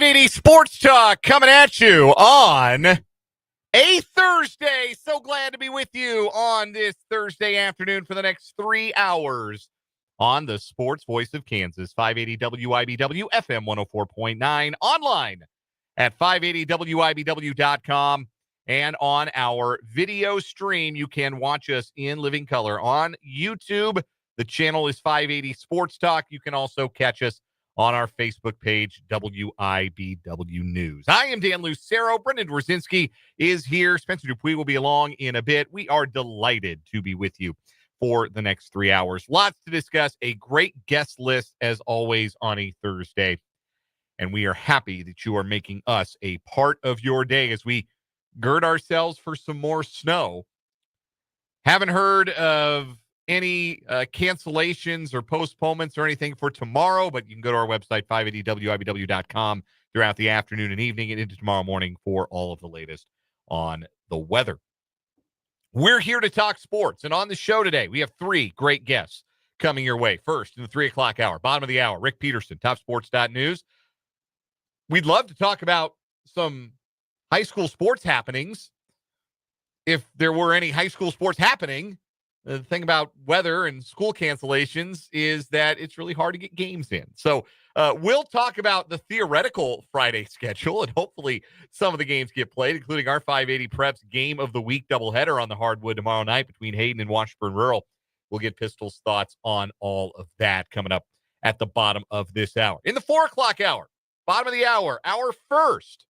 580 Sports Talk coming at you on a Thursday. So glad to be with you on this Thursday afternoon for the next 3 hours on the Sports Voice of Kansas, 580 WIBW, FM 104.9, online at 580WIBW.com, and on our video stream. You can watch us in living color on YouTube. The channel is 580 Sports Talk. You can also catch us on our Facebook page, WIBW News. I am Dan Lucero. Brendan Dworzinski is here. Spencer Dupuis will be along in a bit. We are delighted to be with you for the next 3 hours. Lots to discuss. A great guest list, as always, on a Thursday. And we are happy that you are making us a part of your day as we gird ourselves for some more snow. Haven't heard of any cancellations or postponements or anything for tomorrow, but you can go to our website, 580WIBW.com, throughout the afternoon and evening and into tomorrow morning for all of the latest on the weather. We're here to talk sports, and on the show today, we have three great guests coming your way. First, in the 3 o'clock hour, bottom of the hour, Rick Peterson, TopSports.news. We'd love to talk about some high school sports happenings. If there were any high school sports happening, the thing about weather and school cancellations is that it's really hard to get games in. So we'll talk about the theoretical Friday schedule, and hopefully some of the games get played, including our 580 Preps Game of the Week doubleheader on the hardwood tomorrow night between Hayden and Washburn Rural. We'll get Pistol's thoughts on all of that coming up at the bottom of this hour. In the 4 o'clock hour, bottom of the hour, our first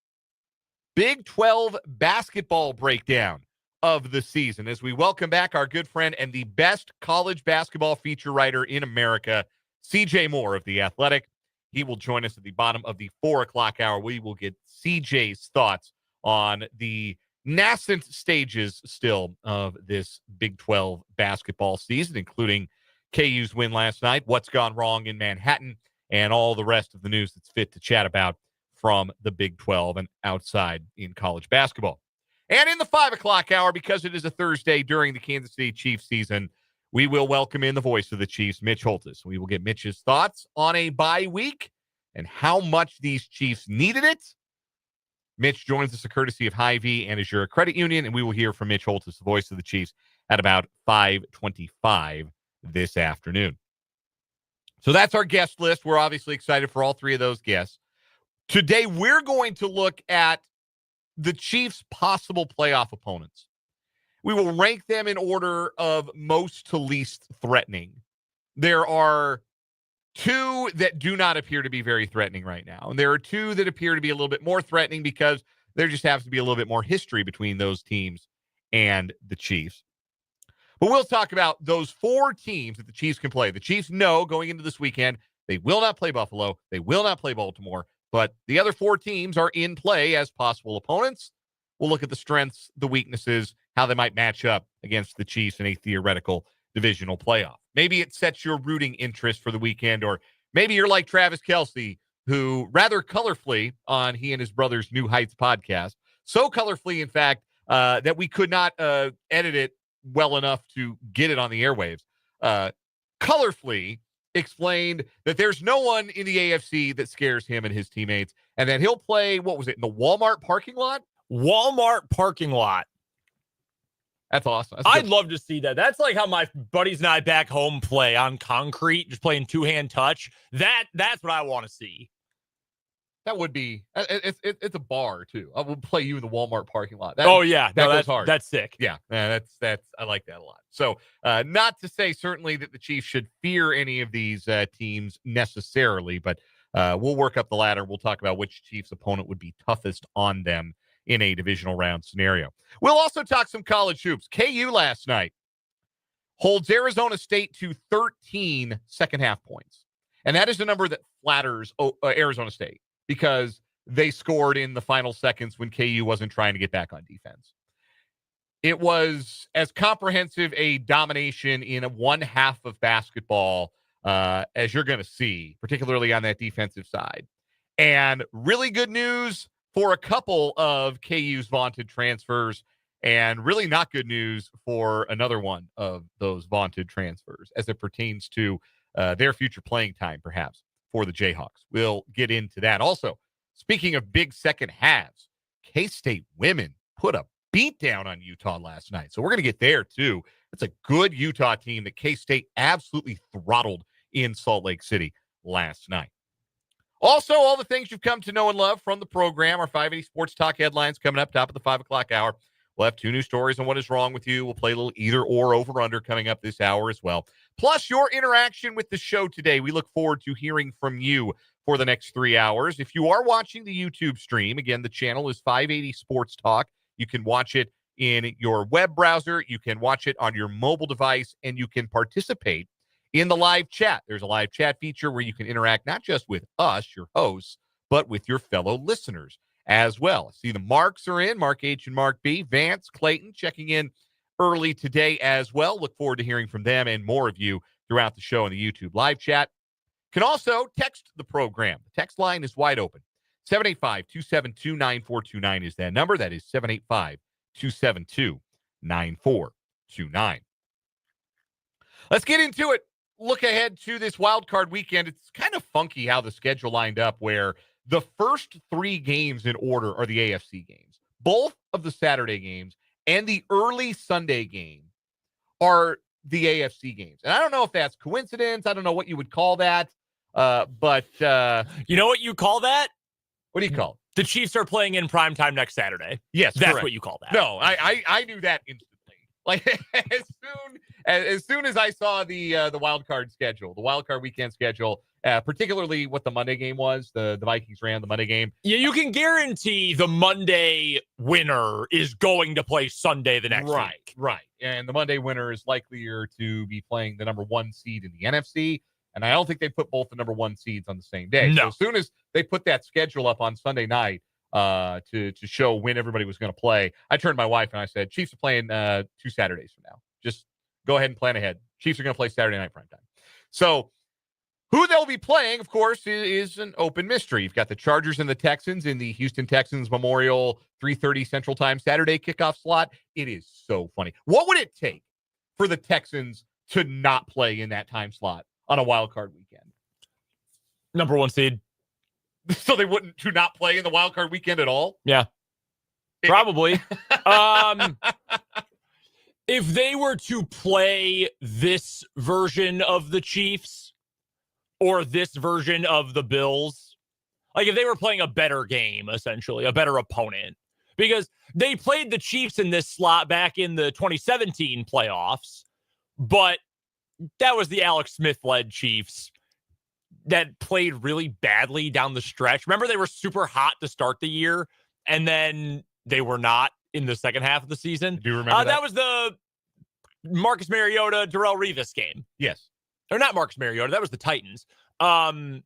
Big 12 basketball breakdown of the season as we welcome back our good friend and the best college basketball feature writer in America, CJ Moore of The Athletic. He will join us at the bottom of the 4 o'clock hour. We will get CJ's thoughts on the nascent stages still of this Big 12 basketball season, including KU's win last night, what's gone wrong in Manhattan, and all the rest of the news that's fit to chat about from the Big 12 and outside in college basketball. And in the 5 o'clock hour, because it is a Thursday during the Kansas City Chiefs season, we will welcome in the voice of the Chiefs, Mitch Holthus. We will get Mitch's thoughts on a bye week and how much these Chiefs needed it. Mitch joins us courtesy of Hy-Vee and Azure Credit Union, and we will hear from Mitch Holthus, the voice of the Chiefs, at about 5:25 this afternoon. So that's our guest list. We're obviously excited for all three of those guests. Today, we're going to look at the Chiefs' possible playoff opponents. We will rank them in order of most to least threatening. There are two that do not appear to be very threatening right now. And there are two that appear to be a little bit more threatening because there just happens to be a little bit more history between those teams and the Chiefs. But we'll talk about those four teams that the Chiefs can play. The Chiefs know going into this weekend, they will not play Buffalo. They will not play Baltimore. But the other four teams are in play as possible opponents. We'll look at the strengths, the weaknesses, how they might match up against the Chiefs in a theoretical divisional playoff. Maybe it sets your rooting interest for the weekend, or maybe you're like Travis Kelce, who rather colorfully on he and his brother's New Heights podcast, so colorfully, in fact, that we could not edit it well enough to get it on the airwaves, colorfully explained that there's no one in the AFC that scares him and his teammates, and that he'll play, what was it, in the Walmart parking lot? Walmart parking lot. That's awesome. I'd love to see that. That's like how my buddies and I back home play on concrete, just playing two-hand touch. That's what I want to see. That would be, it's a bar too. I will play you in the Walmart parking lot. That goes hard. That's sick. Yeah, that's I like that a lot. So not to say certainly that the Chiefs should fear any of these teams necessarily, but we'll work up the ladder. We'll talk about which Chiefs opponent would be toughest on them in a divisional round scenario. We'll also talk some college hoops. KU last night holds Arizona State to 13 second half points. And that is a number that flatters Arizona State, because they scored in the final seconds when KU wasn't trying to get back on defense. It was as comprehensive a domination in one half of basketball as you're going to see, particularly on that defensive side. And really good news for a couple of KU's vaunted transfers, and really not good news for another one of those vaunted transfers as it pertains to their future playing time, perhaps, for the Jayhawks. We'll get into that. Also, Speaking of big second halves, K-State women put a beat down on Utah last night. So we're going to get there too. It's a good Utah team that K-State absolutely throttled in Salt Lake City last night. Also, all the things you've come to know and love from the program. Our 580 Sports Talk headlines coming up top of the 5 o'clock hour. We'll have 2 new stories on what is wrong with you. We'll play a little either or over under coming up this hour as well. Plus, your interaction with the show today. We look forward to hearing from you for the next 3 hours. If you are watching the YouTube stream, again, the channel is 580 Sports Talk. You can watch it in your web browser. You can watch it on your mobile device, and you can participate in the live chat. There's a live chat feature where you can interact not just with us, your hosts, but with your fellow listeners as well. See, the Marks are in, Mark H and Mark B. Vance, Clayton checking in early today as well. Look forward to hearing from them and more of you throughout the show in the YouTube live chat. Can also text the program. The text line is wide open. 785-272-9429 is that number. That is 785-272-9429. Let's get into it. Look ahead to this wild card weekend. It's kind of funky how the schedule lined up where the first 3 games in order are the AFC games. Both of the Saturday games and the early Sunday game are the AFC games. And I don't know if that's coincidence. I don't know what you would call that. But you know what you call that? What do you call it? The Chiefs are playing in primetime next Saturday. Yes, that's correct. What you call that. No, I knew that instantly. Like as soon as I saw the wild card schedule, the wild card weekend schedule, particularly what the Monday game was, the Vikings ran the Monday game. Yeah, you can guarantee the Monday winner is going to play Sunday the next week. Right. And the Monday winner is likelier to be playing the number 1 seed in the NFC. And I don't think they put both the number 1 seeds on the same day. No. So as soon as they put that schedule up on Sunday night to show when everybody was going to play, I turned to my wife and I said, Chiefs are playing 2 Saturdays from now. Just go ahead and plan ahead. Chiefs are going to play Saturday night primetime. So who they'll be playing, of course, is an open mystery. You've got the Chargers and the Texans in the Houston Texans Memorial 3:30 Central Time Saturday kickoff slot. It is so funny. What would it take for the Texans to not play in that time slot on a wild card weekend? Number 1 seed. So they wouldn't to not play in the wild card weekend at all? Yeah. Probably. If they were to play this version of the Chiefs or this version of the Bills, like if they were playing a better game, essentially, a better opponent, because they played the Chiefs in this slot back in the 2017 playoffs, but that was the Alex Smith-led Chiefs that played really badly down the stretch. Remember, they were super hot to start the year, and then they were not in the second half of the season. Do you remember that? That was the Marcus Mariota, Darrelle Revis game. Yes. Or not Marcus Mariota. That was the Titans. Well,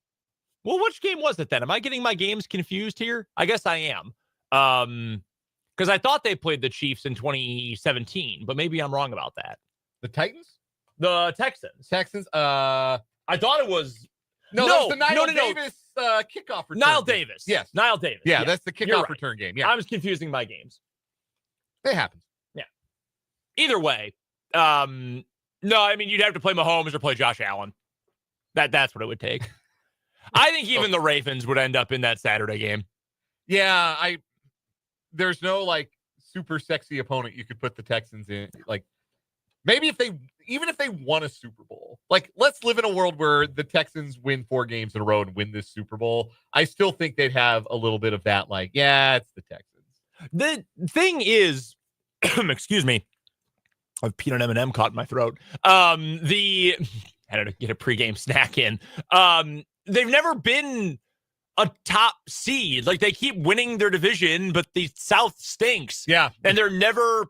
which game was it then? Am I getting my games confused here? I guess I am. Because I thought they played the Chiefs in 2017, but maybe I'm wrong about that. The Titans? The Texans. I thought it was... No, that was the Niall Davis kickoff return. Niall Davis. Yes. Niall Davis. Yeah, that's the kickoff right. return game. Yeah. I was confusing my games. It happens. Yeah. Either way, no, I mean, you'd have to play Mahomes or play Josh Allen. That's what it would take. I think even the Ravens would end up in that Saturday game. Yeah, there's no like super sexy opponent you could put the Texans in. Like maybe if they won a Super Bowl, like let's live in a world where the Texans win 4 games in a row and win this Super Bowl. I still think they'd have a little bit of that. Like, yeah, it's the Texans. The thing is, excuse me, I've peanut M&M caught in my throat. I had to get a pregame snack in. They've never been a top seed. Like they keep winning their division, but the South stinks. Yeah. And they're never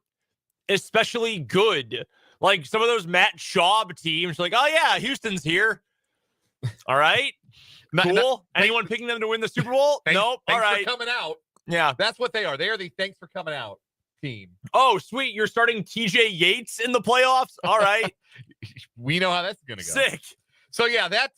especially good. Like some of those Matt Schaub teams, like, oh yeah, Houston's here. All right. Cool. Anyone picking them to win the Super Bowl? Nope. All right. For coming out. Yeah. That's what they are. They are the thanks for coming out team. Oh, sweet. You're starting TJ Yates in the playoffs? All right. We know how that's going to go. Sick. So yeah, that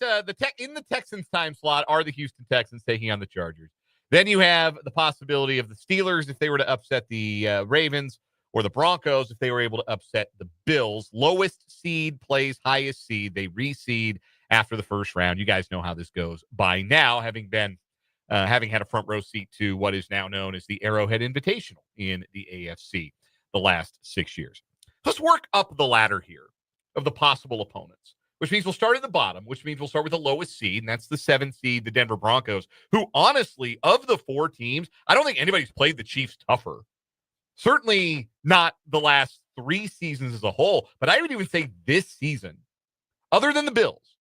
in the Texans time slot are the Houston Texans taking on the Chargers. Then you have the possibility of the Steelers if they were to upset the Ravens, or the Broncos if they were able to upset the Bills. Lowest seed plays highest seed. They reseed after the first round. You guys know how this goes by now, having been having had a front row seat to what is now known as the Arrowhead Invitational in the AFC the last 6 years. Let's work up the ladder here of the possible opponents, which means we'll start at the bottom, which means we'll start with the lowest seed, and that's the 7th seed, the Denver Broncos, who honestly, of the 4 teams, I don't think anybody's played the Chiefs tougher. Certainly not the last 3 seasons as a whole, but I would even say this season, other than the Bills,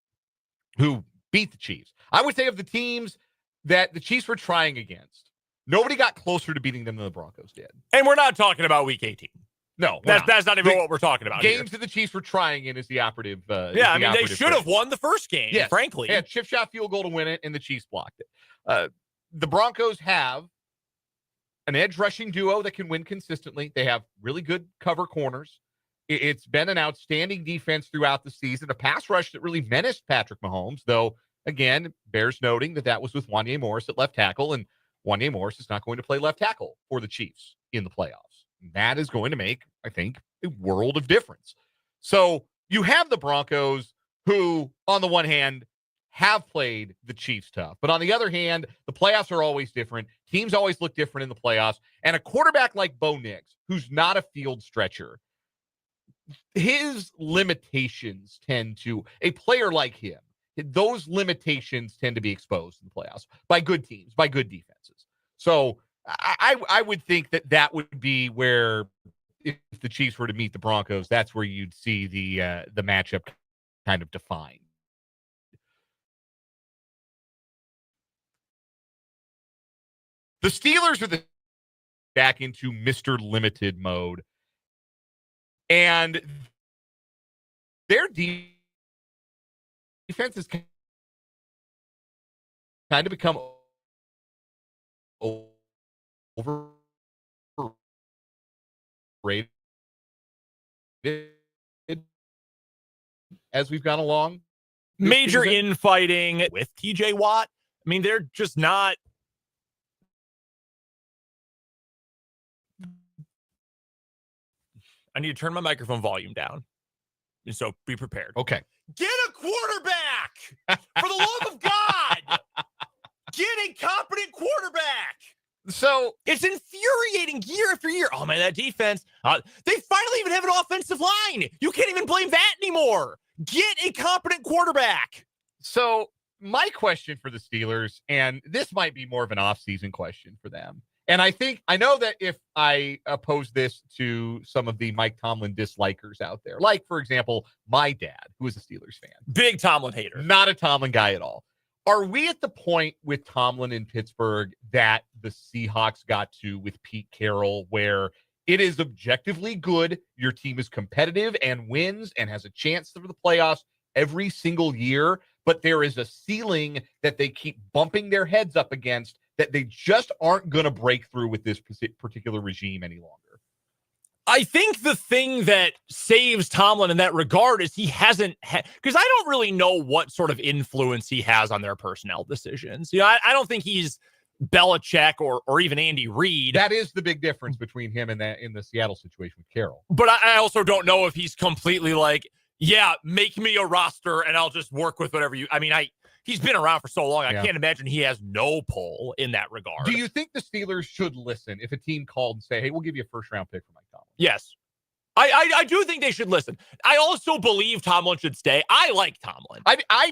who beat the Chiefs, I would say of the teams that the Chiefs were trying against, nobody got closer to beating them than the Broncos did. And we're not talking about Week 18. No, that's not even what we're talking about. Games that the Chiefs were trying in is the operative. They should have won the first game, frankly. They had chip shot field goal to win it, and the Chiefs blocked it. The Broncos have an edge rushing duo that can win consistently. They have really good cover corners. It's been an outstanding defense throughout the season, a pass rush that really menaced Patrick Mahomes, though, again, bears noting that was with Wanya Morris at left tackle, and Wanya Morris is not going to play left tackle for the Chiefs in the playoffs. That is going to make, I think, a world of difference. So you have the Broncos who, on the one hand, have played the Chiefs tough. But on the other hand, the playoffs are always different. Teams always look different in the playoffs. And a quarterback like Bo Nix, who's not a field stretcher, his limitations tend to, a player like him, those limitations tend to be exposed in the playoffs by good teams, by good defenses. So I would think that would be where, if the Chiefs were to meet the Broncos, that's where you'd see the matchup kind of defined. The Steelers are back into Mr. Limited mode, and their defense has kind of become overrated as we've gone along. Major infighting with TJ Watt. I mean, they're just not. I need to turn my microphone volume down. And so be prepared. Okay. Get a quarterback! For the love of God! Get a competent quarterback! So it's infuriating year after year. Oh, man, that defense. They finally even have an offensive line. You can't even blame that anymore. Get a competent quarterback. So my question for the Steelers, and this might be more of an offseason question for them, and I know that if I oppose this to some of the Mike Tomlin dislikers out there, like, for example, my dad, who is a Steelers fan. Big Tomlin hater. Not a Tomlin guy at all. Are we at the point with Tomlin in Pittsburgh that the Seahawks got to with Pete Carroll, where it is objectively good, your team is competitive and wins and has a chance for the playoffs every single year, but there is a ceiling that they keep bumping their heads up against that they just aren't going to break through with this particular regime any longer? I think the thing that saves Tomlin in that regard is he hasn't because I don't really know what sort of influence he has on their personnel decisions. I don't think he's Belichick or even Andy Reid. That is the big difference between him and that in the Seattle situation with Carroll. But I also don't know if he's completely like, yeah, make me a roster and I'll just work with whatever you. I mean, he's been around for so long. I can't imagine he has no pull in that regard. Do you think the Steelers should listen if a team called and say, hey, we'll give you a first-round pick for Mike Tomlin? Yes. I do think they should listen. I also believe Tomlin should stay. I like Tomlin. I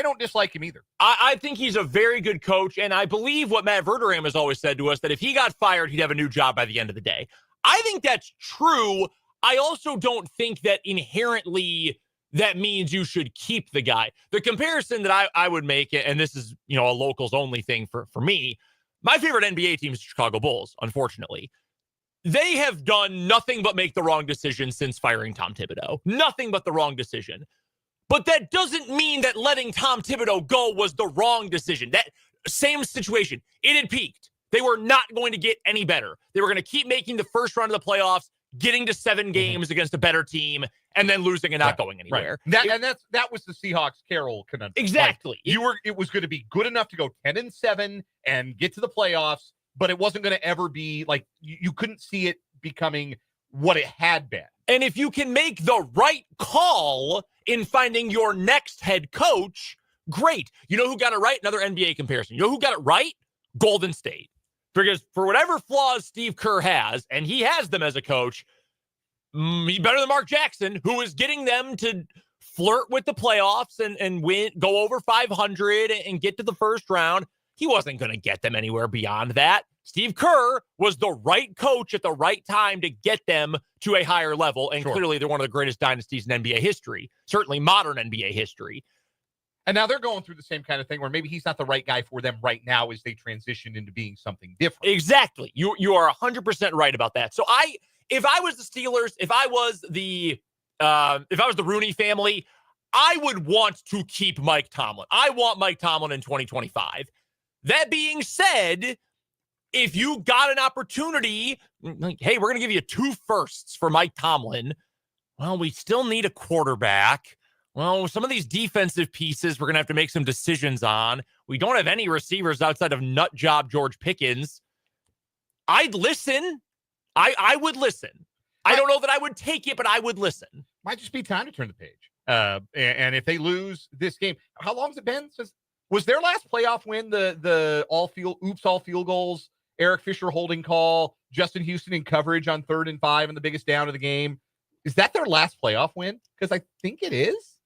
don't dislike him either. I think he's a very good coach, and I believe what Matt Verderame has always said to us, that if he got fired, he'd have a new job by the end of the day. I think that's true. I also don't think that inherently that means you should keep the guy. The comparison that I would make, and this is, a locals only thing for me, my favorite NBA team is the Chicago Bulls, unfortunately. They have done nothing but make the wrong decision since firing Tom Thibodeau. Nothing but the wrong decision. But that doesn't mean that letting Tom Thibodeau go was the wrong decision. That same situation, it had peaked. They were not going to get any better. They were going to keep making the first round of the playoffs, getting to 7 games against a better team, and then losing and not going anywhere. Right. That was the Seahawks Carroll conundrum. Exactly. Like, it was going to be good enough to go 10-7 and get to the playoffs, but it wasn't going to ever be like you couldn't see it becoming what it had been. And if you can make the right call in finding your next head coach, great. You know who got it right? Another NBA comparison. You know who got it right? Golden State. Because for whatever flaws Steve Kerr has, and he has them as a coach, he's better than Mark Jackson, who is getting them to flirt with the playoffs and win, go over 500 and get to the first round. He wasn't going to get them anywhere beyond that. Steve Kerr was the right coach at the right time to get them to a higher level, and clearly they're one of the greatest dynasties in NBA history, certainly modern NBA history. And now they're going through the same kind of thing where maybe he's not the right guy for them right now as they transition into being something different. Exactly. You are 100% right about that. So if I was the Steelers, if I was the Rooney family, I would want to keep Mike Tomlin. I want Mike Tomlin in 2025. That being said, if you got an opportunity, like, hey, we're going to give you 2 firsts for Mike Tomlin. Well, we still need a quarterback. Well, some of these defensive pieces we're going to have to make some decisions on. We don't have any receivers outside of nut job George Pickens. I'd listen. I would listen. I don't know that I would take it, but I would listen. Might just be time to turn the page. And if they lose this game, how long has it been since was their last playoff win the all field goals, Eric Fisher holding call, Justin Houston in coverage on 3rd and 5 and the biggest down of the game? Is that their last playoff win? Because I think it is.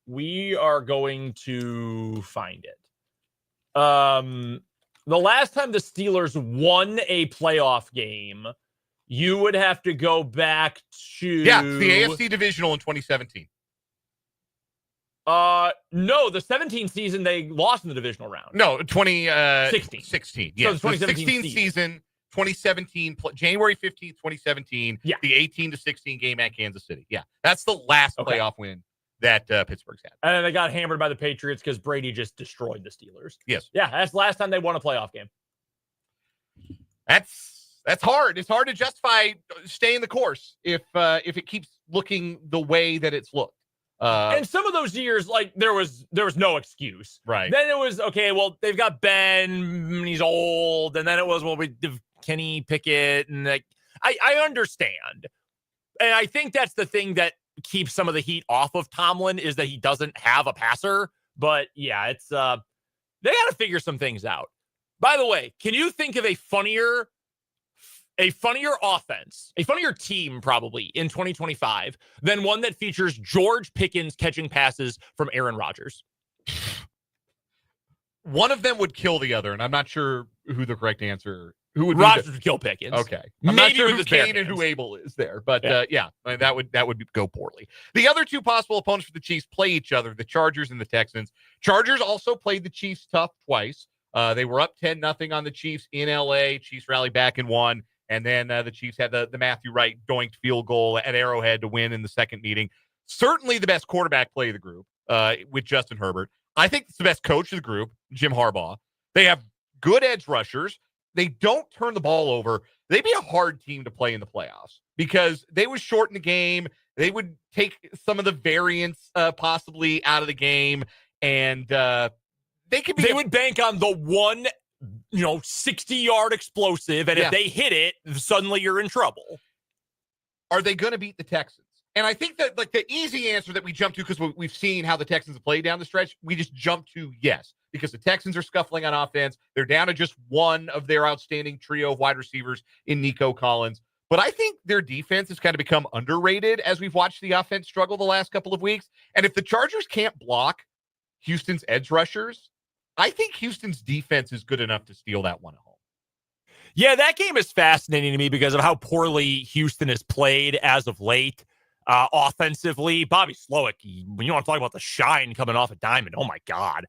We are going to find it. The last time the Steelers won a playoff game, you would have to go back to... Yeah, it's the AFC Divisional in 2017. No, the 17 season they lost in the divisional round. No, 16. 16. Yeah, so the 2017 season, 2017, January 15th, 2017. Yeah. The 18-16 game at Kansas City. Yeah, that's the last playoff win that Pittsburgh's had. And then they got hammered by the Patriots because Brady just destroyed the Steelers. Yes. Yeah, that's the last time they won a playoff game. That's hard. It's hard to justify staying the course if it keeps looking the way that it's looked. And some of those years, like there was no excuse. Right. Then it was, okay, well, they've got Ben, he's old. And then it was, well, we have Kenny Pickett. And like, I understand. And I think that's the thing that keeps some of the heat off of Tomlin is that he doesn't have a passer. But yeah, it's they got to figure some things out. By the way, can you think of a funnier offense, a funnier team probably in 2025 than one that features George Pickens catching passes from Aaron Rodgers? One of them would kill the other, and I'm not sure who the correct answer. Who would Rodgers would kill Pickens? Okay, I'm not sure who Kane and who Abel is there, but yeah, that would go poorly. The other 2 possible opponents for the Chiefs play each other: the Chargers and the Texans. Chargers also played the Chiefs tough twice. They were up 10-0 on the Chiefs in LA. Chiefs rallied back and won. And then the Chiefs had the Matthew Wright doinked field goal at Arrowhead to win in the second meeting. Certainly the best quarterback play of the group with Justin Herbert. I think it's the best coach of the group, Jim Harbaugh. They have good edge rushers. They don't turn the ball over. They'd be a hard team to play in the playoffs because they would shorten the game. They would take some of the variance possibly out of the game. And they would bank on the one 60-yard explosive, and if they hit it, suddenly you're in trouble. Are they going to beat the Texans? And I think that like the easy answer that we jump to, because we've seen how the Texans have played down the stretch, we just jump to yes, because the Texans are scuffling on offense. They're down to just one of their outstanding trio of wide receivers in Nico Collins. But I think their defense has kind of become underrated as we've watched the offense struggle the last couple of weeks. And if the Chargers can't block Houston's edge rushers, I think Houston's defense is good enough to steal that one at home. Yeah, that game is fascinating to me because of how poorly Houston has played as of late. Offensively, Bobby Slowick, when you want to talk about the shine coming off a diamond, oh my God.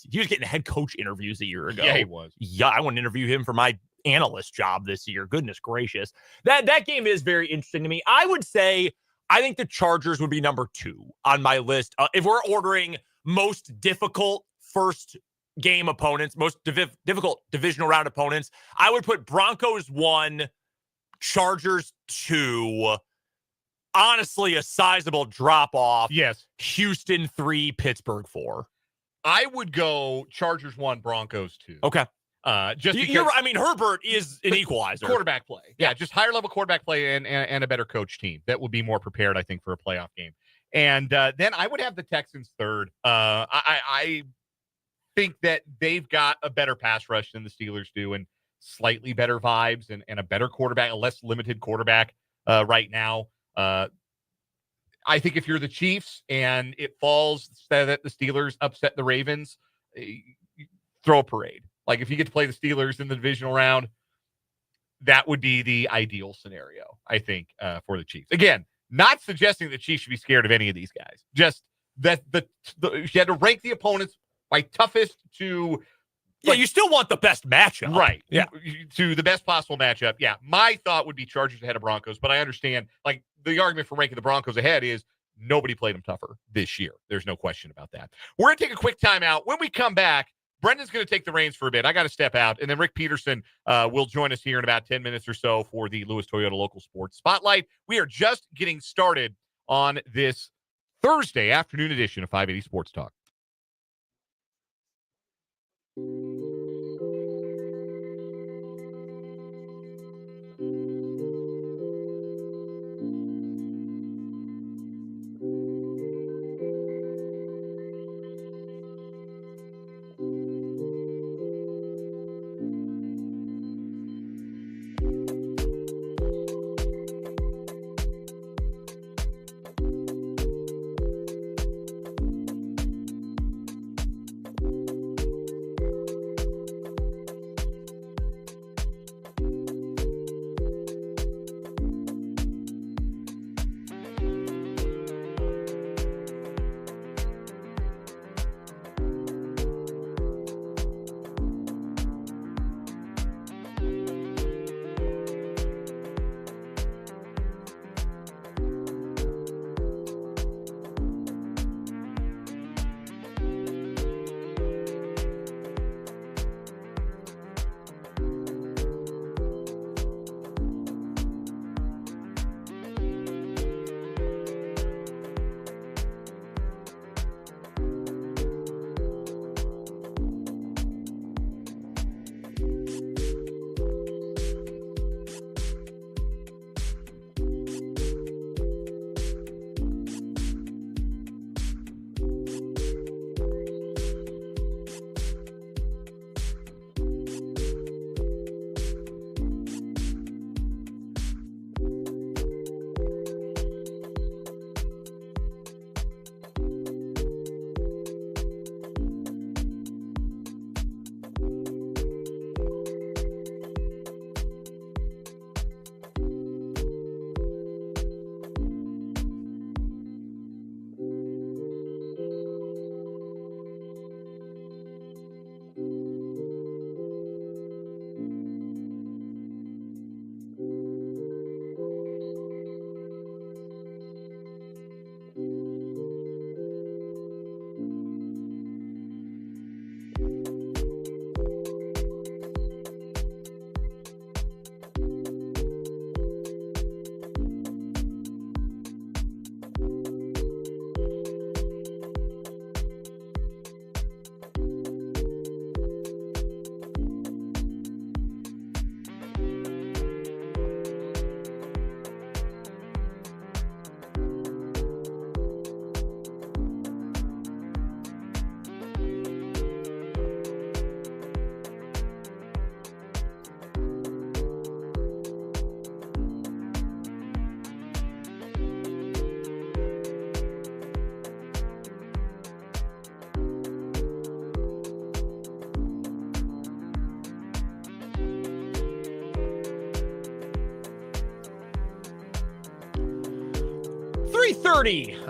He was getting head coach interviews a year ago. Yeah, he was. Yeah, I want to interview him for my analyst job this year. Goodness gracious. That game is very interesting to me. I would say I think the Chargers would be number 2 on my list. If we're ordering most difficult first game opponents, most difficult divisional round opponents, I would put Broncos 1, Chargers 2. Honestly, a sizable drop off. Yes. Houston 3, Pittsburgh 4. I would go Chargers 1, Broncos 2. Okay. Just because, Herbert is an equalizer. Quarterback play. Yeah, just higher level quarterback play and a better coach team that would be more prepared, I think, for a playoff game. And then I would have the Texans 3rd. I think that they've got a better pass rush than the Steelers do, and slightly better vibes, and a better quarterback, a less limited quarterback right now. I think if you're the Chiefs and it falls that the Steelers upset the Ravens, throw a parade. Like, if you get to play the Steelers in the divisional round, that would be the ideal scenario, I think, for the Chiefs. Again, not suggesting the Chiefs should be scared of any of these guys. Just that you had to rank the opponents by toughest to... Yeah, you still want the best matchup. Right. Yeah. To the best possible matchup. Yeah. My thought would be Chargers ahead of Broncos, but I understand, like, the argument for ranking the Broncos ahead is nobody played them tougher this year. There's no question about that. We're going to take a quick timeout. When we come back, Brendan's going to take the reins for a bit. I got to step out. And then Rick Peterson will join us here in about 10 minutes or so for the Lewis Toyota Local Sports Spotlight. We are just getting started on this Thursday afternoon edition of 580 Sports Talk.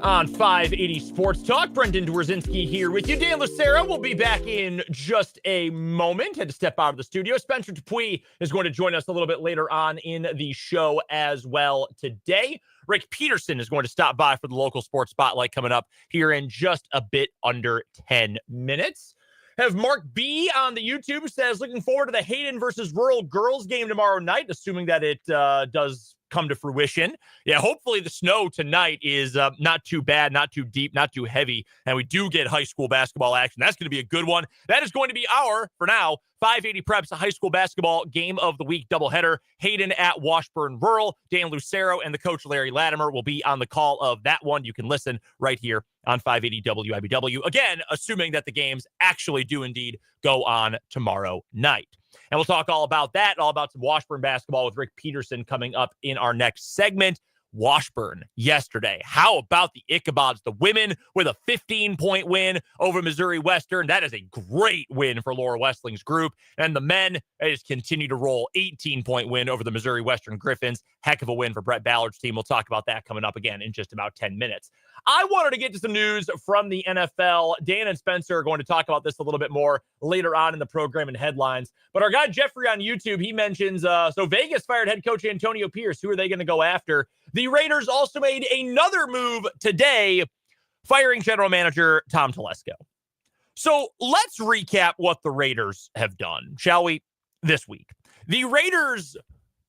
On 580 Sports Talk. Brendan Dworzinski here with you. Dan Lucera will be back in just a moment. Had to step out of the studio. Spencer Dupuis is going to join us a little bit later on in the show as well today. Rick Peterson is going to stop by for the local sports spotlight coming up here in just a bit under 10 minutes. Have Mark B on the YouTube says, looking forward to the Hayden versus Rural Girls game tomorrow night, assuming that it does come to fruition. Yeah, hopefully the snow tonight is not too bad, not too deep, not too heavy, and we do get high school basketball action. That's going to be a good one. That is going to be our, for now, 580 Preps high school basketball game of the week doubleheader. Hayden at Washburn Rural. Dan Lucero and the coach Larry Latimer will be on the call of that one. You can listen right here on 580 WIBW. Again, assuming that the games actually do indeed go on tomorrow night. And we'll talk all about that, all about some Washburn basketball with Rick Peterson coming up in our next segment. Washburn yesterday. How about the Ichabod's? The women with a 15-point win over Missouri Western. That is a great win for Laura Westling's group. And the men just continue to roll. 18-point win over the Missouri Western Griffins. Heck of a win for Brett Ballard's team. We'll talk about that coming up again in just about 10 minutes. I wanted to get to some news from the NFL. Dan and Spencer are going to talk about this a little bit more later on in the program and headlines. But our guy Jeffrey on YouTube, he mentions, so Vegas fired head coach Antonio Pierce. Who are they going to go after? The Raiders also made another move today, firing general manager Tom Telesco. So let's recap what the Raiders have done, shall we, this week. The Raiders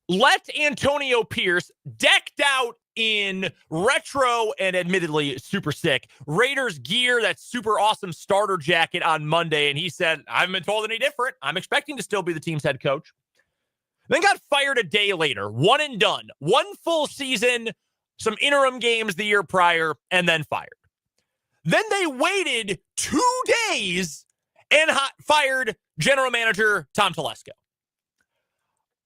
let Antonio Pierce, decked out in retro and admittedly super sick Raiders gear, that super awesome starter jacket on Monday, and he said, I haven't been told any different. I'm expecting to still be the team's head coach. Then got fired a day later, one and done, one full season, some interim games the year prior, and then fired. Then they waited 2 days and fired general manager Tom Telesco.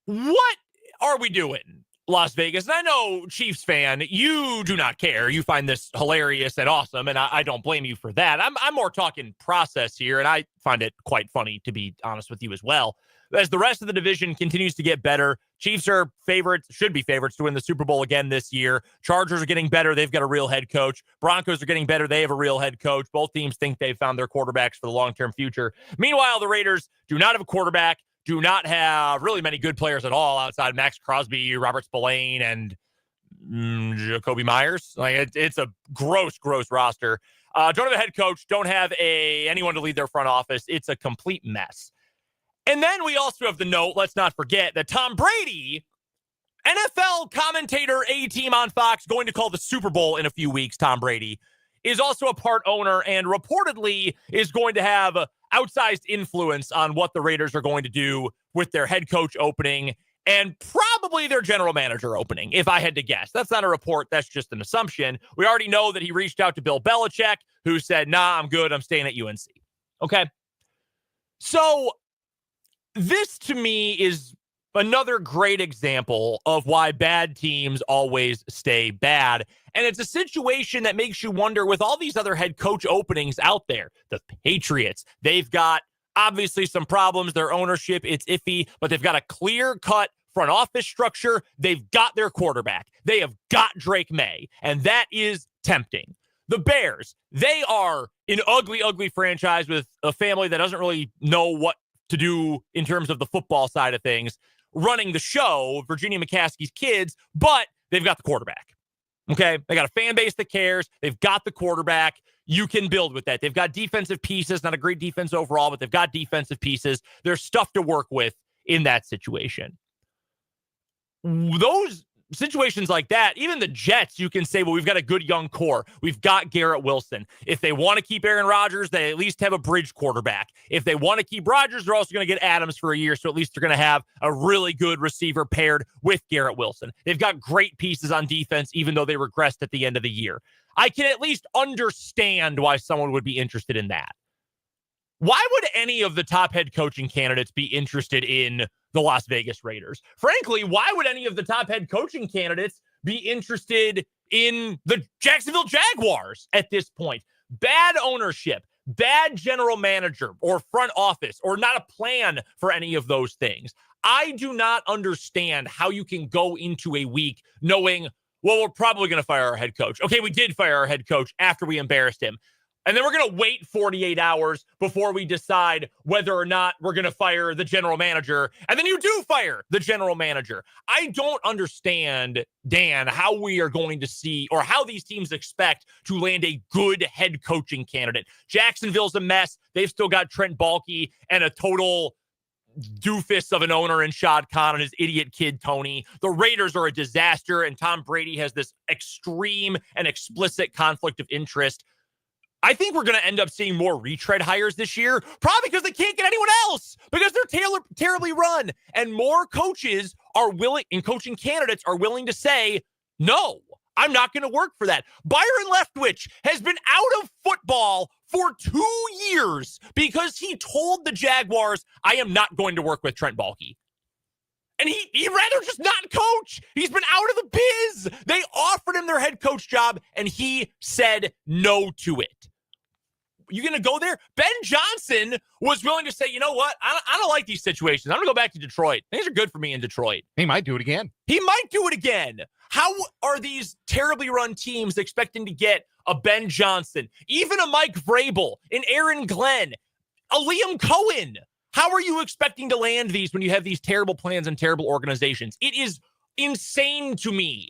What are we doing, Las Vegas? And I know, Chiefs fan, you do not care. You find this hilarious and awesome, and I don't blame you for that. I'm more talking process here, and I find it quite funny, to be honest with you as well. As the rest of the division continues to get better, Chiefs are favorites, should be favorites to win the Super Bowl again this year. Chargers are getting better. They've got a real head coach. Broncos are getting better. They have a real head coach. Both teams think they've found their quarterbacks for the long-term future. Meanwhile, the Raiders do not have a quarterback, do not have really many good players at all outside Max Crosby, Robert Spillane, and Jacoby Myers. Like it's a gross roster. Don't have a head coach. Don't have anyone to lead their front office. It's a complete mess. And then we also have the note, let's not forget, that Tom Brady, NFL commentator, A-team on Fox, going to call the Super Bowl in a few weeks, Tom Brady, is also a part owner and reportedly is going to have outsized influence on what the Raiders are going to do with their head coach opening and probably their general manager opening, if I had to guess. That's not a report. That's just an assumption. We already know that he reached out to Bill Belichick, who said, nah, I'm good. I'm staying at UNC. Okay. So this, to me, is another great example of why bad teams always stay bad. And it's a situation that makes you wonder, with all these other head coach openings out there, the Patriots, they've got obviously some problems. Their ownership, it's iffy, but they've got a clear-cut front office structure. They've got their quarterback. They have got Drake May, and that is tempting. The Bears, they are an ugly franchise with a family that doesn't really know what to do in terms of the football side of things, running the show, Virginia McCaskey's kids, but they've got the quarterback. Okay? They got a fan base that cares. They've got the quarterback. You can build with that. They've got defensive pieces, not a great defense overall, but they've got defensive pieces. There's stuff to work with in that situation. Those situations like that, even the Jets, you can say, well, we've got a good young core. We've got Garrett Wilson. If they want to keep Aaron Rodgers, they at least have a bridge quarterback. If they want to keep Rodgers, they're also going to get Adams for a year, so at least they're going to have a really good receiver paired with Garrett Wilson. They've got great pieces on defense, even though they regressed at the end of the year. I can at least understand why someone would be interested in that. Why would any of the top head coaching candidates be interested in the Las Vegas Raiders? Frankly, why would any of the top head coaching candidates be interested in the Jacksonville Jaguars at this point? Bad ownership, bad general manager or front office, or not a plan for any of those things. I do not understand how you can go into a week knowing, well, we're probably going to fire our head coach. Okay, we did fire our head coach after we embarrassed him. And then we're going to wait 48 hours before we decide whether or not we're going to fire the general manager. And then you do fire the general manager. I don't understand, Dan, how we are going to see, or how these teams expect to land a good head coaching candidate. Jacksonville's a mess. They've still got Trent Baalke and a total doofus of an owner in Shad Khan and his idiot kid, Tony. The Raiders are a disaster, and Tom Brady has this extreme and explicit conflict of interest. I think we're going to end up seeing more retread hires this year, probably because they can't get anyone else, because they're terribly run. And more coaches are willing, and coaching candidates are willing to say, no, I'm not going to work for that. Byron Leftwich has been out of football for 2 years because he told the Jaguars, I am not going to work with Trent Baalke. And he'd rather just not coach. He's been out of the biz. They offered him their head coach job, and he said no to it. You going to go there? Ben Johnson was willing to say, you know what? I don't like these situations. I'm going to go back to Detroit. Things are good for me in Detroit. He might do it again. He might do it again. How are these terribly run teams expecting to get a Ben Johnson, even a Mike Vrabel, an Aaron Glenn, a Liam Cohen? How are you expecting to land these when you have these terrible plans and terrible organizations? It is insane to me.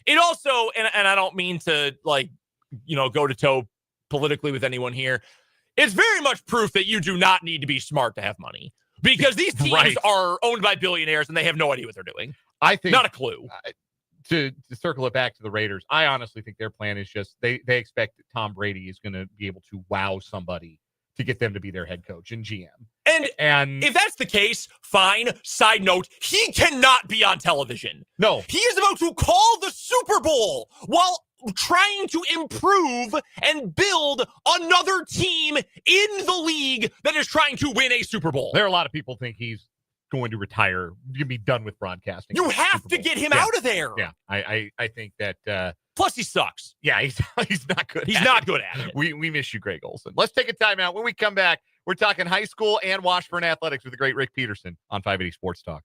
It also, and I don't mean to go to toe politically with anyone here, it's very much proof that you do not need to be smart to have money, because these teams are owned by billionaires and they have no idea what they're doing. I think not a clue. To circle it back to the Raiders, I honestly think their plan is just they expect that Tom Brady is going to be able to wow somebody to get them to be their head coach and GM. And if that's the case, fine. Side note, he cannot be on television. No. He is about to call the Super Bowl while trying to improve and build another team in the league that is trying to win a Super Bowl. There are a lot of people think he's going to retire, to be done with broadcasting. You have to get him out of there. Yeah, I think that. Plus, he sucks. Yeah, he's not good. He's not good at it. We miss you, Greg Olson. Let's take a timeout. When we come back, we're talking high school and Washburn athletics with the great Rick Peterson on 580 Sports Talk.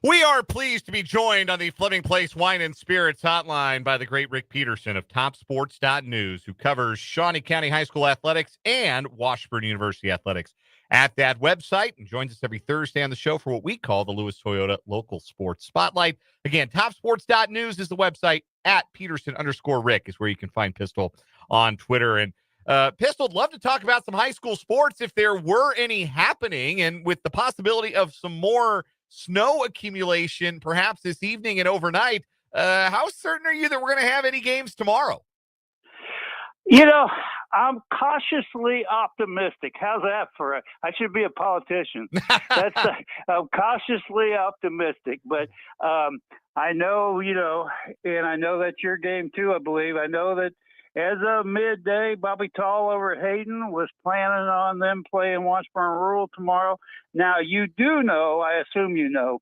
We are pleased to be joined on the Fleming Place Wine and Spirits hotline by the great Rick Peterson of TopSports.news, who covers Shawnee County High School athletics and Washburn University athletics at that website, and joins us every Thursday on the show for what we call the Lewis Toyota Local Sports Spotlight. Again, TopSports.news is the website. At Peterson_Rick is where you can find Pistol on Twitter. And Pistol, I'd love to talk about some high school sports if there were any happening, and with the possibility of some more snow accumulation perhaps this evening and overnight. How certain are you that we're going to have any games tomorrow? I'm cautiously optimistic. How's that I should be a politician. I'm cautiously optimistic, but I know, and I know that's your game too, I believe. I know that as of midday, Bobby Tall over at Hayden was planning on them playing Washburn Rural tomorrow. Now, you do know, I assume you know,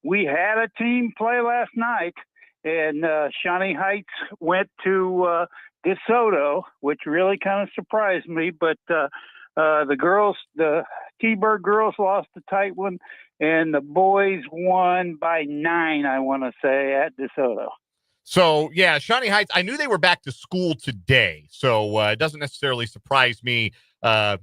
we had a team play last night, and Shawnee Heights went to DeSoto, which really kind of surprised me. But the T-Bird girls lost a tight one, and the boys won by 9, I want to say, at DeSoto. So, yeah, Shawnee Heights, I knew they were back to school today, so it doesn't necessarily surprise me the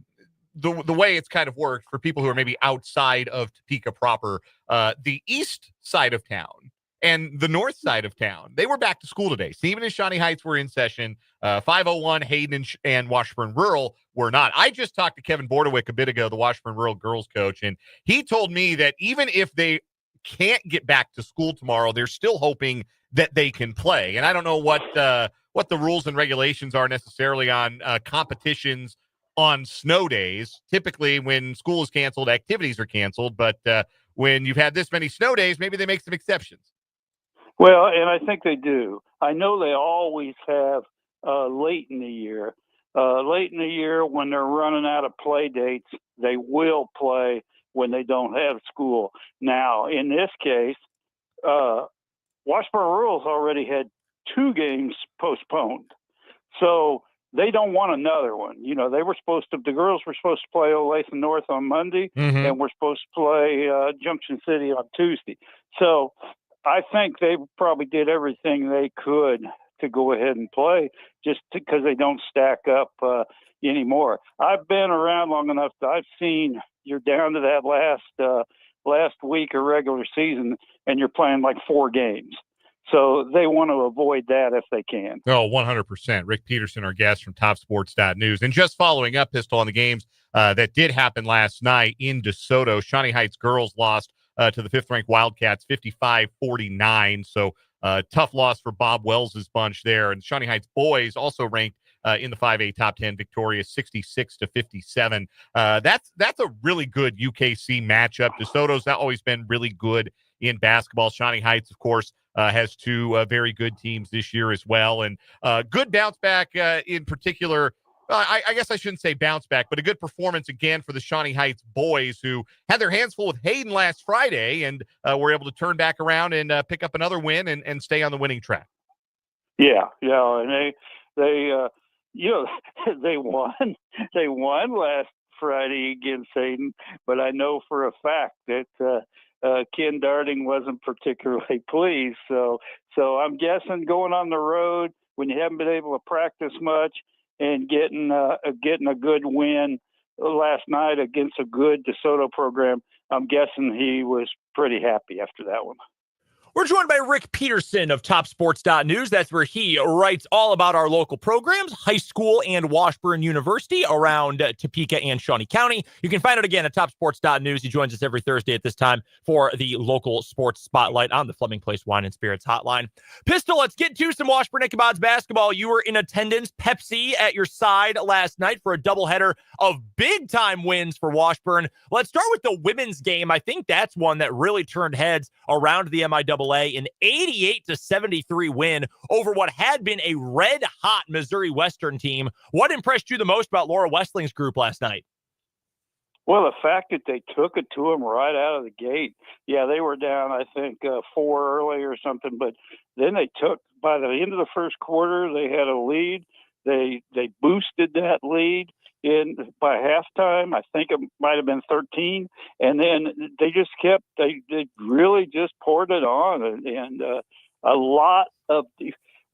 way it's kind of worked for people who are maybe outside of Topeka proper. The east side of town and the north side of town, they were back to school today. Stephen and Shawnee Heights were in session. 501, Hayden and Washburn Rural were not. I just talked to Kevin Bordewick a bit ago, the Washburn Rural girls coach, and he told me that even if they can't get back to school tomorrow, they're still hoping that they can play. And I don't know what the rules and regulations are necessarily on competitions on snow days. Typically, when school is canceled, activities are canceled. But when you've had this many snow days, maybe they make some exceptions. Well, and I think they do. I know they always have late in the year. Late in the year, when they're running out of play dates, they will play when they don't have school. Now, in this case, Washburn Rural's already had 2 games postponed. So they don't want another one. The girls were supposed to play Olathe North on Monday, and we're supposed to play Junction City on Tuesday. So I think they probably did everything they could to go ahead and play, just because they don't stack up anymore. I've been around long enough that I've seen you're down to that last week of regular season, and you're playing like 4 games. So they want to avoid that if they can. Oh, 100%. Rick Peterson, our guest from TopSports.news. And just following up, Pistol, on the games that did happen last night in DeSoto, Shawnee Heights girls lost to the 5th-ranked Wildcats 55-49. So tough loss for Bob Wells's bunch there. And Shawnee Heights boys also ranked in the 5A top 10, victorious 66-57. That's a really good UKC matchup. DeSoto's always been really good in basketball. Shawnee Heights, of course, has 2 very good teams this year as well. And good bounce back in particular. I guess I shouldn't say bounce back, but a good performance again for the Shawnee Heights boys, who had their hands full with Hayden last Friday and were able to turn back around and pick up another win and stay on the winning track. Yeah. And they they won. They won last Friday against Hayden, but I know for a fact that Ken Darting wasn't particularly pleased. So I'm guessing going on the road when you haven't been able to practice much and getting a good win last night against a good DeSoto program, I'm guessing he was pretty happy after that one. We're joined by Rick Peterson of TopSports.news. That's where he writes all about our local programs, high school and Washburn University around Topeka and Shawnee County. You can find it again at TopSports.news. He joins us every Thursday at this time for the local sports spotlight on the Fleming Place Wine and Spirits hotline. Pistol, let's get to some Washburn Ichabods basketball. You were in attendance, Pepsi at your side last night for a doubleheader of big-time wins for Washburn. Let's start with the women's game. I think that's one that really turned heads around the MIAA. An 88-73 win over what had been a red-hot Missouri Western team. What impressed you the most about Laura Westling's group last night? Well, the fact that they took it to them right out of the gate. Yeah, they were down, I think, 4 early or something, but then by the end of the first quarter, they had a lead. They boosted that lead, by halftime. I think it might have been 13, and then they just kept. They really just poured it on, and a lot of.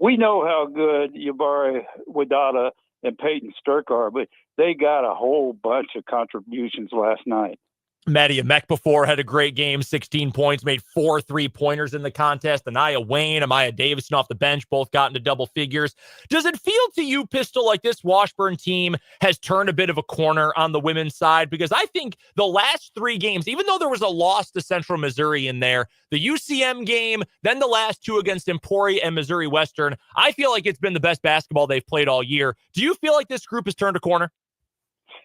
We know how good Yabari Wadata and Peyton Sturck are, but they got a whole bunch of contributions last night. Maddie Amek before had a great game, 16 points, made 4 3-pointers in the contest. Anaya Wayne, Amaya Davison off the bench, both got into double figures. Does it feel to you, Pistol, like this Washburn team has turned a bit of a corner on the women's side? Because I think the last 3 games, even though there was a loss to Central Missouri in there, the UCM game, then the last 2 against Emporia and Missouri Western, I feel like it's been the best basketball they've played all year. Do you feel like this group has turned a corner?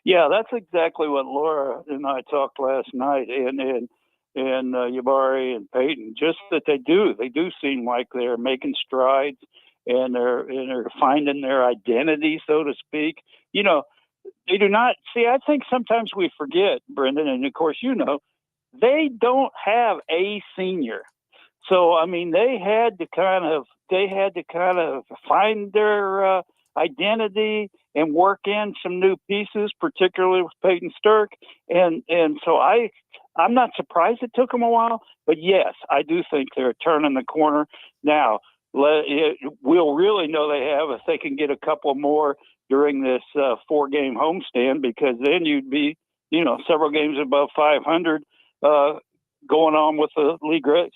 Yeah, that's exactly what Laura and I talked last night, and Yabari and Peyton. Just that they do seem like they're making strides, and they're finding their identity, so to speak. You know, they do not see. I think sometimes we forget, Brendan, and of course they don't have a senior. So I mean, they had to kind of find their identity and work in some new pieces, particularly with Peyton Sturck. And so I'm not surprised it took them a while, but yes, I do think they're turning the corner. Now, we'll really know they have if they can get a couple more during this 4-game homestand, because then you'd be, several games above 500 going on with the league race.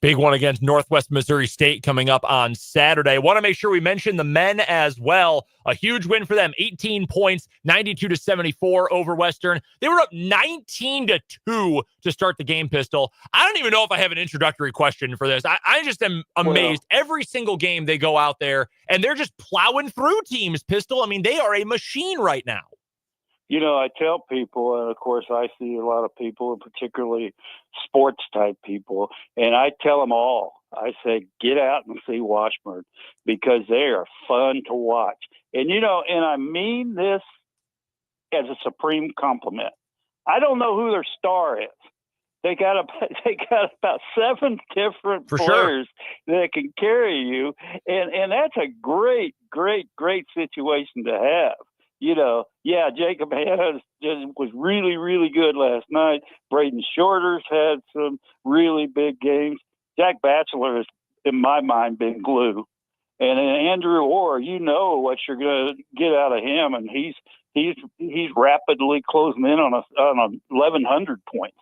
Big one against Northwest Missouri State coming up on Saturday. I want to make sure we mention the men as well. A huge win for them, 18 points, 92-74 over Western. They were up 19-2 to start the game, Pistol. I don't even know if I have an introductory question for this. I just am amazed. Well, every single game they go out there and they're just plowing through teams, Pistol. I mean, they are a machine right now. I tell people, and of course I see a lot of people, and particularly sports type people, and I tell them all, I say, get out and see Washburn, because they are fun to watch. And, and I mean this as a supreme compliment. I don't know who their star is. They got about 7 different players that can carry you. And that's a great, great, great situation to have. Jacob Hanna was really, really good last night. Braden Shorters had some really big games. Jack Batchelor has, in my mind, been glue. And then Andrew Orr, what you're going to get out of him, and he's rapidly closing in on 1,100 points.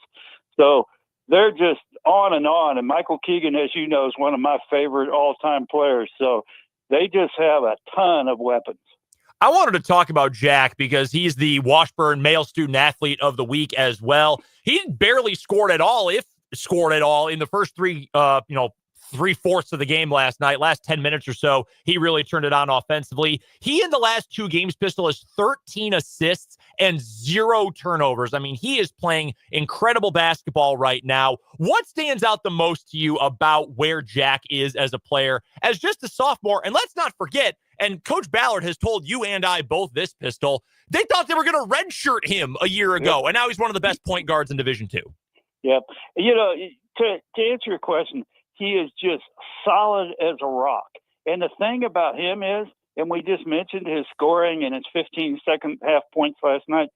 So they're just on. And Michael Keegan, as you know, is one of my favorite all-time players. So they just have a ton of weapons. I wanted to talk about Jack because he's the Washburn Male Student Athlete of the Week as well. He barely scored at all, if scored at all, in the first 3/4 of the game last night. Last 10 minutes or so, he really turned it on offensively. He, in the last 2 games, Pistol, has 13 assists and 0 turnovers. I mean, he is playing incredible basketball right now. What stands out the most to you about where Jack is as a player, as just a sophomore? And let's not forget, and Coach Ballard has told you and I both this, Pistol, they thought they were going to redshirt him a year ago, and now he's one of the best point guards in Division II. Yep. To answer your question, he is just solid as a rock. And the thing about him is, and we just mentioned his scoring and his 15 second half points last night,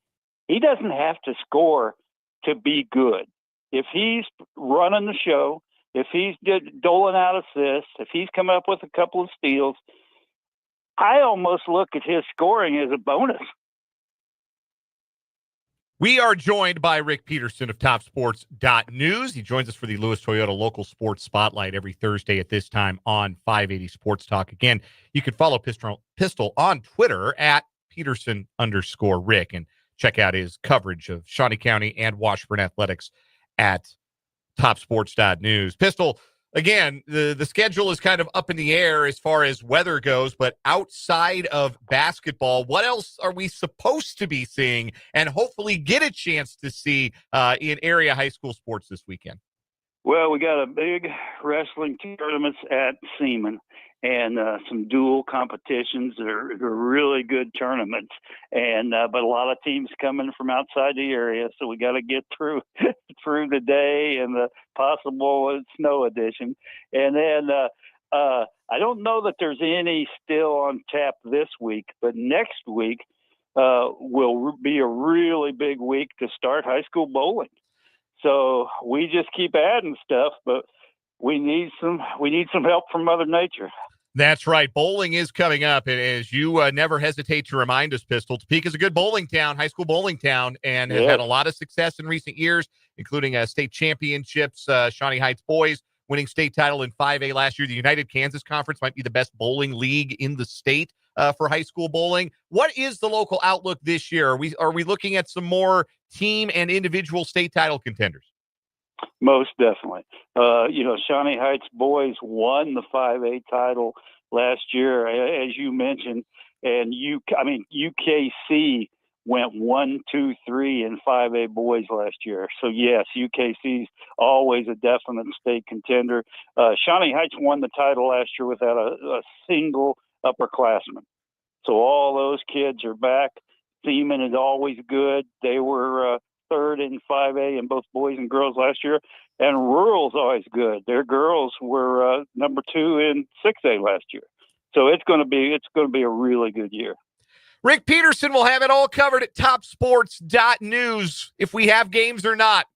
he doesn't have to score to be good. If he's running the show, if he's doling out assists, if he's come up with a couple of steals, I almost look at his scoring as a bonus. We are joined by Rick Peterson of TopSports.news. He joins us for the Lewis Toyota Local Sports Spotlight every Thursday at this time on 580 Sports Talk. Again, you can follow Pistol on Twitter at Peterson_Rick, and check out his coverage of Shawnee County and Washburn athletics at TopSports.news. Pistol, again, the schedule is kind of up in the air as far as weather goes, but outside of basketball, what else are we supposed to be seeing and hopefully get a chance to see in area high school sports this weekend? Well, we got a big wrestling tournaments at Seaman, and some dual competitions. They're really good tournaments, and but a lot of teams coming from outside the area, so we got to get through the day and the possible snow edition. And then I don't know that there's any still on tap this week, but next week will be a really big week to start high school bowling. So we just keep adding stuff, but we need some help from Mother Nature. That's right. Bowling is coming up, and as you never hesitate to remind us, Pistol, Topeka's a good bowling town, high school bowling town, and has had a lot of success in recent years, including state championships. Shawnee Heights boys winning state title in 5A last year. The United Kansas Conference might be the best bowling league in the state for high school bowling. What is the local outlook this year? Are we looking at some more team and individual state title contenders? Most definitely. Shawnee Heights boys won the 5A title last year, as you mentioned, and UKC went 1, 2, 3 in 5A boys last year. So yes, UKC's always a definite state contender. Shawnee Heights won the title last year without a single upperclassman. So all those kids are back. Seaman is always good. They were third in 5A in both boys and girls last year, and rural's always good. Their girls were number 2 in 6A last year. So it's going to be a really good year. Rick Peterson will have it all covered at TopSports.news. If we have games or not,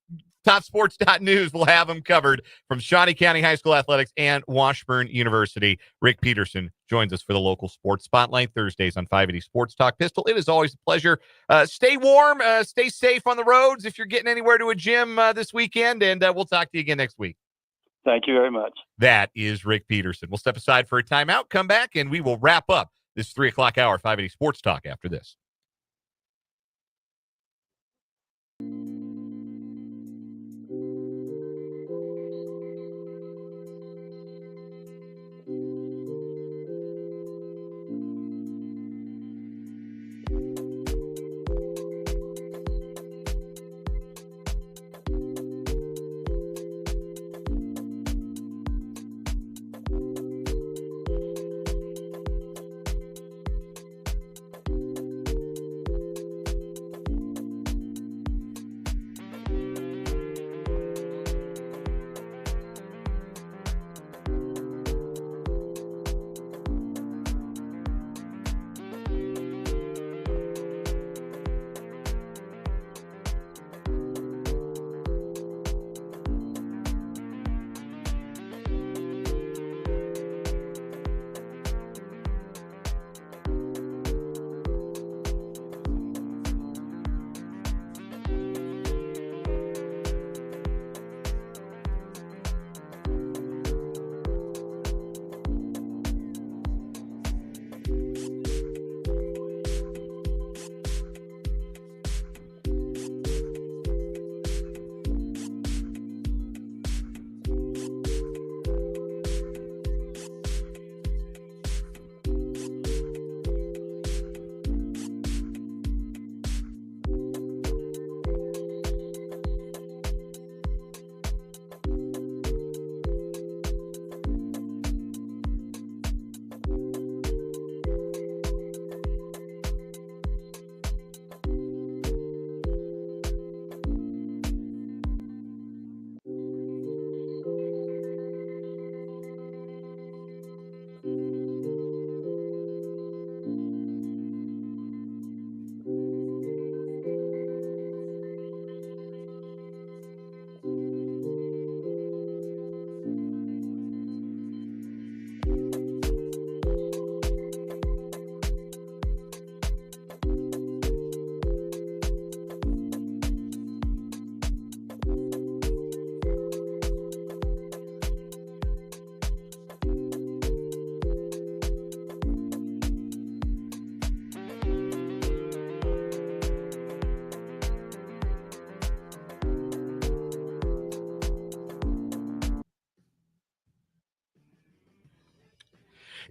TopSports.news will have them covered from Shawnee County High School Athletics and Washburn University. Rick Peterson joins us for the local sports spotlight Thursdays on 580 Sports Talk. Pistol, it is always a pleasure. Stay warm, stay safe on the roads if you're getting anywhere to a gym this weekend, and we'll talk to you again next week. Thank you very much. That is Rick Peterson. We'll step aside for a timeout, come back, and we will wrap up this 3 o'clock hour, 580 Sports Talk after this.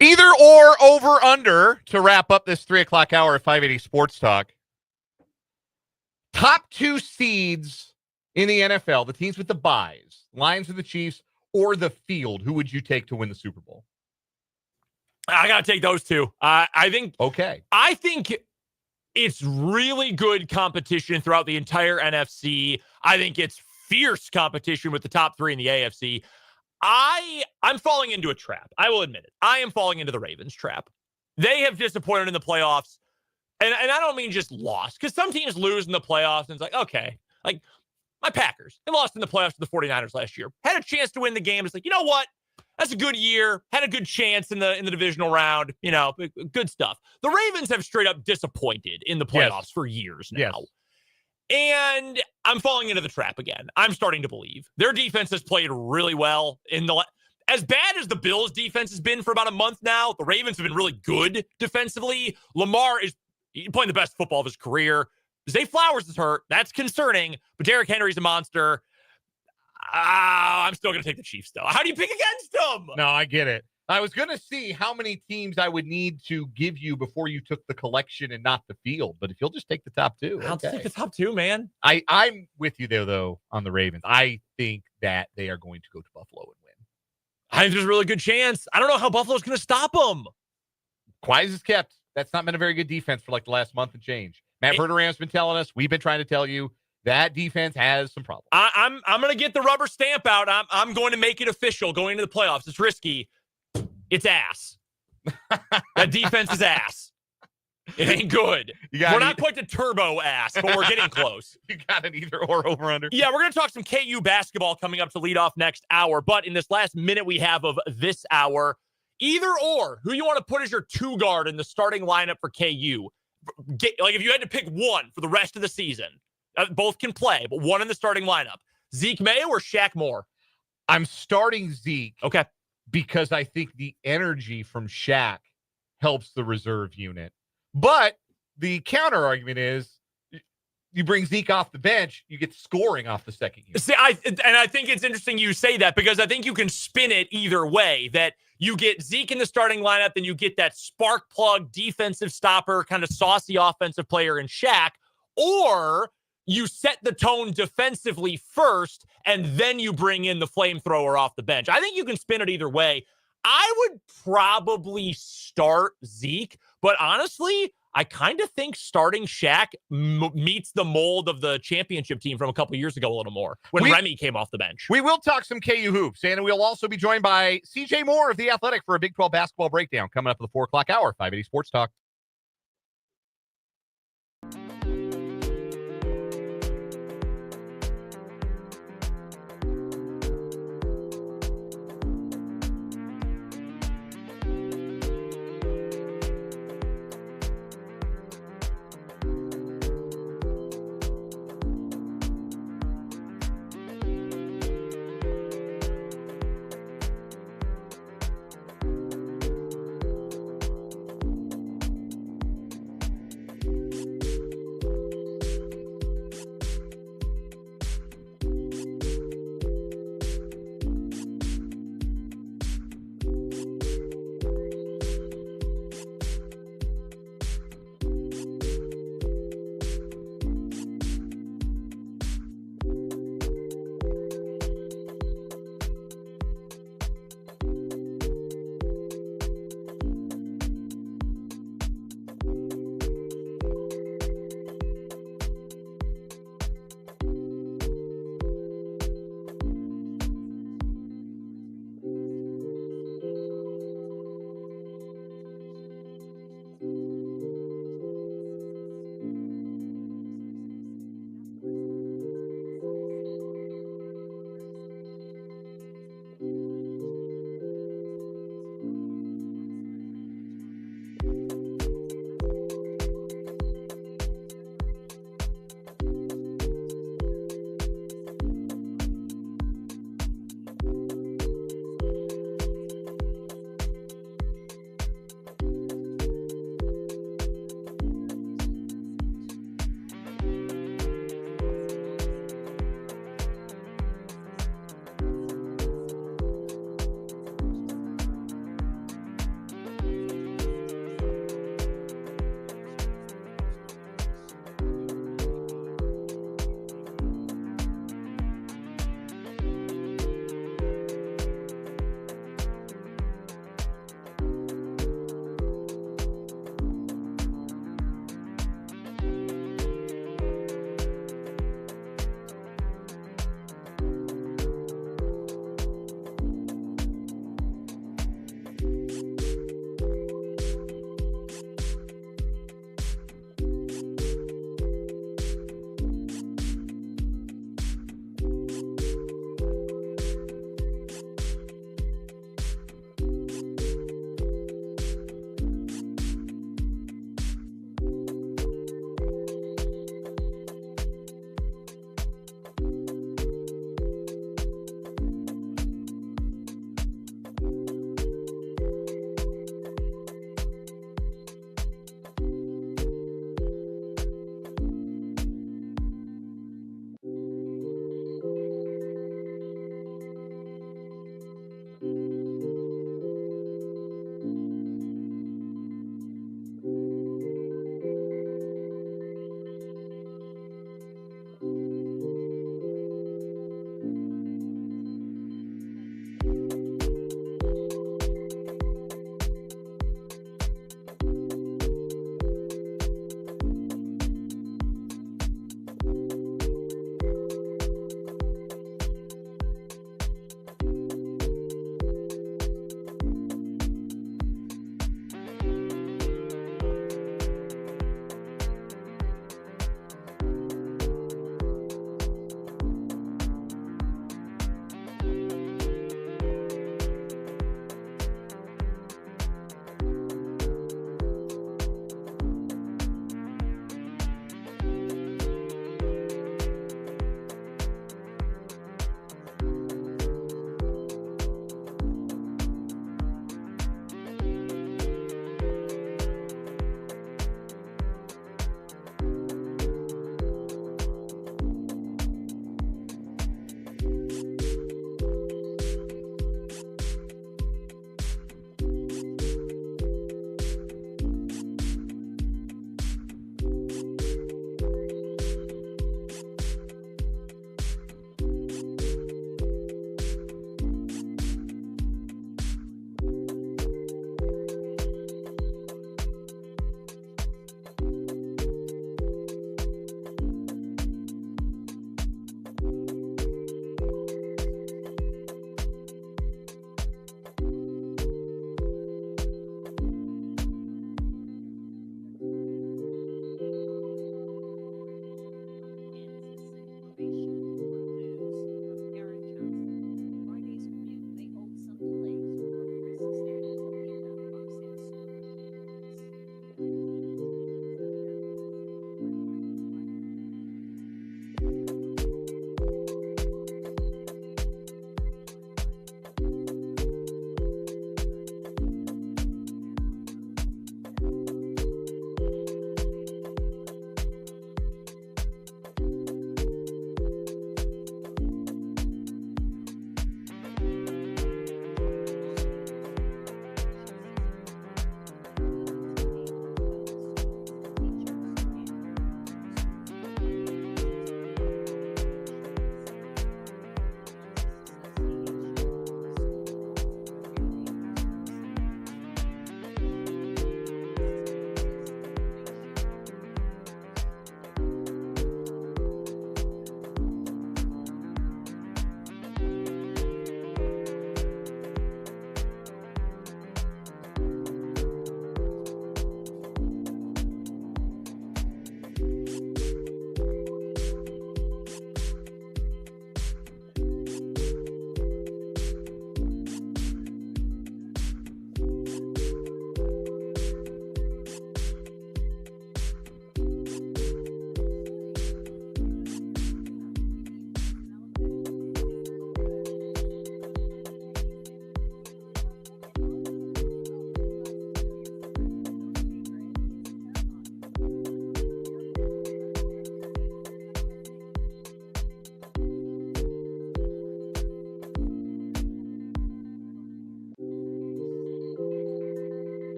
Either or, over, under, to wrap up this 3 o'clock hour at 580 Sports Talk. Top 2 seeds in the NFL, the teams with the byes, Lions or the Chiefs, or the field, who would you take to win the Super Bowl? I got to take those two. I think it's really good competition throughout the entire NFC. I think it's fierce competition with the top 3 in the AFC. I'm falling into a trap. I will admit it. I am falling into the Ravens trap. They have disappointed in the playoffs And I don't mean just lost, because some teams lose in the playoffs, and it's like, okay, like my Packers, they lost in the playoffs to the 49ers last year. Had a chance to win the game. It's like, you know what? That's a good year. Had a good chance in the divisional round. Good stuff. The Ravens have straight up disappointed in the playoffs for years now. Yes. And I'm falling into the trap again. I'm starting to believe their defense has played really well as bad as the Bills' defense has been for about a month now. The Ravens have been really good defensively. Lamar is playing the best football of his career. Zay Flowers is hurt. That's concerning. But Derrick Henry's a monster. I'm still going to take the Chiefs, though. How do you pick against them? No, I get it. I was going to see how many teams I would need to give you before you took the collection and not the field. But if you'll just take the top two. I'll take the top two, man. I'm with you there, though, on the Ravens. I think that they are going to go to Buffalo and win. I think there's a really good chance. I don't know how Buffalo's going to stop them. Quiet as kept. That's not been a very good defense for like the last month and change. Matt Verderam's been telling us. We've been trying to tell you that defense has some problems. I'm going to get the rubber stamp out. I'm going to make it official going into the playoffs. It's risky. It's ass. That defense is ass. It ain't good. We're not quite to turbo ass, but we're getting close. You got an either or over under. Yeah, we're going to talk some KU basketball coming up to lead off next hour. But in this last minute we have of this hour, either or, who you want to put as your two guard in the starting lineup for KU? If you had to pick one for the rest of the season, both can play, but one in the starting lineup. Zeke Mayo or Shaq Moore? I'm starting Zeke. Okay. Because I think the energy from Shaq helps the reserve unit. But the counter argument is you bring Zeke off the bench, you get scoring off the second unit. See, I think it's interesting you say that, because I think you can spin it either way, that you get Zeke in the starting lineup, then you get that spark plug defensive stopper, kind of saucy offensive player in Shaq, or you set the tone defensively first, and then you bring in the flamethrower off the bench. I think you can spin it either way. I would probably start Zeke, but honestly, I kind of think starting Shaq meets the mold of the championship team from a couple years ago a little more, when Remy came off the bench. We will talk some KU hoops, and we'll also be joined by CJ Moore of The Athletic for a Big 12 basketball breakdown coming up at the 4 o'clock hour, 580 Sports Talk.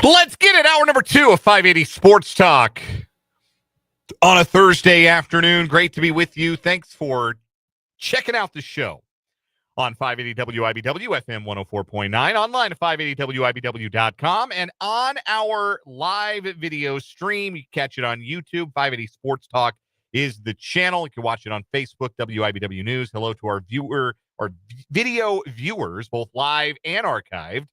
Let's get it. Hour number 2 of 580 Sports Talk on a Thursday afternoon. Great to be with you. Thanks for checking out the show on 580 WIBW, FM 104.9, online at 580WIBW.com, and on our live video stream. You can catch it on YouTube. 580 Sports Talk is the channel. You can watch it on Facebook, WIBW News. Hello to our video viewers, both live and archived.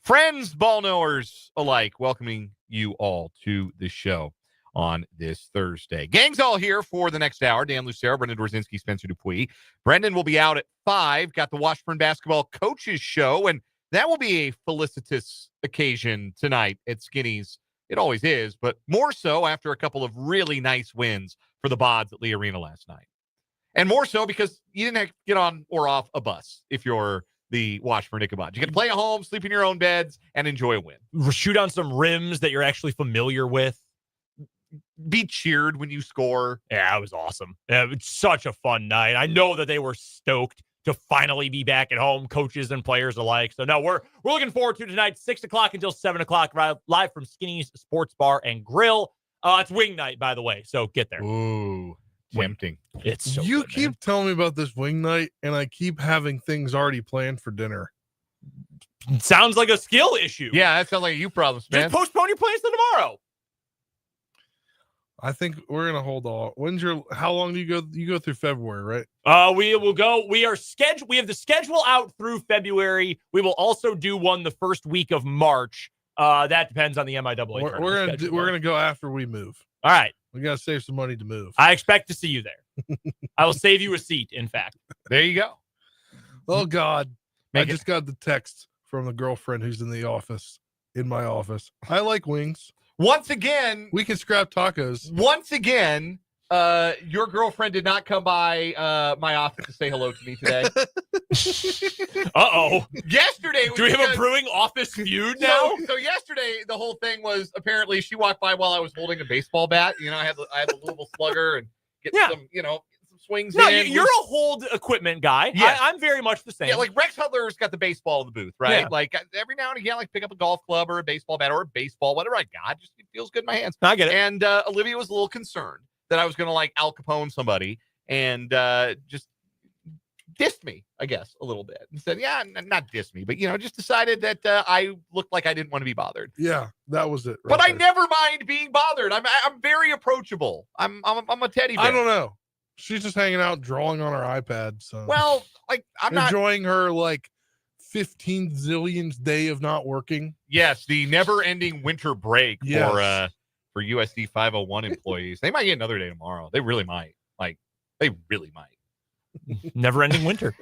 Friends, ball knowers alike, welcoming you all to the show on this Thursday. Gang's all here for the next hour. Dan Lucero, Brendan Dorzinski, Spencer Dupuis. Brendan will be out at 5. Got the Washburn Basketball Coaches Show, and that will be a felicitous occasion tonight at Skinny's. It always is, but more so after a couple of really nice wins for the Bods at Lee Arena last night. And more so because you didn't have to get on or off a bus if you're the Washburn Ichabod. You can play at home, sleep in your own beds, and enjoy a win. Shoot on some rims that you're actually familiar with. Be cheered when you score. Yeah, it was awesome. Yeah, it was such a fun night. I know that they were stoked to finally be back at home, coaches and players alike. So, no, we're looking forward to tonight, 6 o'clock until 7 o'clock, live from Skinny's Sports Bar and Grill. It's wing night, by the way, so get there. Ooh, tempting. It's so You good, keep man. telling me about this wing night, and I keep having things already planned for dinner. Sounds like a skill issue. Yeah, that sounds like a you problem, man. Just postpone your plans to tomorrow. I think we're gonna hold all. How long do you go? You go through February, right? We will go. We have the schedule out through February. We will also do one the first week of March. That depends on the MIAA. We're gonna go after we move. All right. We gotta save some money to move. I expect to see you there. I will save you a seat, in fact. There you go. Oh God! I Make it- just got the text from the girlfriend who's in my office. I like wings. Once again, We can scrap tacos. your girlfriend did not come by my office to say hello to me today. Uh-oh. Yesterday, Do we have a brewing office feud now? So yesterday, the whole thing was apparently she walked by while I was holding a baseball bat. You know, I had the Louisville Slugger and get some swings No, in. you're a hold equipment guy. Yeah. I'm very much the same. Yeah, like Rex Hudler's got the baseball in the booth, right? Yeah. Like every now and again, like pick up a golf club or a baseball bat or a baseball, whatever I got. Just it feels good in my hands. I get it. And Olivia was a little concerned that I was going to like Al Capone somebody and just dissed me, I guess, a little bit. And said, yeah, not dissed me, but, just decided that I looked like I didn't want to be bothered. Yeah, that was it. But right I there. never mind being bothered. I'm very approachable. I'm a teddy bear. I don't know. She's just hanging out, drawing on her iPad. So Well, like I'm not. enjoying her 15 zillionth day of not working. Yes, the never-ending winter break Yes. for USD 501 employees. They might get another day tomorrow. They really might. They really might. Never-ending winter.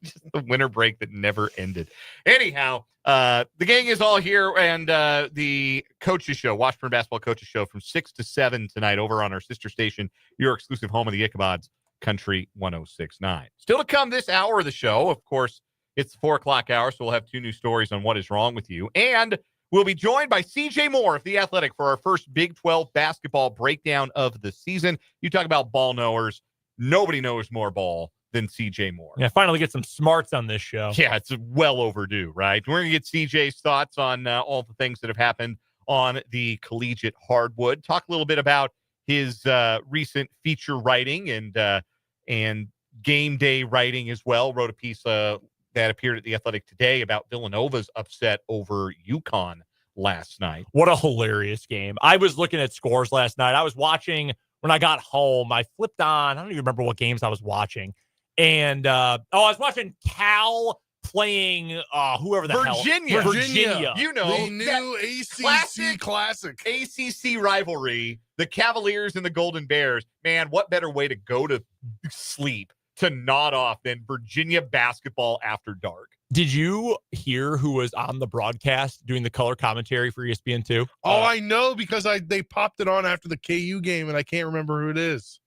Just the winter break that never ended. Anyhow, the gang is all here, and the coaches show, Washburn Basketball Coaches Show, from 6 to 7 tonight over on our sister station, your exclusive home of the Ichabods, Country 106.9. Still to come this hour of the show, of course, it's the 4 o'clock hour, so we'll have 2 new stories on what is wrong with you. And we'll be joined by CJ Moore of The Athletic for our first Big 12 basketball breakdown of the season. You talk about ball knowers. Nobody knows more ball than CJ Moore. Yeah, finally get some smarts on this show. Yeah, it's well overdue, right? We're going to get CJ's thoughts on all the things that have happened on the collegiate hardwood. Talk a little bit about his recent feature writing and game day writing as well. Wrote a piece that appeared at The Athletic today about Villanova's upset over UConn last night. What a hilarious game. I was looking at scores last night. I was watching when I got home. I flipped on. I don't even remember what games I was watching. And I was watching Cal playing whoever the Virginia. hell. Virginia. You know, The new ACC classic. ACC rivalry, the Cavaliers and the Golden Bears. Man, what better way to go to sleep to nod off than Virginia basketball after dark? Did you hear who was on the broadcast doing the color commentary for ESPN2? Oh, I know because they popped it on after the KU game, and I can't remember who it is.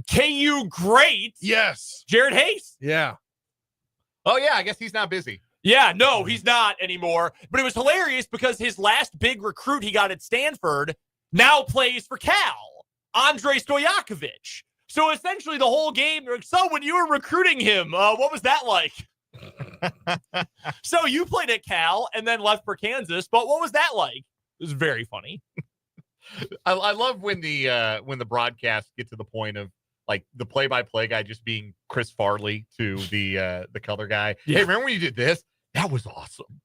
KU great. Yes. Jared Hayes. Yeah. Oh, yeah, I guess he's not busy. Yeah, no, he's not anymore. But it was hilarious because his last big recruit he got at Stanford now plays for Cal, Andre Stojakovic. So essentially the whole game, so when you were recruiting him, what was that like? So you played at Cal and then left for Kansas, but what was that like? It was very funny. I love when the broadcasts get to the point of like the play-by-play guy just being Chris Farley to the color guy. Yeah. Hey, remember when you did this? That was awesome.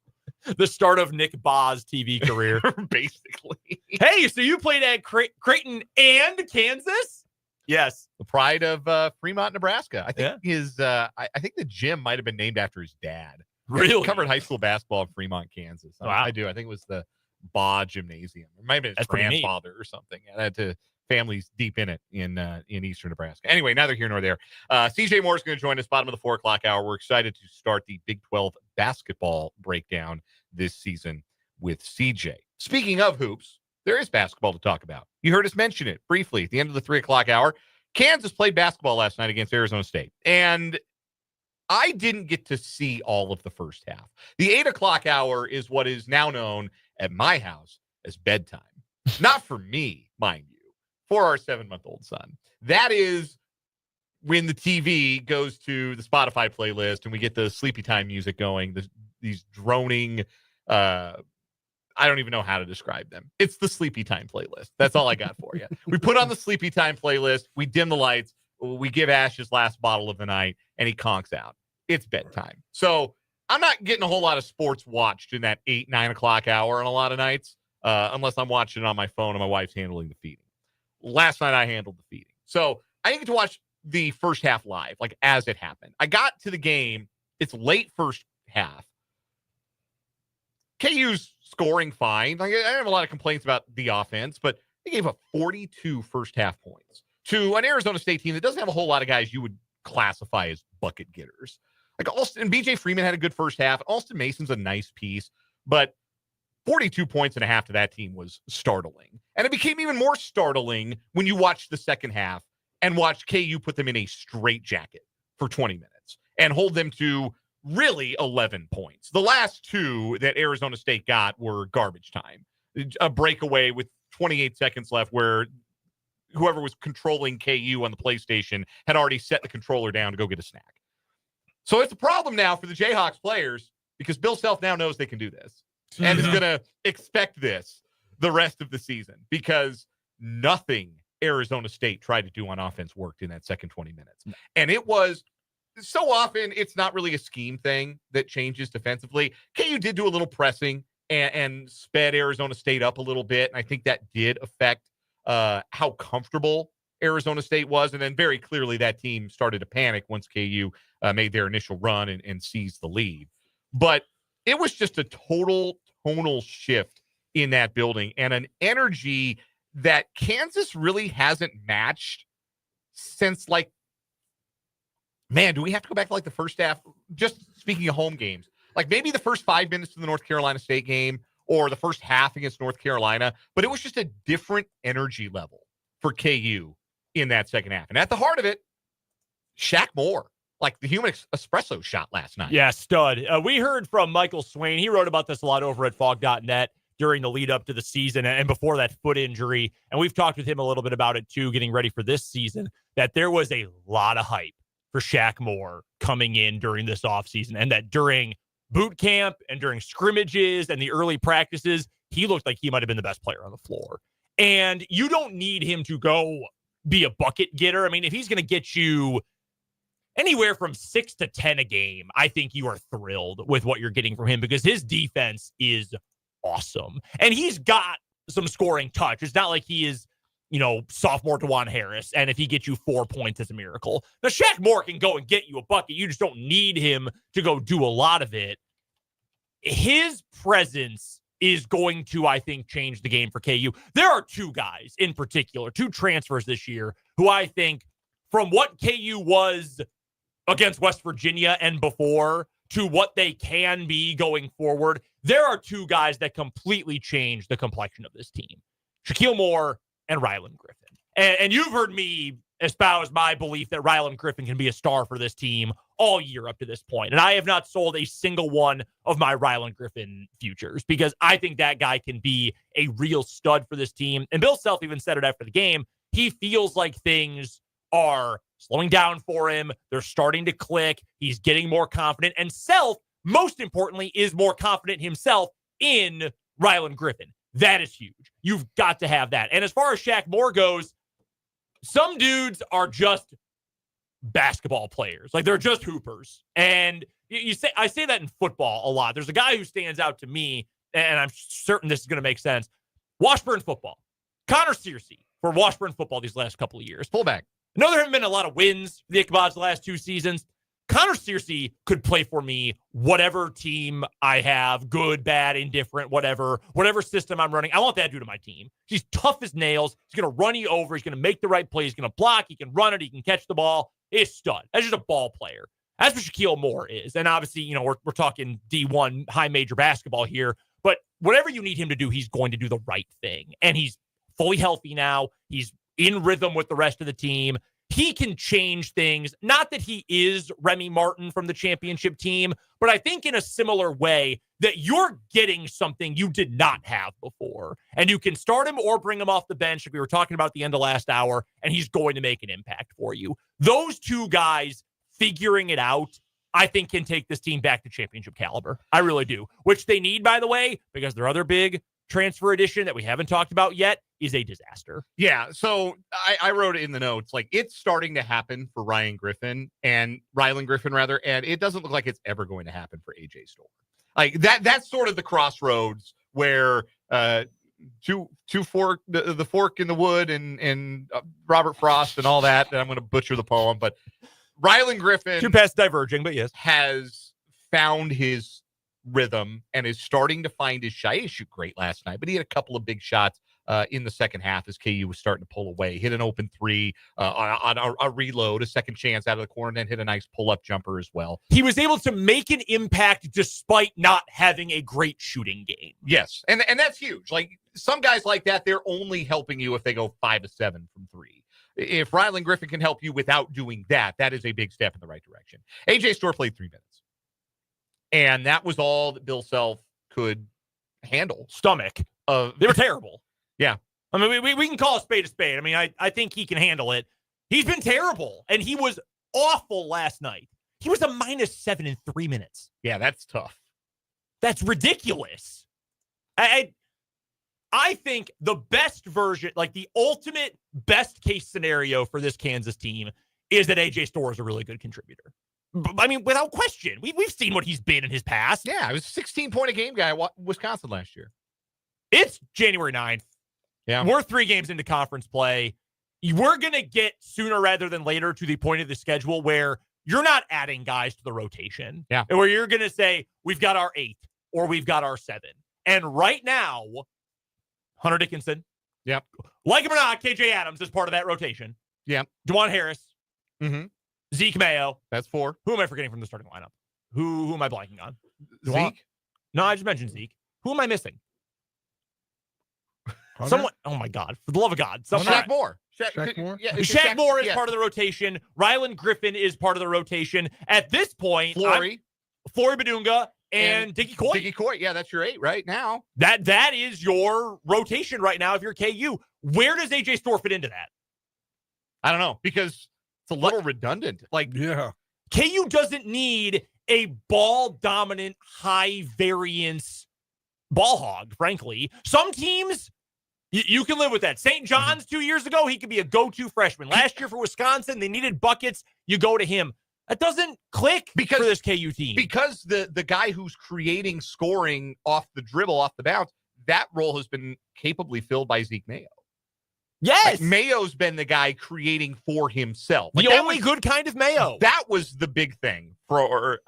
The start of Nick Ba's TV career. Basically. Hey, so you played at Creighton and Kansas? Yes. The pride of Fremont, Nebraska. I think Yeah. I think the gym might have been named after his dad. Really? He covered high school basketball in Fremont, Kansas. Wow. I do. I think it was the Ba Gymnasium. It might have been his That's pretty neat. grandfather or something. And that to families deep in it in eastern Nebraska. Anyway, neither here nor there. CJ Moore is going to join us bottom of the 4 o'clock hour. We're excited to start the Big 12 basketball breakdown this season with CJ. Speaking of hoops, there is basketball to talk about. You heard us mention it briefly at the end of the 3 o'clock hour. Kansas played basketball last night against Arizona State. And I didn't get to see all of the first half. The 8 o'clock hour is what is now known at my house as bedtime. Not for me, mind you, for our 7-month-old son. That is when the TV goes to the Spotify playlist and we get the sleepy time music going, these droning, I don't even know how to describe them. It's the sleepy time playlist. That's all I got for you. We put on the sleepy time playlist. We dim the lights. We give Ash his last bottle of the night, and he conks out. It's bedtime. So I'm not getting a whole lot of sports watched in that 8, 9 o'clock hour on a lot of nights, unless I'm watching it on my phone and my wife's handling the feeding. Last night I handled the feeding. So I didn't get to watch the first half live, like as it happened. I got to the game. It's late first half. KU's scoring fine. Like, I don't have a lot of complaints about the offense, but they gave up 42 first half points to an Arizona State team that doesn't have a whole lot of guys you would classify as bucket getters. Like Alston, BJ Freeman had a good first half. Alston Mason's a nice piece, but 42 points and a half to that team was startling. And it became even more startling when you watched the second half and watched KU put them in a straitjacket for 20 minutes and hold them to really 11 points. The last two that Arizona State got were garbage time. A breakaway with 28 seconds left where whoever was controlling KU on the PlayStation had already set the controller down to go get a snack. So it's a problem now for the Jayhawks players because Bill Self now knows they can do this and is going to expect this the rest of the season because nothing Arizona State tried to do on offense worked in that second 20 minutes. And it was so often it's not really a scheme thing that changes defensively. KU did do a little pressing and sped Arizona State up a little bit. And I think that did affect how comfortable Arizona State was. And then very clearly that team started to panic once KU made their initial run and seized the lead. But it was just a total tonal shift in that building and an energy that Kansas really hasn't matched since, like, man, do we have to go back to like the first half? Just speaking of home games, like maybe the first 5 minutes of the North Carolina State game or the first half against North Carolina, but it was just a different energy level for KU in that second half. And at the heart of it, Shaq Moore, like the human espresso shot last night. Yeah, stud. We heard from Michael Swain. He wrote about this a lot over at fog.net during the lead up to the season and before that foot injury. And we've talked with him a little bit about it too, getting ready for this season, that there was a lot of hype for Shaq Moore coming in during this offseason, and that during boot camp and during scrimmages and the early practices, he looked like he might have been the best player on the floor. And you don't need him to go be a bucket getter. I mean, if he's going to get you anywhere from 6 to 10 a game, I think you are thrilled with what you're getting from him because his defense is awesome. And he's got some scoring touch. It's not like he is, you know, sophomore DeJuan Harris, and if he gets you 4 points, it's a miracle. Now, Shaq Moore can go and get you a bucket. You just don't need him to go do a lot of it. His presence is going to, I think, change the game for KU. There are two guys in particular, two transfers this year, who I think, from what KU was against West Virginia and before to what they can be going forward, there are two guys that completely change the complexion of this team. Shaquille Moore and Rylan Griffin. And you've heard me espouse my belief that Rylan Griffin can be a star for this team all year up to this point. And I have not sold a single one of my Rylan Griffin futures because I think that guy can be a real stud for this team. And Bill Self even said it after the game. He feels like things are slowing down for him. They're starting to click. He's getting more confident. And Self, most importantly, is more confident himself in Rylan Griffin. That is huge. You've got to have that. And as far as Shaq Moore goes, some dudes are just basketball players. Like, they're just hoopers. And I say that in football a lot. There's a guy who stands out to me, and I'm certain this is going to make sense. Washburn football. Connor Searcy for Washburn football these last couple of years. Fullback. I know there haven't been a lot of wins for the Ichabod's the last 2 seasons. Connor Searcy could play for me whatever team I have, good, bad, indifferent, whatever system I'm running. I want that dude on my team. He's tough as nails. He's going to run you over. He's going to make the right play. He's going to block. He can run it. He can catch the ball. He's a stud. That's just a ball player. That's what Shaquille Moore is. And obviously, we're talking D1 high major basketball here. But whatever you need him to do, he's going to do the right thing. And he's fully healthy now. He's in rhythm with the rest of the team. He can change things. Not that he is Remy Martin from the championship team, but I think in a similar way that you're getting something you did not have before. And you can start him or bring him off the bench, like we were talking about at the end of last hour, and he's going to make an impact for you. Those two guys figuring it out, I think, can take this team back to championship caliber. I really do. Which they need, by the way, because their other big transfer addition that we haven't talked about yet is a disaster. Yeah, so I wrote it in the notes. Like, it's starting to happen for Rylan Griffin, and it doesn't look like it's ever going to happen for AJ Storr. Like, that's sort of the crossroads where the fork in the wood and Robert Frost and all that. And I'm going to butcher the poem, but Rylan Griffin, two paths diverging, but yes, has found his rhythm and is starting to find his shot. He didn't shoot great last night, but he had a couple of big shots in the second half as KU was starting to pull away. Hit an open three on a reload, a second chance out of the corner, and then hit a nice pull-up jumper as well. He was able to make an impact despite not having a great shooting game. Yes, and that's huge. Like, some guys like that, they're only helping you if they go 5 of 7 from 3. If Rylan Griffin can help you without doing that, that is a big step in the right direction. AJ Storr played 3 minutes. And that was all that Bill Self could handle. Stomach. They were terrible. Yeah. I mean, we can call a spade a spade. I mean, I think he can handle it. He's been terrible, and he was awful last night. He was a -7 in 3 minutes. Yeah, that's tough. That's ridiculous. I think the best version, like the ultimate best case scenario for this Kansas team, is that AJ Storr is a really good contributor. I mean, without question. We've seen what he's been in his past. Yeah, he was a 16-point-a-game guy at Wisconsin last year. It's January 9th. Yeah. We're 3 games into conference play. We're going to get sooner rather than later to the point of the schedule where you're not adding guys to the rotation. Yeah. And where you're going to say, we've got our 8 or we've got our 7. And right now, Hunter Dickinson. Yep. Like him or not, KJ Adams is part of that rotation. Yep. DeJuan Harris. Mm-hmm. Zeke Mayo. That's 4. Who am I forgetting from the starting lineup? Who am I blanking on? Zeke? No, I just mentioned Zeke. Who am I missing? Hunter? Someone. Oh my God! For the love of God! Shaq Moore. Shaq Moore? Yeah, Shaq Moore is part of the rotation. Rylan Griffin is part of the rotation. At this point, Flory Badunga, and Dickie Coy. Dickie Coy. Yeah, that's your 8 right now. That is your rotation right now if you're KU. Where does AJ Storr fit into that? I don't know, because it's a little redundant. Like, yeah. KU doesn't need a ball-dominant, high-variance ball hog, frankly. Some teams, you can live with that. St. John's 2 years ago, he could be a go-to freshman. Last year for Wisconsin, they needed buckets. You go to him. That doesn't click for this KU team. Because the guy who's creating scoring off the dribble, off the bounce, that role has been capably filled by Zeke Mayo. Yes. Like, Mayo's been the guy creating for himself. Like, the only good kind of Mayo. That was the big thing for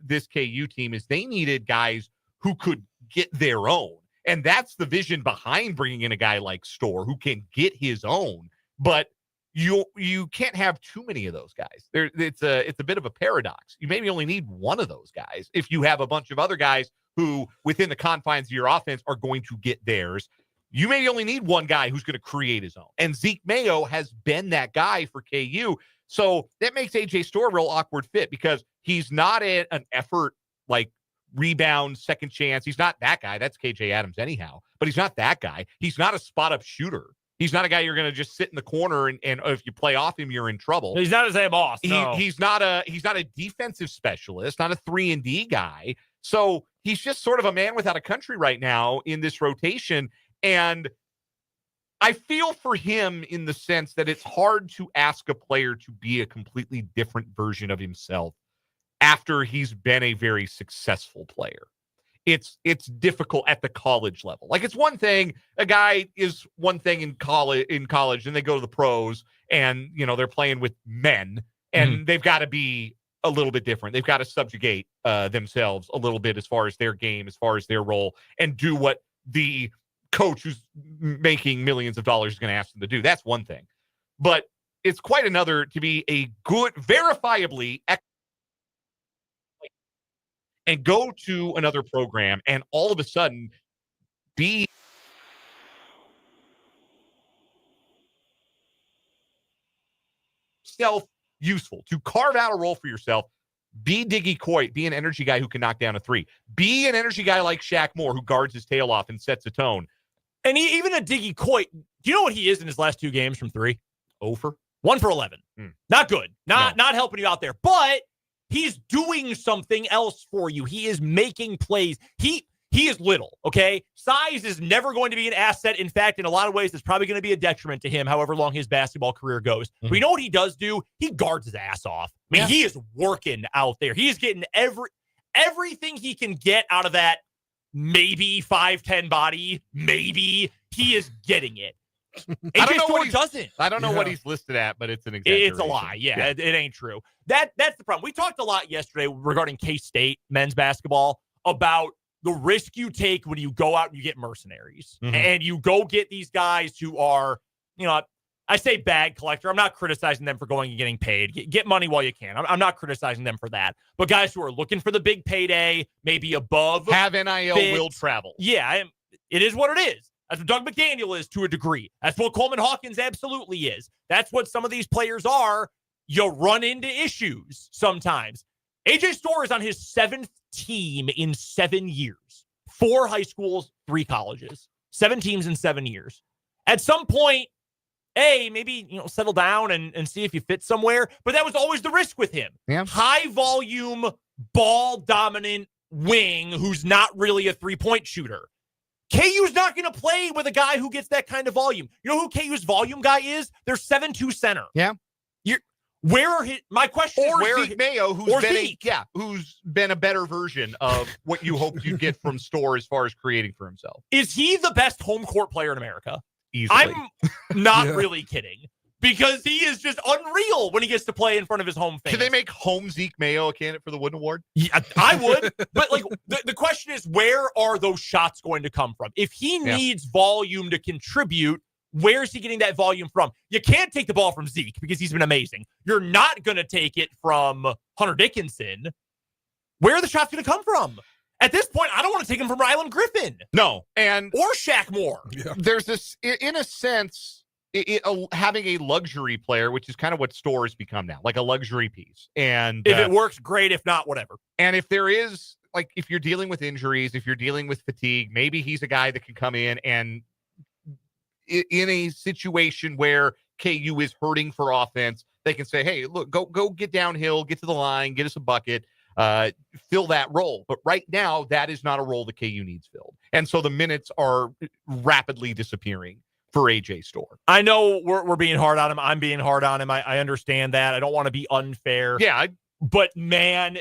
this KU team, is they needed guys who could get their own. And that's the vision behind bringing in a guy like Storr who can get his own. But you can't have too many of those guys. It's a bit of a paradox. You maybe only need one of those guys if you have a bunch of other guys who, within the confines of your offense, are going to get theirs. You may only need one guy who's going to create his own. And Zeke Mayo has been that guy for KU. So that makes AJ Storr a real awkward fit, because he's not an effort, like, rebound, second chance. He's not that guy. That's KJ Adams anyhow. But he's not that guy. He's not a spot-up shooter. He's not a guy you're going to just sit in the corner and if you play off him, you're in trouble. He's not a Zay boss. No. He's not a defensive specialist, not a 3-and-D guy. So he's just sort of a man without a country right now in this rotation. And I feel for him in the sense that it's hard to ask a player to be a completely different version of himself after he's been a very successful player. It's difficult at the college level. Like, it's one thing, a guy is one thing in college, and they go to the pros and, they're playing with men, and they've got to be a little bit different. They've got to subjugate themselves a little bit as far as their game, as far as their role, and do what the coach who's making millions of dollars is going to ask them to do. That's one thing. But it's quite another to be a good, verifiably and go to another program and all of a sudden be self-useful, to carve out a role for yourself. Be Diggy Coit. Be an energy guy who can knock down a three. Be an energy guy like Shaq Moore who guards his tail off and sets a tone. And even a Diggy Coit, do you know what he is in his last 2 games from 3? 0 for 1 for 11. Not good. Not helping you out there. But he's doing something else for you. He is making plays. He is little, okay? Size is never going to be an asset. In fact, in a lot of ways, it's probably going to be a detriment to him, however long his basketball career goes. But you know what he does do? He guards his ass off. I mean, he is working out there. He is getting everything he can get out of that maybe 5'10" body. Maybe he is getting it. AJ Storr doesn't. I don't know what he's listed at, but it's an exaggeration. It's a lie. Yeah. It ain't true. That's the problem. We talked a lot yesterday regarding K-State men's basketball about the risk you take when you go out and you get mercenaries and you go get these guys who are, I say bag collector. I'm not criticizing them for going and getting paid. Get money while you can. I'm not criticizing them for that. But guys who are looking for the big payday, maybe above. Have NIL, will travel. Yeah, it is what it is. That's what Doug McDaniel is to a degree. That's what Coleman Hawkins absolutely is. That's what some of these players are. You run into issues sometimes. AJ Storr is on his 7th team in 7 years. 4 high schools, 3 colleges. 7 teams in 7 years. At some point, maybe settle down and see if you fit somewhere. But that was always the risk with him. Yeah. High volume, ball dominant wing who's not really a 3-point shooter. KU's not going to play with a guy who gets that kind of volume. You know who KU's volume guy is? They're 7'2" center. Yeah. My question is where Zeke Mayo, who's been a better version of what you hoped you'd get from Storr as far as creating for himself. Is he the best home court player in America? Easily. I'm not really kidding. Because he is just unreal when he gets to play in front of his home fans. Can they make home Zeke Mayo a candidate for the Wooden Award? Yeah, I would. But the question is, where are those shots going to come from? If he needs volume to contribute, where is he getting that volume from? You can't take the ball from Zeke because he's been amazing. You're not going to take it from Hunter Dickinson. Where are the shots going to come from? At this point, I don't want to take him from Rylan Griffin. No. Or Shaq Moore. Yeah. There's this, in a sense, having a luxury player, which is kind of what Storr has become now, like a luxury piece. And if it works, great. If not, whatever. And if there is, if you're dealing with injuries, if you're dealing with fatigue, maybe he's a guy that can come in and in a situation where KU is hurting for offense, they can say, hey, look, go get downhill, get to the line, get us a bucket, fill that role. But right now, that is not a role that KU needs filled. And so the minutes are rapidly disappearing for AJ Storr. I know we're being hard on him. I'm being hard on him. I understand that. I don't want to be unfair. Yeah. But man,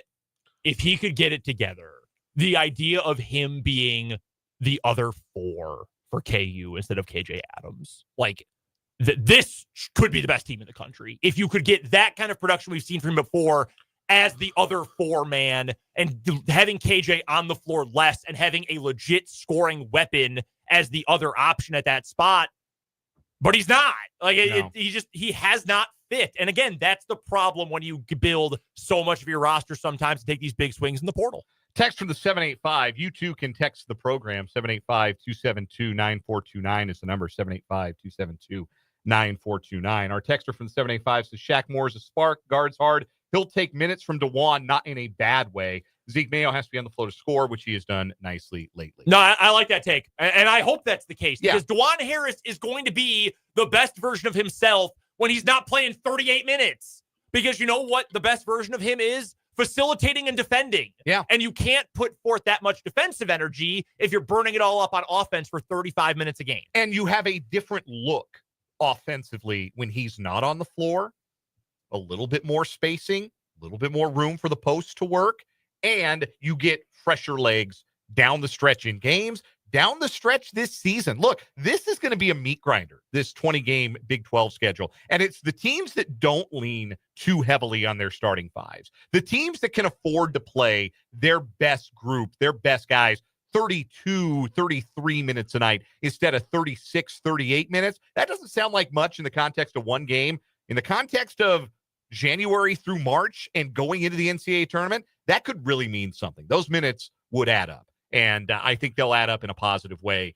if he could get it together, the idea of him being the other 4 for KU instead of KJ Adams, this could be the best team in the country. If you could get that kind of production we've seen from him before as the other 4-man and having KJ on the floor less and having a legit scoring weapon as the other option at that spot. But he's not. He has not fit. And again, that's the problem when you build so much of your roster sometimes to take these big swings in the portal. Text from the 785. You too can text the program. 785-272-9429 is the number. 785-272-9429. Our texter from the 785 says Shaq Moore is a spark, guards hard. He'll take minutes from DeJuan, not in a bad way. Zeke Mayo has to be on the floor to score, which he has done nicely lately. No, I like that take. And I hope that's the case because Yeah. DeJuan Harris is going to be the best version of himself when he's not playing 38 minutes. Because you know what the best version of him is? Facilitating and defending. Yeah. And you can't put forth that much defensive energy if you're burning it all up on offense for 35 minutes a game. And you have a different look offensively when he's not on the floor. A little bit more spacing, a little bit more room for the post to work, and you get fresher legs down the stretch in games, down the stretch this season. Look, this is going to be a meat grinder, this 20-game Big 12 schedule, and it's the teams that don't lean too heavily on their starting fives, the teams that can afford to play their best group, their best guys, 32, 33 minutes a night instead of 36, 38 minutes. That doesn't sound like much in the context of one game. In the context of January through March and going into the NCAA tournament, that could really mean something. Those minutes would add up. And I think they'll add up in a positive way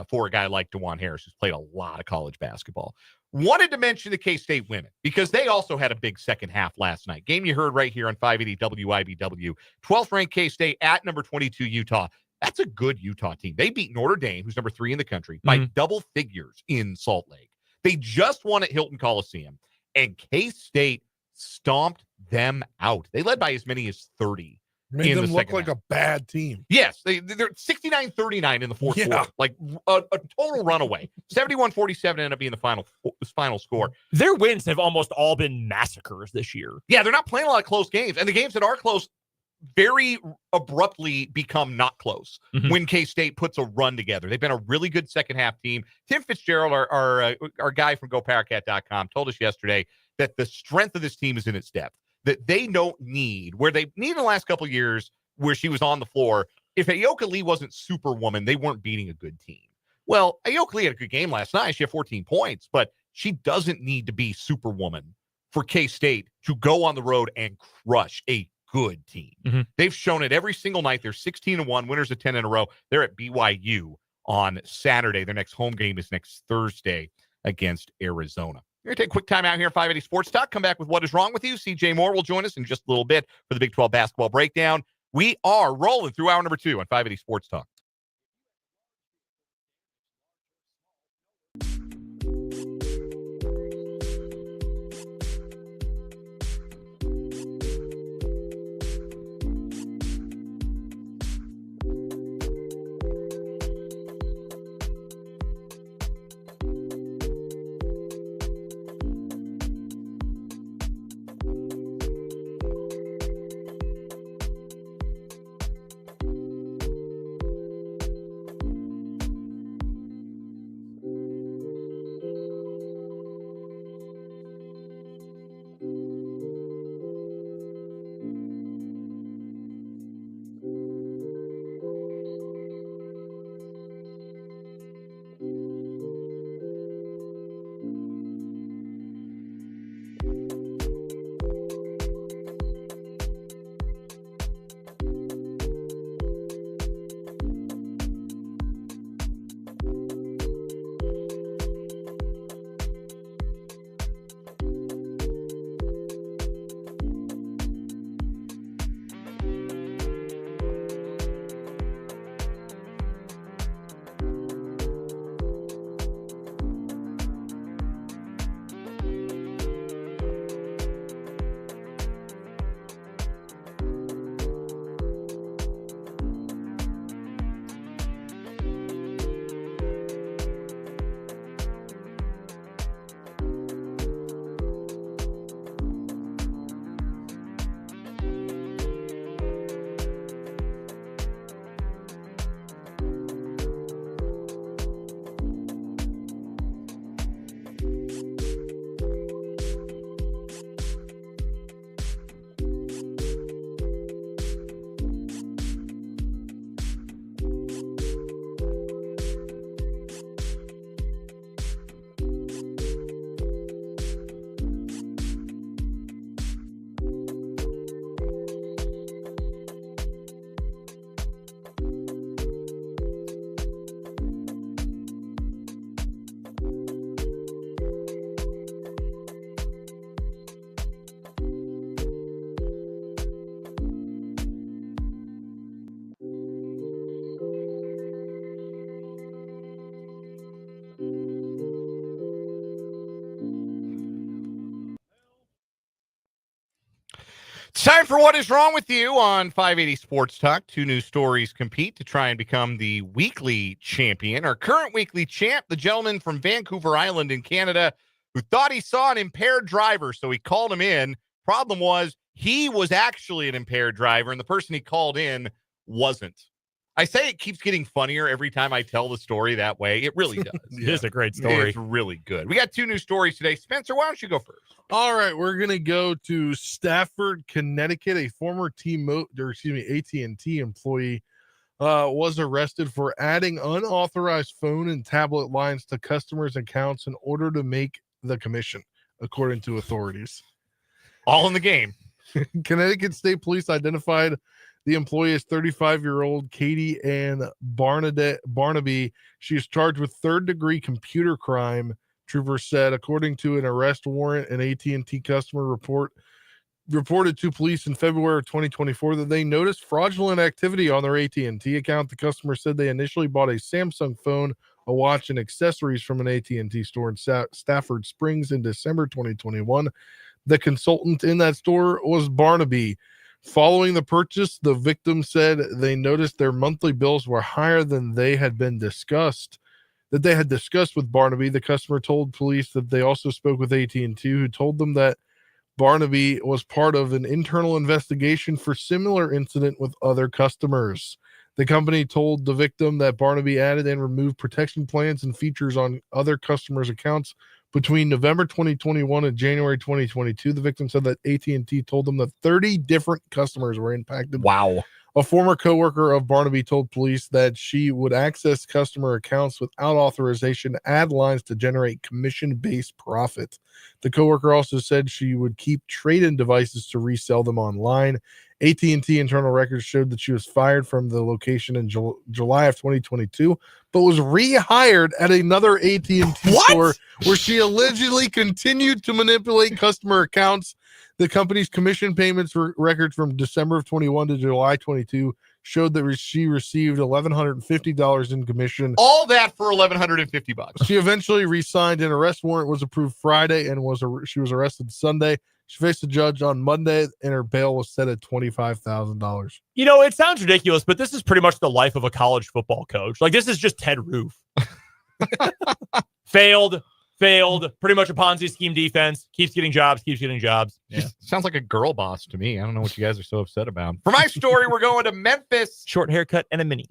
for a guy like DeJuan Harris, who's played a lot of college basketball. Wanted to mention the K-State women because they also had a big second half last night. Game you heard right here on 580 WIBW. 12th ranked K-State at number 22 Utah. That's a good Utah team. They beat Notre Dame, who's number 3 in the country, by double figures in Salt Lake. They just won at Hilton Coliseum, and K-State stomped them out. They led by as many as 30. Made them look like a bad team. Yes, they're 69-39 in the fourth quarter. Like a total runaway. 71-47 ended up being the final score. Their wins have almost all been massacres this year. Yeah, they're not playing a lot of close games. And the games that are close very abruptly become not close when K-State puts a run together. They've been a really good second half team. Tim Fitzgerald, our guy from GoPowerCat.com, told us yesterday that the strength of this team is in its depth. That they don't need, where they need in the last couple of years where she was on the floor, if Ayoka Lee wasn't Superwoman, they weren't beating a good team. Well, Ayoka Lee had a good game last night. She had 14 points, but she doesn't need to be Superwoman for K-State to go on the road and crush a good team. They've shown it every single night. They're 16-1, winners of 10 in a row. They're at BYU on Saturday. Their next home game is next Thursday against Arizona. We're going to take a quick time out here at 580 Sports Talk. Come back with What Is Wrong With You. CJ Moore will join us in just a little bit for the Big 12 basketball breakdown. We are rolling through hour number 2 on 580 Sports Talk. time for What Is Wrong With You on 580 Sports Talk. 2 new stories compete to try and become the weekly champion. Our current weekly champ, the gentleman from Vancouver Island in Canada, who thought he saw an impaired driver, so he called him in. Problem was, he was actually an impaired driver, and the person he called in wasn't. I say it keeps getting funnier every time I tell the story that way. It really does. It is a great story. It's really good. We got 2 new stories today. Spencer, why don't you go first? All right, we're gonna go to Stafford, Connecticut. A former AT&T employee was arrested for adding unauthorized phone and tablet lines to customers' accounts in order to make the commission, according to authorities. All in the game. Connecticut State Police identified the employee as 35-year-old Katie Ann Barnaby. She is charged with third-degree computer crime, troopers said. According to an arrest warrant, an AT&T customer reported to police in February of 2024 that they noticed fraudulent activity on their AT&T account. The customer said they initially bought a Samsung phone, a watch, and accessories from an AT&T store in Stafford Springs in December 2021. The consultant in that store was Barnaby. Following the purchase, the victim said they noticed their monthly bills were higher than they had discussed with Barnaby. The customer told police that they also spoke with AT&T, who told them that Barnaby was part of an internal investigation for similar incident with other customers. The company told the victim that Barnaby added and removed protection plans and features on other customers' accounts between November 2021 and January 2022. The victim said that AT&T told them that 30 different customers were impacted. Wow. A former coworker of Barnaby told police that she would access customer accounts without authorization, add lines to generate commission-based profit. The coworker also said she would keep trade-in devices to resell them online. AT&T internal records showed that she was fired from the location in July of 2022, but was rehired at another AT&T store where she allegedly continued to manipulate customer accounts. The company's commission payments records from December of 21 to July 22 showed that she received $1,150 in commission. All that for $1,150. She eventually resigned. An arrest warrant was approved Friday and she was arrested Sunday. She faced a judge on Monday, and her bail was set at $25,000. You know, it sounds ridiculous, but this is pretty much the life of a college football coach. Like, this is just Ted Roof. Failed, pretty much a Ponzi scheme defense, keeps getting jobs. Yeah. Sounds like a girl boss to me. I don't know what you guys are so upset about. For my story, we're going to Memphis. Short haircut and a mini.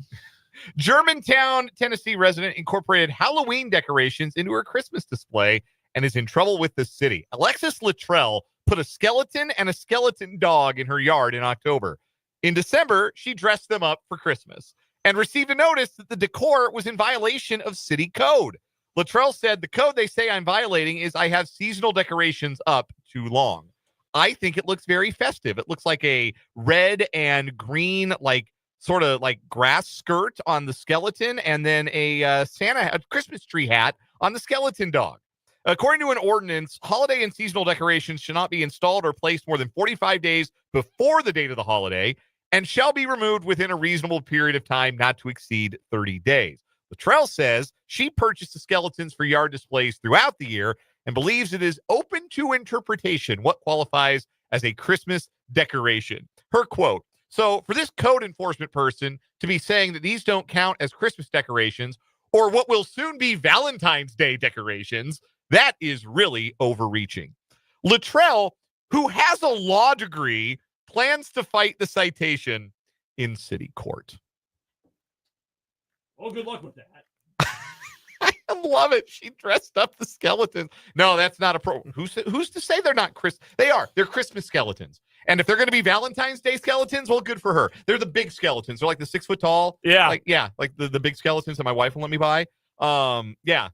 Germantown, Tennessee resident incorporated Halloween decorations into her Christmas display and is in trouble with the city. Alexis Luttrell put a skeleton and a skeleton dog in her yard in October. In December, she dressed them up for Christmas and received a notice that the decor was in violation of city code. Luttrell said, the code they say I'm violating is I have seasonal decorations up too long. I think it looks very festive. It looks like a red and green, like sort of like grass skirt on the skeleton, and then a Christmas tree hat on the skeleton dog. According to an ordinance, holiday and seasonal decorations should not be installed or placed more than 45 days before the date of the holiday and shall be removed within a reasonable period of time not to exceed 30 days. Luttrell says she purchased the skeletons for yard displays throughout the year and believes it is open to interpretation what qualifies as a Christmas decoration. Her quote, so for this code enforcement person to be saying that these don't count as Christmas decorations or what will soon be Valentine's Day decorations, that is really overreaching. Luttrell, who has a law degree, plans to fight the citation in city court. Well, good luck with that. I love it. She dressed up the skeletons. No, that's not a who's to say they're not They are. They're Christmas skeletons. And if they're going to be Valentine's Day skeletons, well, good for her. They're the big skeletons. They're like the 6 foot tall. Yeah. Like the big skeletons that my wife will let me buy. Yeah.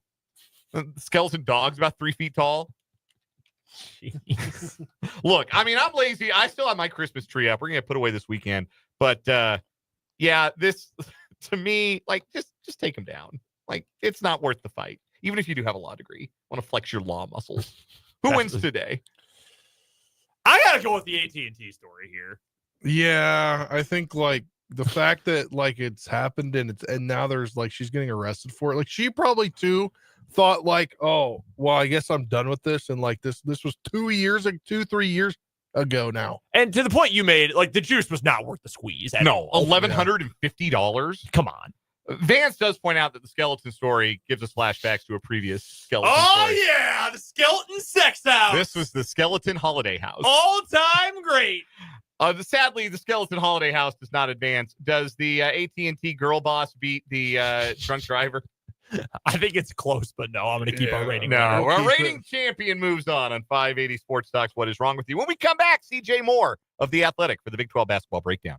The skeleton dog's about 3 feet tall. Jeez. Look, I mean, I'm lazy. I still have my Christmas tree up. We're going to put away this weekend. But yeah, this to me, like, just take him down. Like, it's not worth the fight. Even if you do have a law degree. Want to flex your law muscles. Who wins today? I got to go with the AT&T story here. Yeah, I think like the fact that like it's happened and now there's like she's getting arrested for it. Like she probably too thought like, oh, well, I guess I'm done with this. And like this was 3 years ago now. And to the point you made, like, the juice was not worth the squeeze. No, $1,150. Come on. Vance does point out that the skeleton story gives us flashbacks to a previous skeleton story. Yeah, the skeleton sex house. This was the skeleton holiday house. All-time great. Sadly, the skeleton holiday house does not advance. Does the AT&T girl boss beat the drunk driver? I think it's close, but no, I'm going to keep our rating. No, winner. our rating champion moves on 580 Sports Talks. What is wrong with you? When we come back, CJ Moore of The Athletic for the Big 12 basketball breakdown.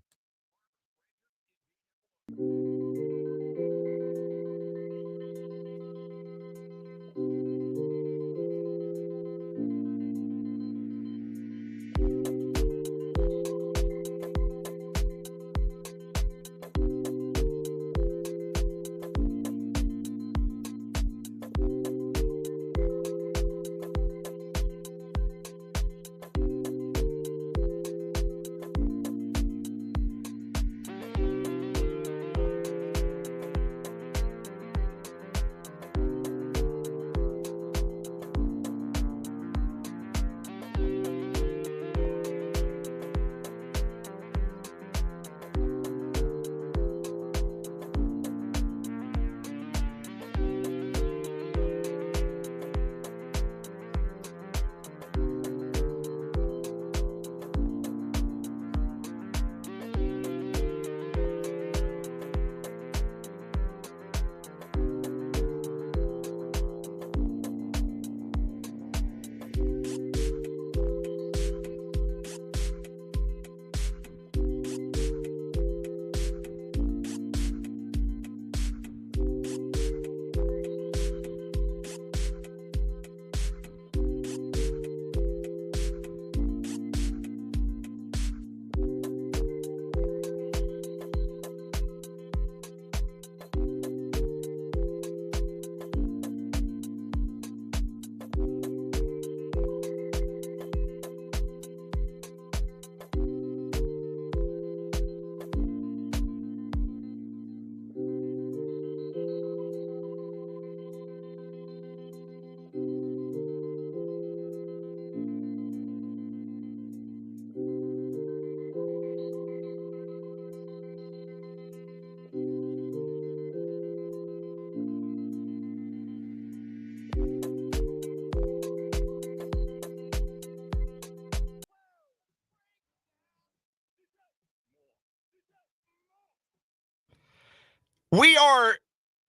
We are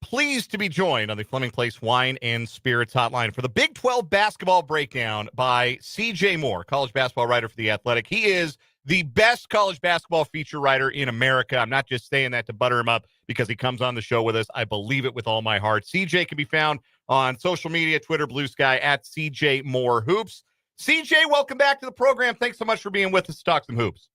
pleased to be joined on the Fleming Place Wine and Spirits Hotline for the Big 12 basketball breakdown by CJ Moore, college basketball writer for The Athletic. He is the best college basketball feature writer in America. I'm not just saying that to butter him up because he comes on the show with us. I believe it with all my heart. CJ can be found on social media, Twitter, Blue Sky, at CJ Moore Hoops. CJ, welcome back to the program. Thanks so much for being with us to talk some hoops.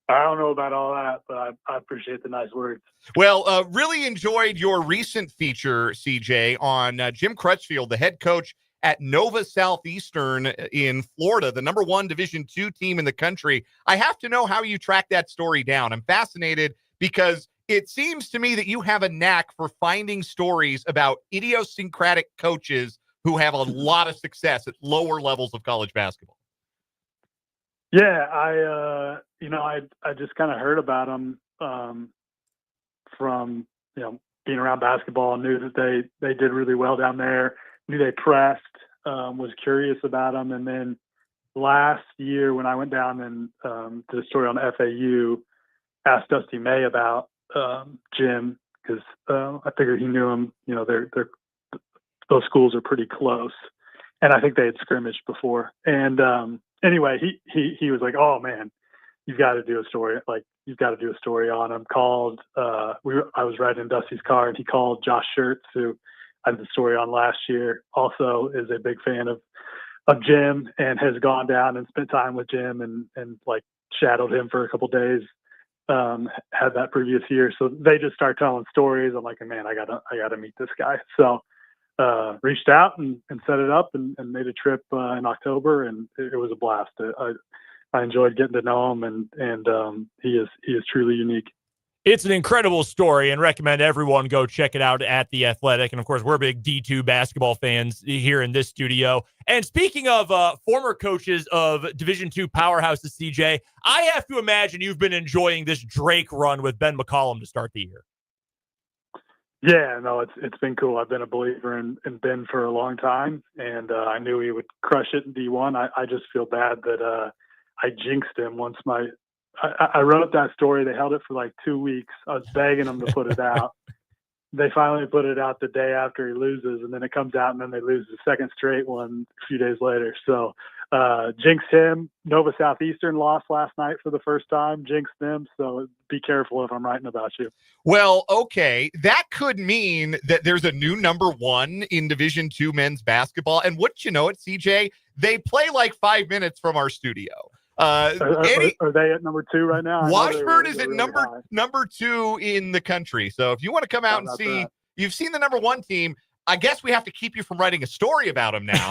I don't know about all that, but I appreciate the nice words. Well, really enjoyed your recent feature, CJ, on Jim Crutchfield, the head coach at Nova Southeastern in Florida, the number one Division II team in the country. I have to know how you track that story down. I'm fascinated because it seems to me that you have a knack for finding stories about idiosyncratic coaches who have a lot of success at lower levels of college basketball. Yeah, I just kind of heard about them from being around basketball, and knew that they did really well down there. Knew they pressed, was curious about them, and then last year when I went down and did a story on FAU, asked Dusty May about Jim because I figured he knew him. Those schools are pretty close, and I think they had scrimmaged before. And anyway, he was like, "Oh man, you've got to do a story. Like you've got to do a story on him." Called. I was riding in Dusty's car, and he called Josh Schertz, who I did the story on last year. Also, is a big fan of Jim and has gone down and spent time with Jim and like shadowed him for a couple days. Had that previous year, so they just start telling stories. I'm like, man, I gotta meet this guy. So reached out and set it up and made a trip in October, and it was a blast. I enjoyed getting to know him, and he is truly unique. It's an incredible story, and recommend everyone go check it out at The Athletic. And, of course, we're big D2 basketball fans here in this studio. And speaking of former coaches of Division II powerhouses, CJ, I have to imagine you've been enjoying this Drake run with Ben McCollum to start the year. Yeah, no, it's been cool. I've been a believer in Ben for a long time, and I knew he would crush it in D1. I just feel bad that I jinxed him once I wrote that story. They held it for like 2 weeks. I was begging them to put it out. They finally put it out the day after he loses, and then it comes out, and then they lose the second straight one a few days later. So jinxed him. Nova Southeastern lost last night for the first time. Jinxed them. So be careful if I'm writing about you. Well, okay. That could mean that there's a new number one in Division II men's basketball. And wouldn't you know it, CJ? They play like 5 minutes from our studio. Are they at number 2 right now? Washburn is at number 2 in the country. So if you want to come out and see, you've seen the number 1 team. I guess we have to keep you from writing a story about them now,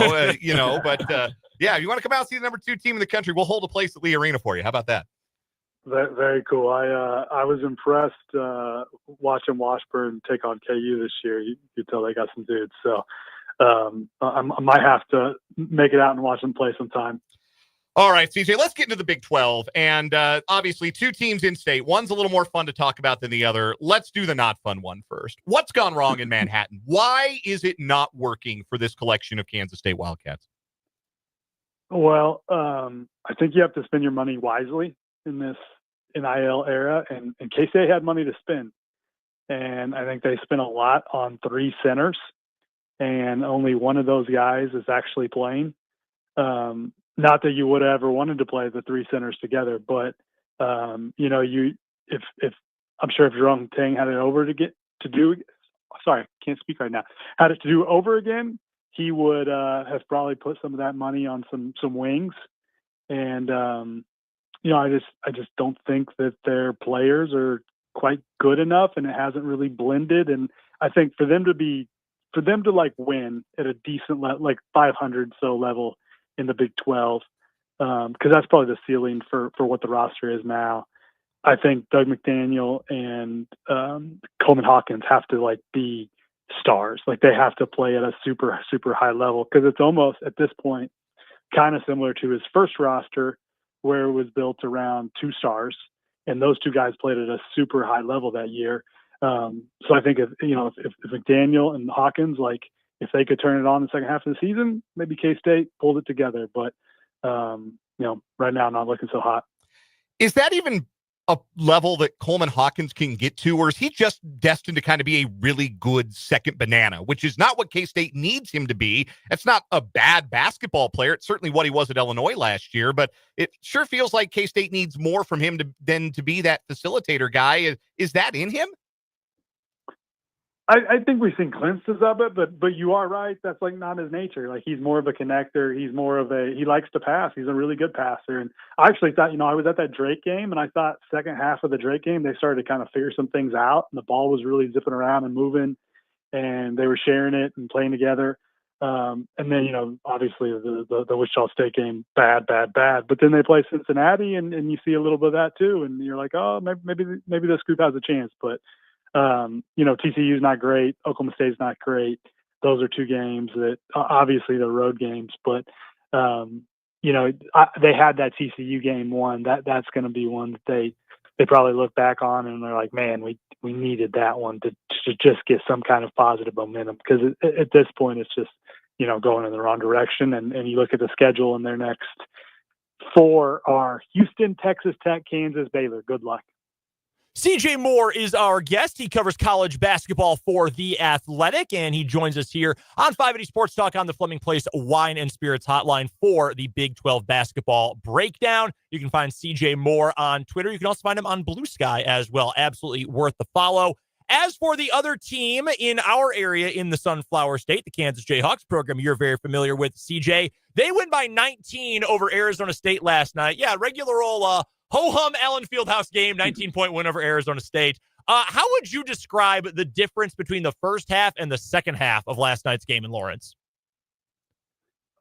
But yeah, if you want to come out and see the number 2 team in the country, we'll hold a place at Lee Arena for you. How about that? Very cool. I was impressed watching Washburn take on KU this year. You could tell they got some dudes. So I might have to make it out and watch them play sometime. All right, CJ, let's get into the Big 12. And obviously 2 teams in state. One's a little more fun to talk about than the other. Let's do the not fun one first. What's gone wrong in Manhattan? Why is it not working for this collection of Kansas State Wildcats? Well, I think you have to spend your money wisely in this NIL era. And K-State had money to spend. And I think they spent a lot on 3 centers. And only one of those guys is actually playing. Not that you would have ever wanted to play the 3 centers together, but if I'm sure if Jerome Tang had it over can't speak right now, had it to do over again, he would have probably put some of that money on some wings. And I just don't think that their players are quite good enough, and it hasn't really blended. And I think for them to like win at a decent like 500 so level in the Big 12, because that's probably the ceiling for what the roster is now. I think Doug McDaniel and Coleman Hawkins have to like be stars. Like they have to play at a super, super high level, because it's almost at this point kind of similar to his first roster, where it was built around 2 stars, and those 2 guys played at a super high level that year. So I think if McDaniel and Hawkins, like, if they could turn it on the second half of the season, maybe K-State pulled it together. But, right now, not looking so hot. Is that even a level that Coleman Hawkins can get to, or is he just destined to kind of be a really good second banana, which is not what K-State needs him to be? It's not a bad basketball player. It's certainly what he was at Illinois last year, but it sure feels like K-State needs more from him than to be that facilitator guy. Is that in him? I think we've seen glimpses of it, but you are right. That's like not his nature. Like he's more of a connector. He likes to pass. He's a really good passer. And I actually thought, I was at that Drake game, and I thought second half of the Drake game, they started to kind of figure some things out, and the ball was really zipping around and moving, and they were sharing it and playing together. And then, obviously the Wichita State game, bad. But then they play Cincinnati, and you see a little bit of that too. And you're like, oh, maybe this group has a chance. But TCU's not great. Oklahoma State's not great. Those are 2 games that obviously they're road games, but they had that TCU game won. That's going to be one that they probably look back on and they're like, man, we needed that one to just get some kind of positive momentum, because at this point it's just going in the wrong direction. And you look at the schedule, and their next 4 are Houston, Texas Tech, Kansas, Baylor. Good luck. CJ Moore is our guest. He covers college basketball for The Athletic, and he joins us here on 580 Sports Talk on the Fleming Place Wine and Spirits Hotline for the Big 12 basketball breakdown. You can find CJ Moore on Twitter. You can also find him on Blue Sky as well. Absolutely worth the follow. As for the other team in our area in the Sunflower State, the Kansas Jayhawks program you're very familiar with, CJ, they win by 19 over Arizona State last night. Yeah, regular old ho-hum Allen Fieldhouse game, 19-point win over Arizona State. How would you describe the difference between the first half and the second half of last night's game in Lawrence?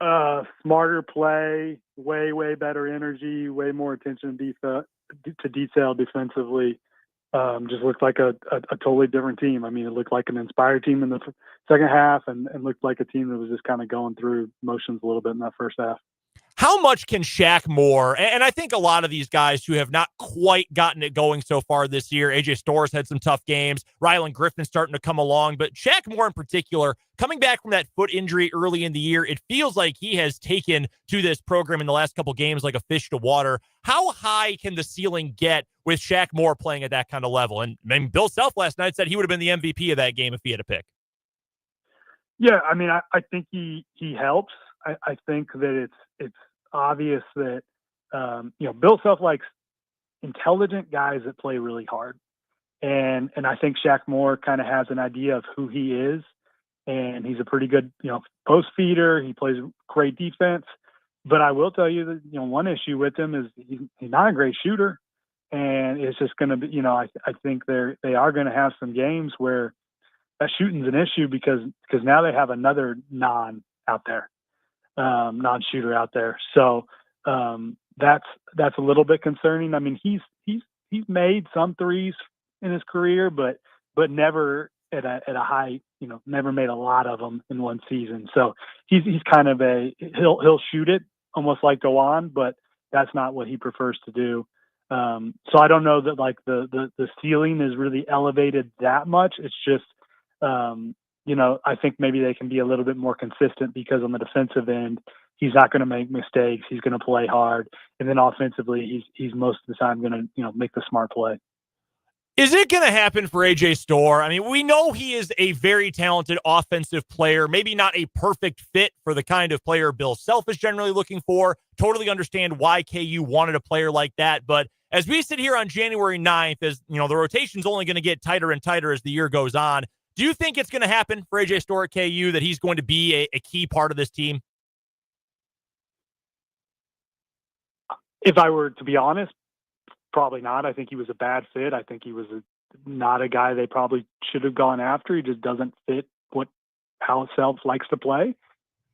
Smarter play, way better energy, way more attention to detail defensively. just looked like a totally different team. I mean, it looked like an inspired team in the second half and looked like a team that was just kind of going through motions a little bit in that first half. How much can Shaq Moore, and I think a lot of these guys who have not quite gotten it going so far this year, AJ Storrs had some tough games, Rylan Griffin starting to come along, but Shaq Moore in particular, coming back from that foot injury early in the year, it feels like he has taken to this program in the last couple games like a fish to water. How high can the ceiling get with Shaq Moore playing at that kind of level? And I mean, Bill Self last night said he would have been the MVP of that game if he had a pick. Yeah, I mean, I think he helps. I think that it's obvious that Bill Self likes intelligent guys that play really hard, and I think Shaq Moore kind of has an idea of who he is, and he's a pretty good post feeder. He plays great defense, but I will tell you that one issue with him is he's not a great shooter, and it's just going to be I think they are going to have some games where that shooting's an issue because now they have another non-shooter out there. So that's a little bit concerning. I mean, he's made some threes in his career, but never at a high, never made a lot of them in one season. So he's kind of he'll shoot it almost like go on, but that's not what he prefers to do. So I don't know that like the ceiling is really elevated that much. It's just, I think maybe they can be a little bit more consistent because on the defensive end, he's not going to make mistakes. He's going to play hard. And then offensively, he's most of the time going to, make the smart play. Is it going to happen for AJ Storr? I mean, we know he is a very talented offensive player, maybe not a perfect fit for the kind of player Bill Self is generally looking for. Totally understand why KU wanted a player like that. But as we sit here on January 9th, as the rotation's only going to get tighter and tighter as the year goes on, do you think it's going to happen for AJ Storr at KU that he's going to be a key part of this team? If I were to be honest, probably not. I think he was a bad fit. I think he was not a guy they probably should have gone after. He just doesn't fit how Self likes to play.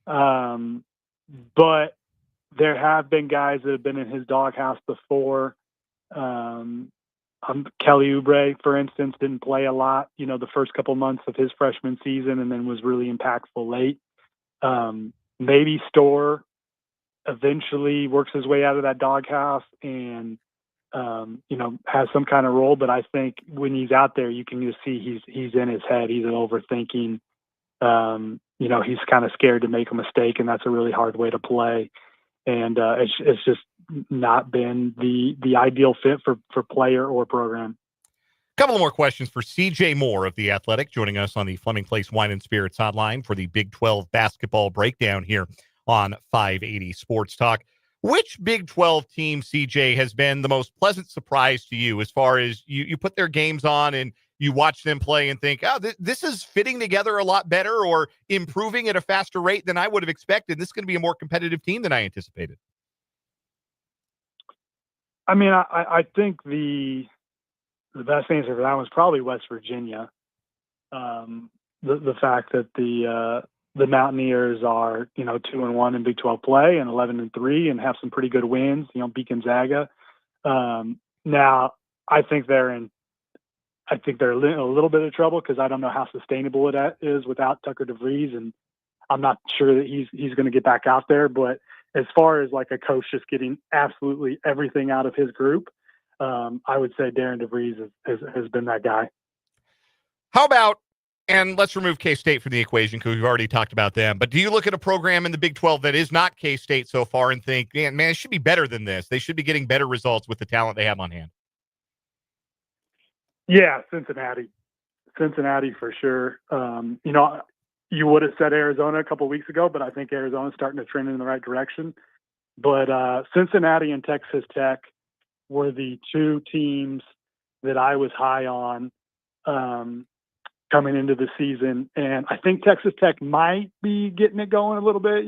But there have been guys that have been in his doghouse before. Kelly Oubre, for instance, didn't play a lot, the first couple months of his freshman season and then was really impactful late. Maybe Storr eventually works his way out of that doghouse and, has some kind of role. But I think when he's out there, you can just see he's in his head. He's overthinking. He's kind of scared to make a mistake, and that's a really hard way to play. And it's just not been the ideal fit for player or program. A couple more questions for CJ Moore of The Athletic, joining us on the Fleming Place Wine and Spirits hotline for the Big 12 basketball breakdown here on 580 Sports Talk. Which Big 12 team, CJ, has been the most pleasant surprise to you as far as you put their games on and you watch them play and think, this is fitting together a lot better or improving at a faster rate than I would have expected. This is going to be a more competitive team than I anticipated. I mean, I think the best answer for that was probably West Virginia. The fact that the Mountaineers are 2-1 in Big 12 play and 11-3 and have some pretty good wins. Beat Gonzaga. Now I think they're in a little bit of trouble because I don't know how sustainable it is without Tucker DeVries, and I'm not sure that he's going to get back out there. But as far as like a coach just getting absolutely everything out of his group, I would say Darren DeVries has been that guy. How about, and let's remove K-State from the equation because we've already talked about them, but do you look at a program in the Big 12 that is not K-State so far and think, man, it should be better than this. They should be getting better results with the talent they have on hand? Yeah, Cincinnati for sure. You would have said Arizona a couple of weeks ago, but I think Arizona's starting to trend in the right direction. But Cincinnati and Texas Tech were the two teams that I was high on coming into the season. And I think Texas Tech might be getting it going a little bit,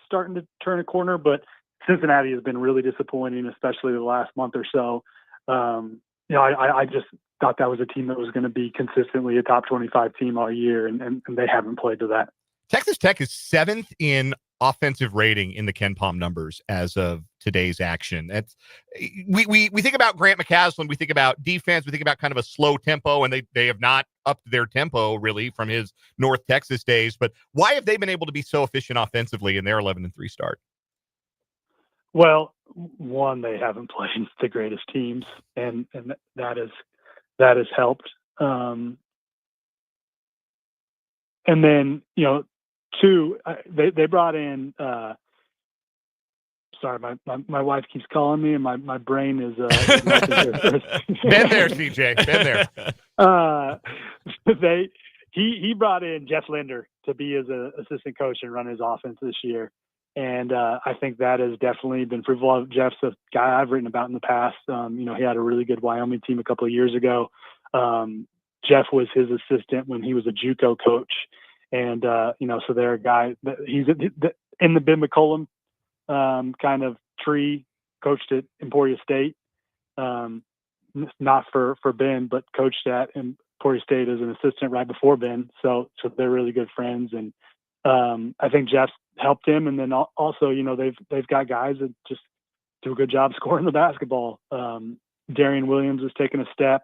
starting to turn a corner, but Cincinnati has been really disappointing, especially the last month or so. I just thought that was a team that was going to be consistently a top 25 team all year, and they haven't played to that. Texas Tech is 7th in offensive rating in the Ken Palm numbers as of today's action. That's we think about Grant McCaslin, we think about defense, we think about kind of a slow tempo, and they have not upped their tempo really from his North Texas days. But why have they been able to be so efficient offensively in their 11-3 start? Well, one, they haven't played the greatest teams, and that has helped. And then, two, they brought in. Sorry, my wife keeps calling me, and my brain is. Been there, CJ. Been there. He brought in Jeff Linder to be his assistant coach and run his offense this year. And I think that has definitely been fruitful. Jeff's a guy I've written about in the past. He had a really good Wyoming team a couple of years ago. Jeff was his assistant when he was a JUCO coach. And, so they're a guy that he's in the Ben McCollum kind of tree, coached at Emporia State. Not for Ben, but coached at Emporia State as an assistant right before Ben. So they're really good friends. And I think Jeff's helped him. And then also, they've got guys that just do a good job scoring the basketball. Darian Williams has taken a step.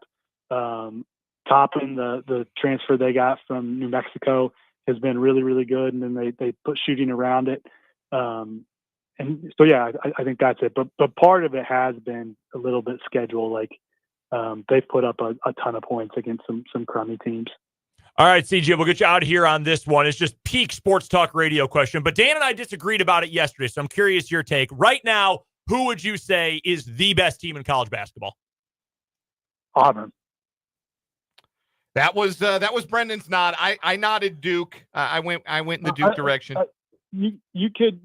Toppin, the transfer they got from New Mexico, has been really, really good. And then they put shooting around it. And so, yeah, I think that's it. But part of it has been a little bit schedule. Like they've put up a ton of points against some crummy teams. All right, CJ, we'll get you out of here on this one. It's just peak sports talk radio question. But Dan and I disagreed about it yesterday, so I'm curious your take. Right now, who would you say is the best team in college basketball? Auburn. That was Brendan's nod. I nodded Duke. I went in the Duke direction. You could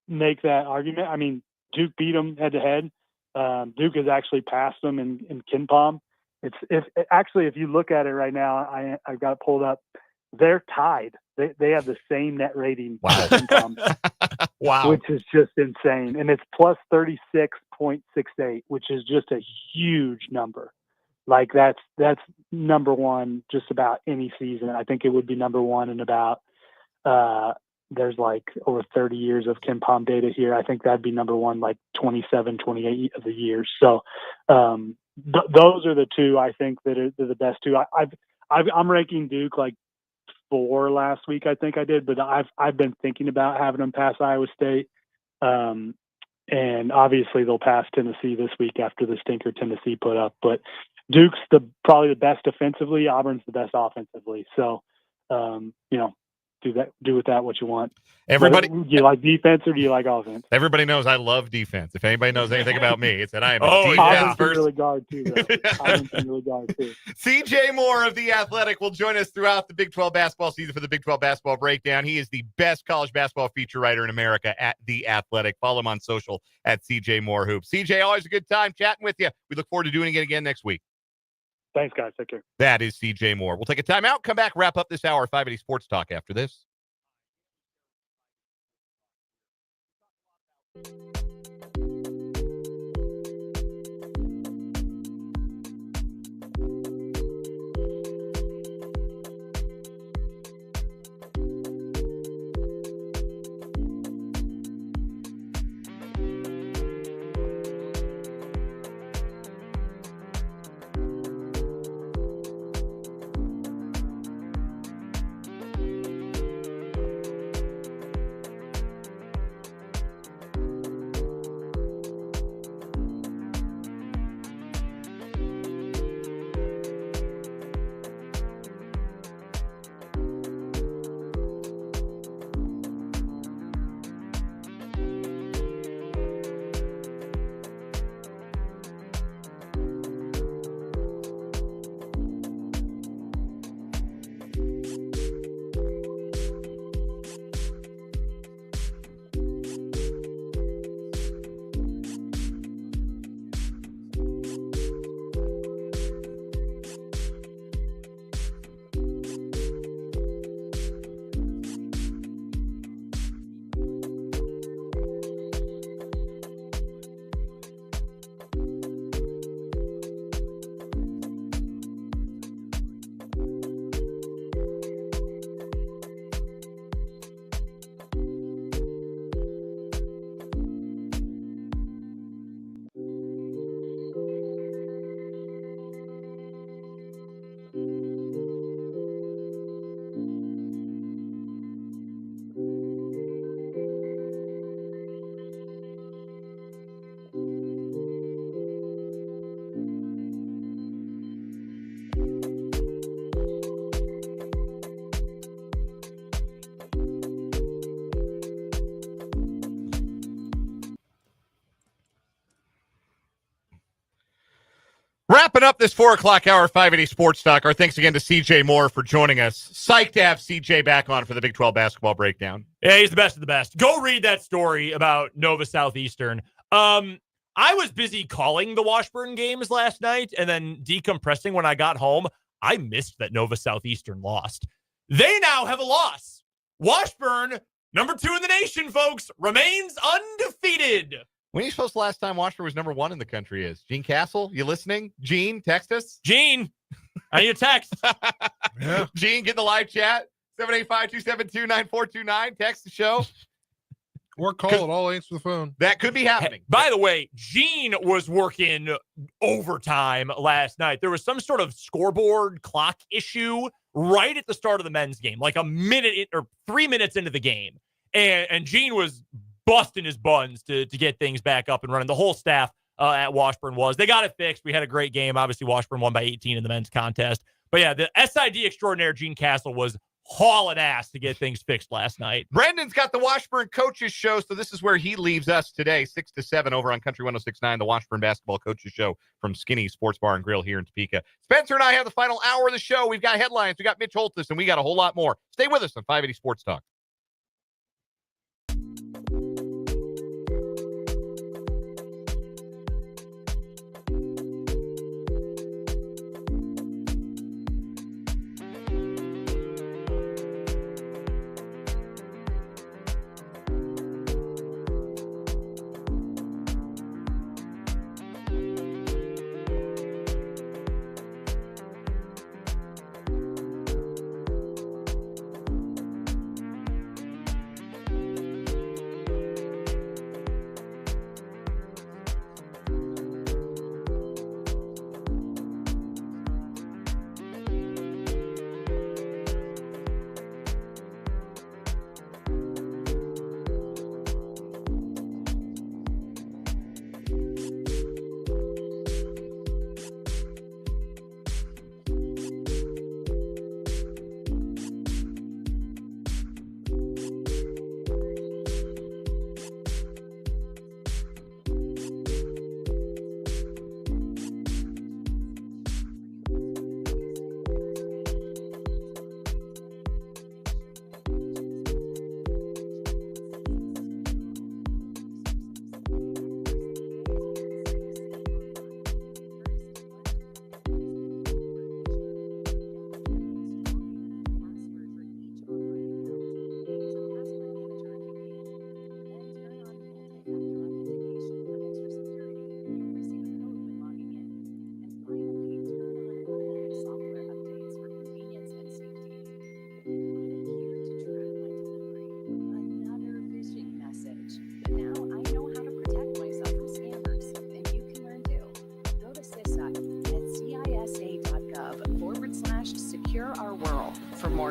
make that argument. I mean, Duke beat them head to head. Duke has actually passed them in Ken Palm. If you look at it right now, I've got it pulled up. They're tied. They have the same net rating. Wow. Ken Palm, Wow. which is just insane, and it's plus 36.68, which is just a huge number. Like that's number one just about any season. I think it would be number one in about there's like over 30 years of Ken Palm data here. I think that'd be number one like 27, 28 of the years. So those are the two I think that are the best two. I'm ranking Duke like 4 last week. I think I did, but I've been thinking about having them pass Iowa State. And obviously they'll pass Tennessee this week after the stinker Tennessee put up, but Duke's probably the best defensively. Auburn's the best offensively. So, do with that what you want. Everybody, do you like defense or do you like offense? Everybody knows I love defense. If anybody knows anything about me, it's that I am a Oh, defense Auburn's first. really guard too. Auburn's really guard too. CJ Moore of The Athletic will join us throughout the Big 12 basketball season for the Big 12 basketball breakdown. He is the best college basketball feature writer in America at The Athletic. Follow him on social at CJ Moore Hoops. CJ, always a good time chatting with you. We look forward to doing it again next week. Thanks, guys. Take care. That is CJ Moore. We'll take a timeout, come back, wrap up this hour, 580 Sports Talk after this. Wrapping up this 4 o'clock hour, 580 Sports Talk. Our thanks again to CJ Moore for joining us. Psyched to have CJ back on for the Big 12 basketball breakdown. Yeah, he's the best of the best. Go read that story about Nova Southeastern. I was busy calling the Washburn games last night and then decompressing when I got home. I missed that Nova Southeastern lost. They now have a loss. Washburn, number 2 in the nation, folks, remains undefeated. When are you supposed to last time Washburn was number 1 in the country is? Gene Castle, you listening? Gene, text us. Gene, I need a text. Yeah. Gene, get in the live chat. 785-272-9429. Text the show. Or call it. I'll answer the phone. That could be happening. By the way, Gene was working overtime last night. There was some sort of scoreboard clock issue right at the start of the men's game, like a minute or 3 minutes into the game. And Gene was busting his buns to get things back up and running. The whole staff at Washburn was. They got it fixed. We had a great game. Obviously, Washburn won by 18 in the men's contest. But yeah, the SID extraordinaire Gene Castle was hauling ass to get things fixed last night. Brendan's got the Washburn Coaches Show, so this is where he leaves us today, 6 to 7 over on Country 106.9, the Washburn Basketball Coaches Show from Skinny Sports Bar and Grill here in Topeka. Spencer and I have the final hour of the show. We've got headlines. We got Mitch Holthus, and we got a whole lot more. Stay with us on 580 Sports Talk.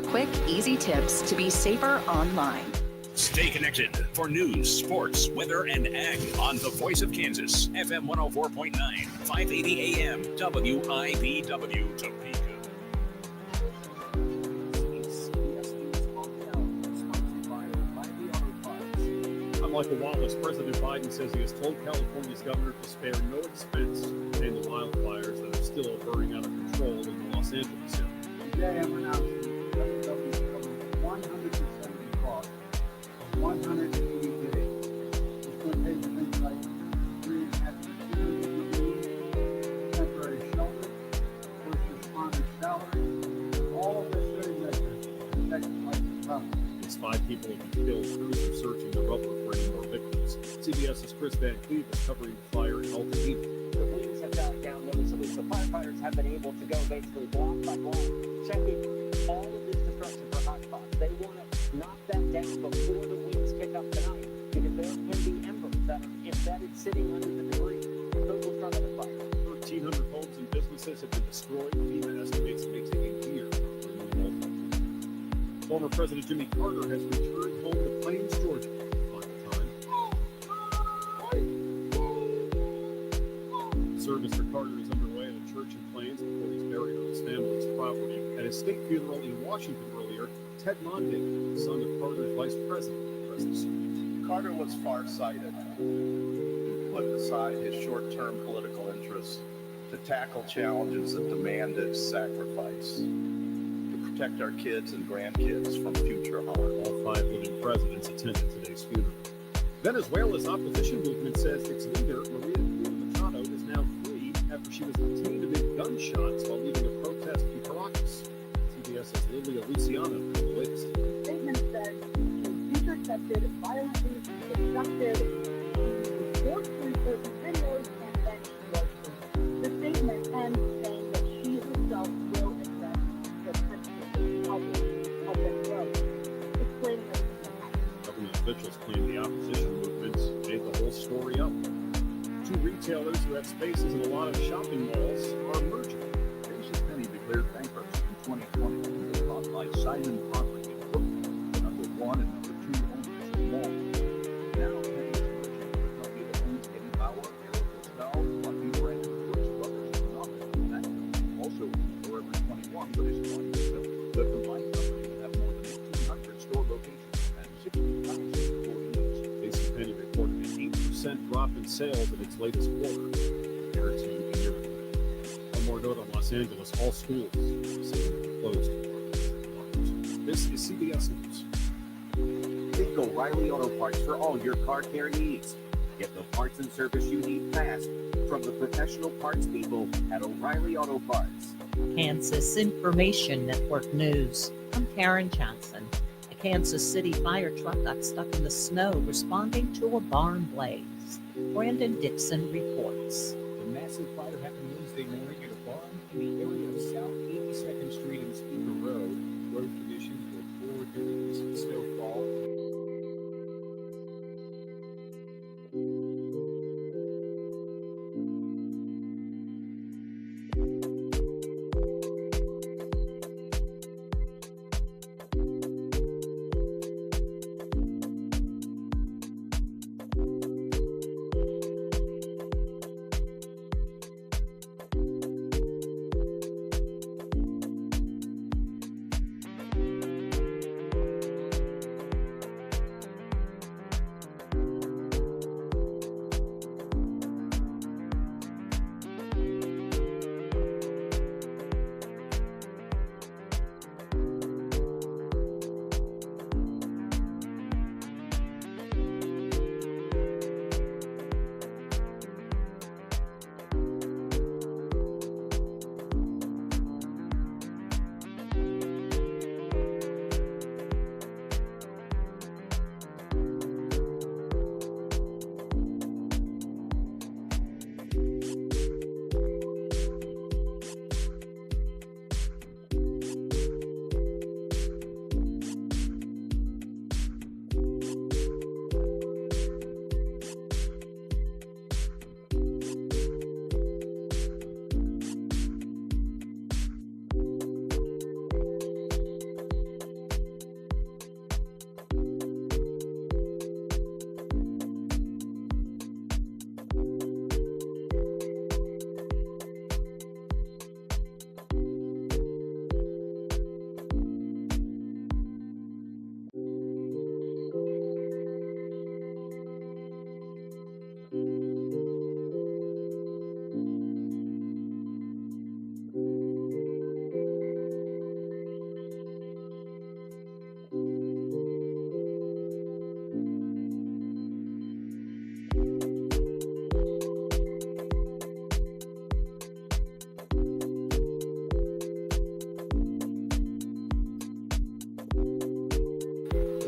Quick, easy tips to be safer online. Stay connected for news, sports, weather, and ag on the Voice of Kansas, FM 104.9, 580 AM, WIBW, Topeka. I'm Michael Wallace. President Biden says he has told California's governor to spare no expense to contain the wildfires that are still burning out of control in the Los Angeles area. Today I'm announcing that the government is covering 100% of the cost of 180 days. It's going to pay for things like free temporary shelter, first responder salary, all of this city measures to protect life and property. At least 5 people have been killed. Crews are searching the rubble for any more victims. CBS's Chris Van Cleve is covering the fire in Altadena. The police have got down noticeably. The firefighters have been able to go basically block by block, checking all of this destruction for hotspots. They want to knock that down before the winds kick up tonight, because there can be embers that are embedded sitting under the debris. Those will try to fight. 1,300 homes and businesses have been destroyed. FEMA estimates it may take a year for renewal. Former President Jimmy Carter has returned home to Plains, Georgia for the final time. Service for Carter is underway at a church in Plains before he's buried on his family's property. At his state funeral in Washington earlier, Ted Mondale, son of Carter's vice president, addressed the service. Carter was farsighted. He put aside his short-term political interests to tackle challenges that demanded sacrifice, to protect our kids and grandkids from future harm. All 5 living presidents attended today's funeral. Venezuela's opposition movement says its leader, Maria Machado, is now free after she was detained amid gunshots while leading a protest in Caracas. CBS's Lilia Luciano has the latest. The statement said she was intercepted, violently abducted, she was forced to report the videos, and then she was released. The statement ends saying that she herself will address the country's public of the growth, explaining that government officials claim the opposition movement made the whole story up. 2 retailers who had spaces in a lot of shopping malls are merging. JCPenney declared bankruptcy in 2020, bought by Simon Property in Brooklyn, the number 1 and number 2 owners of malls. Now, Penny is merging with a company that owns Eddie Bauer, Aeropostale, Lucky Brand, Brooks Brothers, and Knox. That company also owns Forever 21, but is going to sell. The combined company will have more than 1,800 store locations and 60,000 employees. JCPenney reported an 8% drop in sales in its latest quarter compared to a year ago. One more note on Los Angeles: all schools are closed. This is CBS News. Think O'Reilly Auto Parts for all your car care needs. Get the parts and service you need fast from the professional parts people at O'Reilly Auto Parts. Kansas Information Network News. I'm Karen Johnson. A Kansas City fire truck got stuck in the snow responding to a barn blaze. Brandon Dixon reports. The massive fire happened Wednesday morning at a barn in the area of South 82nd Street and Speaker Road. Road conditions were poor during recent snowfall.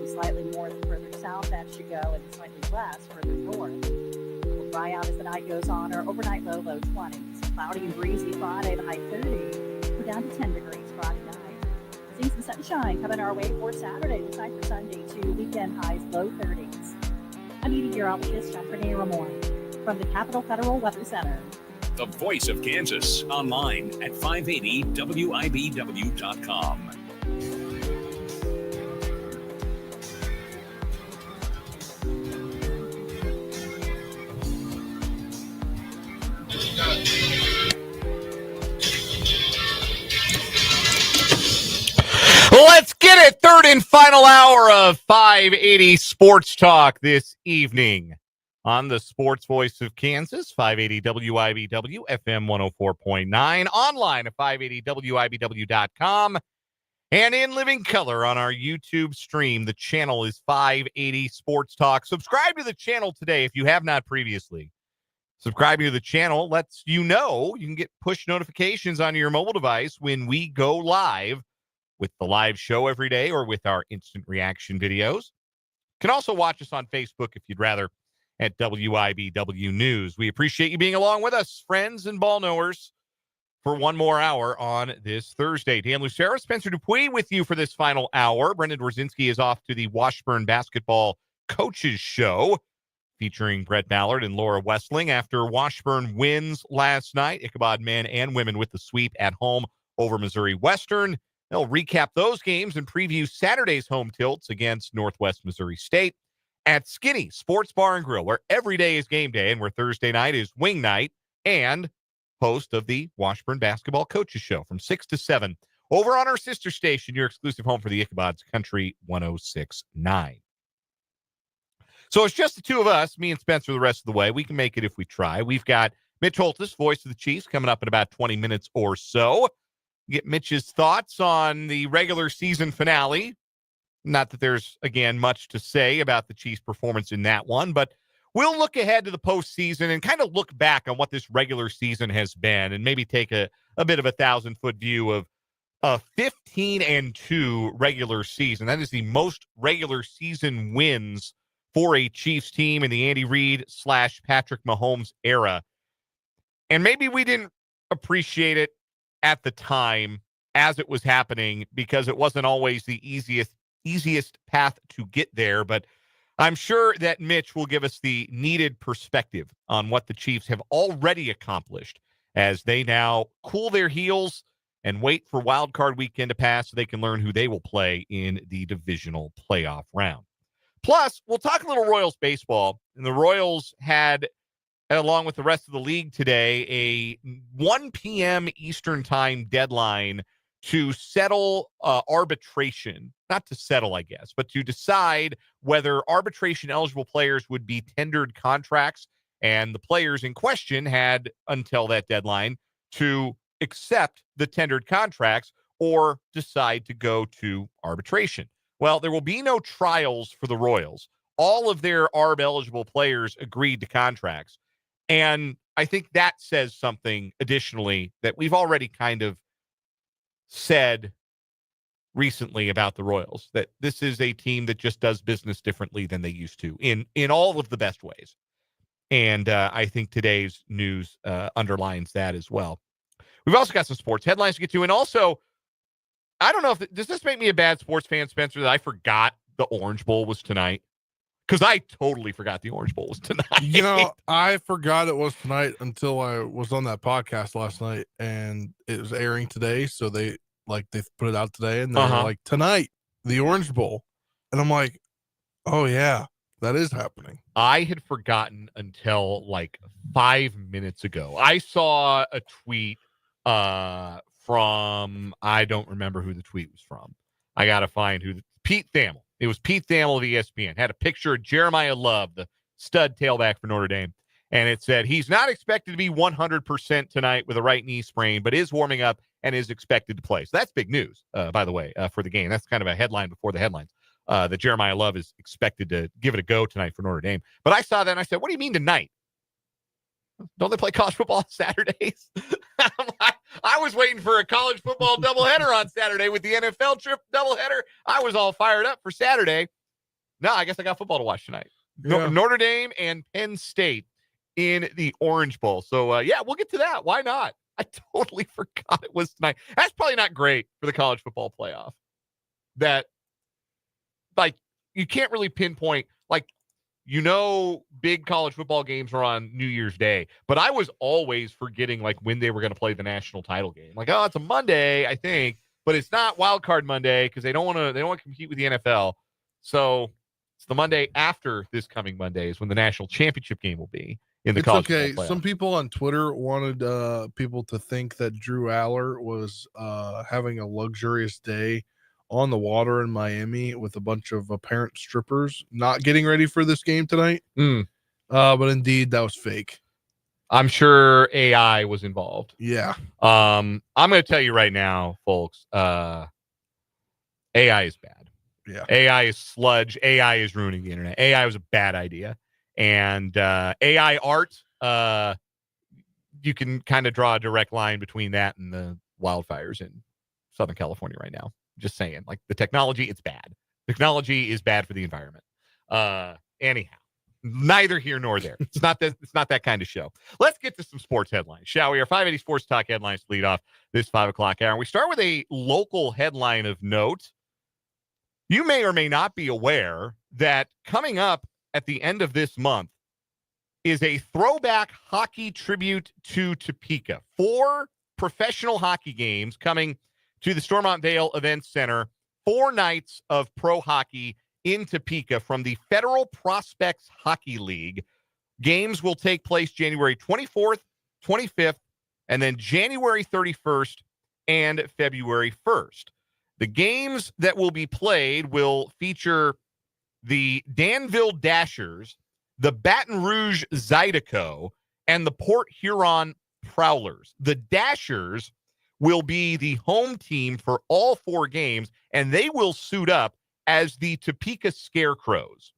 Slightly more the further south that you go, and slightly less further north. We'll dry out as the night goes on. Our overnight low 20s. Cloudy and breezy Friday, the high 30s. We're down to 10 degrees Friday night. Seeing some sunshine coming our way for Saturday, the night for Sunday to weekend highs low 30s. I'm meteorologist Jean-René Ramon from the Capital Federal Weather Center. The Voice of Kansas, online at 580wibw.com. Let's get it. Third and final hour of 580 Sports Talk this evening on the Sports Voice of Kansas, 580 WIBW, FM 104.9, online at 580WIBW.com, and in living color on our YouTube stream. The channel is 580 Sports Talk. Subscribe to the channel today if you have not previously. Subscribing to the channel lets you know you can get push notifications on your mobile device when we go live with the live show every day or with our instant reaction videos. You can also watch us on Facebook if you'd rather at WIBW News. We appreciate you being along with us, friends and ball knowers, for one more hour on this Thursday. Dan Lucero, Spencer Dupuis with you for this final hour. Brendan Dworzinski is off to the Washburn Basketball Coaches Show, featuring Brett Ballard and Laura Westling after Washburn wins last night. Ichabod men and women with the sweep at home over Missouri Western. They'll recap those games and preview Saturday's home tilts against Northwest Missouri State at Skinny Sports Bar and Grill, where every day is game day and where Thursday night is wing night, and host of the Washburn Basketball Coaches Show from 6 to 7 over on our sister station, your exclusive home for the Ichabods, Country 106.9. So it's just the two of us, me and Spencer, the rest of the way. We can make it if we try. We've got Mitch Holthus, voice of the Chiefs, coming up in about 20 minutes or so. Get Mitch's thoughts on the regular season finale. Not that there's, again, much to say about the Chiefs' performance in that one, but we'll look ahead to the postseason and kind of look back on what this regular season has been and maybe take a bit of a 1,000-foot view of a 15-2 regular season. That is the most regular season wins for a Chiefs team in the Andy Reid / Patrick Mahomes era. And maybe we didn't appreciate it at the time as it was happening because it wasn't always the easiest path to get there. But I'm sure that Mitch will give us the needed perspective on what the Chiefs have already accomplished as they now cool their heels and wait for Wild Card Weekend to pass so they can learn who they will play in the divisional playoff round. Plus, we'll talk a little Royals baseball. And the Royals had, along with the rest of the league today, a 1 p.m. Eastern time deadline to settle arbitration. Not to settle, I guess, but to decide whether arbitration-eligible players would be tendered contracts. And the players in question had until that deadline to accept the tendered contracts or decide to go to arbitration. Well, there will be no trials for the Royals. All of their ARB-eligible players agreed to contracts. And I think that says something additionally that we've already kind of said recently about the Royals, that this is a team that just does business differently than they used to in all of the best ways. And I think today's news underlines that as well. We've also got some sports headlines to get to. And also, I don't know if does this make me a bad sports fan, Spencer, that I forgot the Orange Bowl was tonight? Because I totally forgot the Orange Bowl was tonight. You know, I forgot it was tonight until I was on that podcast last night, and it was airing today. So they put it out today, and they're like, tonight, the Orange Bowl. And I'm like, oh, yeah, that is happening. I had forgotten until like 5 minutes ago. I saw a tweet from, I don't remember who the tweet was from. I got to find Pete Thamel. It was Pete Thamel of ESPN. Had a picture of Jeremiah Love, the stud tailback for Notre Dame. And it said, he's not expected to be 100% tonight with a right knee sprain, but is warming up and is expected to play. So that's big news, by the way, for the game. That's kind of a headline before the headlines, that Jeremiah Love is expected to give it a go tonight for Notre Dame. But I saw that and I said, what do you mean tonight? Don't they play college football on Saturdays? I was waiting for a college football doubleheader on Saturday with the NFL trip doubleheader. I was all fired up for Saturday. No, I guess I got football to watch tonight. Yeah. Notre Dame and Penn State in the Orange Bowl. So, yeah, we'll get to that. Why not? I totally forgot it was tonight. That's probably not great for the college football playoff. That, like, you can't really pinpoint, like, you know, big college football games are on New Year's Day, but I was always forgetting like when they were going to play the national title game. Like, oh, it's a Monday, I think, but it's not Wild Card Monday because they don't want to compete with the NFL. So it's the Monday after this coming Monday is when the national championship game will be in the college football playoff. Some people on Twitter wanted people to think that Drew Aller was having a luxurious day on the water in Miami with a bunch of apparent strippers not getting ready for this game tonight. But indeed, that was fake. I'm sure AI was involved. Yeah. I'm going to tell you right now, folks, AI is bad. Yeah. AI is sludge. AI is ruining the internet. AI was a bad idea. And AI art, you can kind of draw a direct line between that and the wildfires in Southern California right now. Just saying, like, the technology, it's bad. Technology is bad for the environment. Anyhow, neither here nor there. It's not that kind of show. Let's get to some sports headlines, shall we? Our 580 Sports Talk headlines lead off this 5 o'clock hour. We start with a local headline of note. You may or may not be aware that coming up at the end of this month is a throwback hockey tribute to Topeka. 4 professional hockey games coming to the Stormont Vale Events Center. 4 nights of pro hockey in Topeka from the Federal Prospects Hockey League. Games will take place January 24th, 25th, and then January 31st and February 1st. The games that will be played will feature the Danville Dashers, the Baton Rouge Zydeco, and the Port Huron Prowlers. The Dashers will be the home team for all 4 games, and they will suit up as the Topeka Scarecrows.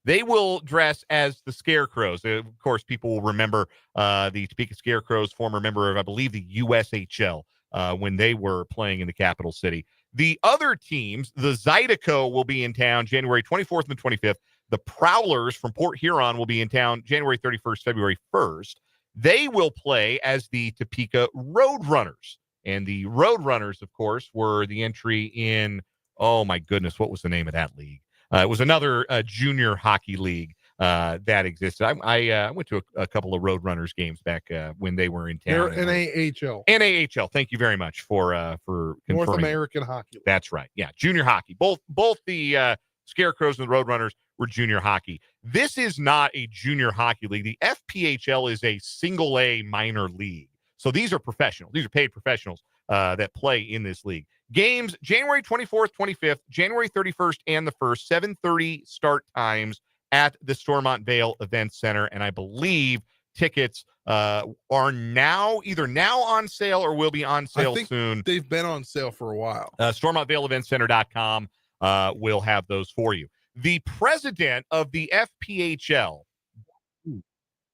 They will dress as the Scarecrows. Of course, people will remember the Topeka Scarecrows, former member of, I believe, the USHL when they were playing in the capital city. The other teams, the Zydeco will be in town January 24th and 25th. The Prowlers from Port Huron will be in town January 31st, February 1st. They will play as the Topeka Roadrunners. And the Roadrunners, of course, were the entry in, oh my goodness, what was the name of that league? It was another junior hockey league that existed. I went to a couple of Roadrunners games back when they were in town. They're NAHL. NAHL. Thank you very much for confirming. North American Hockey League. That's right. Yeah, junior hockey. Both the Scarecrows and the Roadrunners were junior hockey. This is not a junior hockey league. The FPHL is a single A minor league. So these are professionals. These are paid professionals that play in this league. Games January 24th, 25th, January 31st, and the 1st, 7:30 start times at the Stormont Vale Event Center. And I believe tickets are either now on sale or will be on sale soon. They've been on sale for a while. StormontValeEventCenter.com will have those for you. The president of the FPHL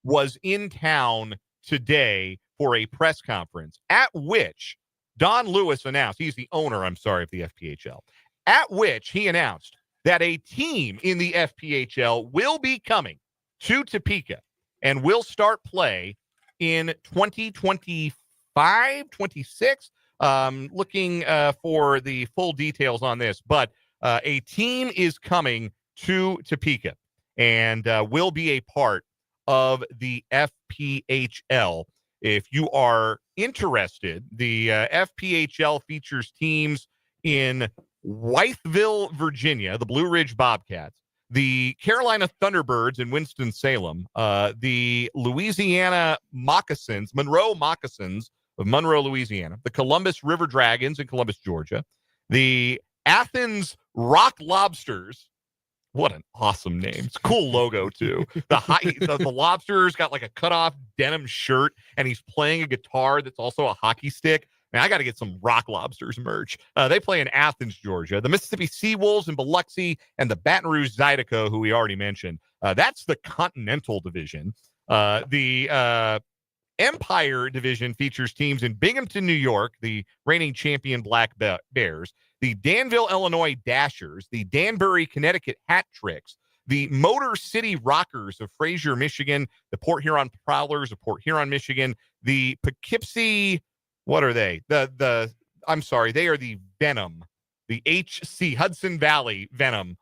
was in town today for a press conference at which Don Lewis announced, he's the owner, of the FPHL, at which he announced that a team in the FPHL will be coming to Topeka and will start play in 2025, 26. Looking for the full details on this, but a team is coming to Topeka and will be a part of the FPHL. If you are interested, the FPHL features teams in Wytheville, Virginia, the Blue Ridge Bobcats, the Carolina Thunderbirds in Winston-Salem, the Louisiana Moccasins, Monroe Moccasins of Monroe, Louisiana, the Columbus River Dragons in Columbus, Georgia, the Athens Rock Lobsters. What an awesome name. It's a cool logo, too. The Lobsters got like a cutoff denim shirt, and he's playing a guitar that's also a hockey stick. Man, I got to get some Rock Lobsters merch. They play in Athens, Georgia. The Mississippi Seawolves in Biloxi, and the Baton Rouge Zydeco, who we already mentioned. That's the Continental Division. The Empire Division features teams in Binghamton, New York, the reigning champion Black Bears, the Danville, Illinois Dashers, the Danbury, Connecticut Hat Tricks, the Motor City Rockers of Fraser, Michigan, the Port Huron Prowlers of Port Huron, Michigan, the Poughkeepsie, what are they? They are the Venom, the HC, Hudson Valley Venom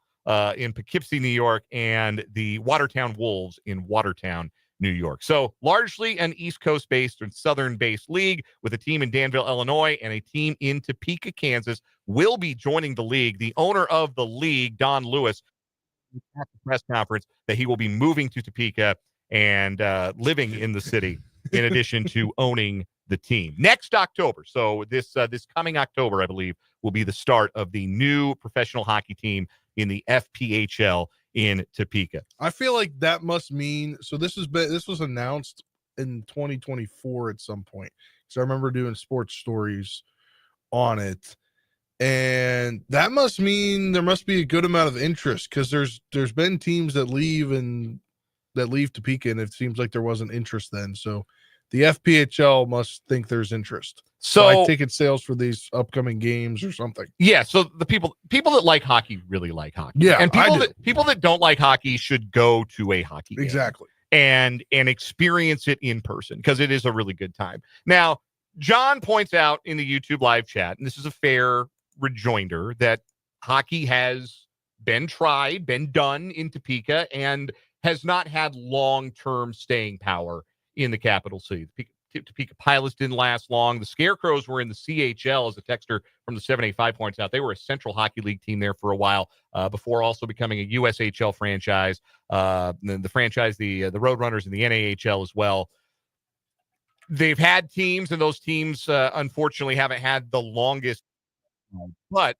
in Poughkeepsie, New York, and the Watertown Wolves in Watertown, New York. So largely an East Coast based and Southern based league with a team in Danville, Illinois, and a team in Topeka, Kansas will be joining the league. The owner of the league, Don Lewis, at the press conference that he will be moving to Topeka and living in the city in addition to owning the team next October. So this coming October, I believe, will be the start of the new professional hockey team in the FPHL in Topeka. I feel like that must mean, so this was announced in 2024 at some point. So I remember doing sports stories on it. And that must mean there must be a good amount of interest, because there's been teams that leave Topeka, and it seems like there wasn't interest then. So the FPHL must think there's interest. So ticket sales for these upcoming games or something. Yeah, so the people that like hockey really like hockey. Yeah, and people that don't like hockey should go to a hockey game. Exactly. And experience it in person, because it is a really good time. Now, John points out in the YouTube live chat, and this is a fair rejoinder, that hockey has been done in Topeka, and has not had long-term staying power in the capital city. The Topeka Pilots didn't last long. The Scarecrows were in the CHL, as a texter from the 785 points out. They were a Central Hockey League team there for a while, before also becoming a USHL franchise. The franchise, the Roadrunners, in the NAHL as well. They've had teams, and those teams, unfortunately, haven't had the longest. But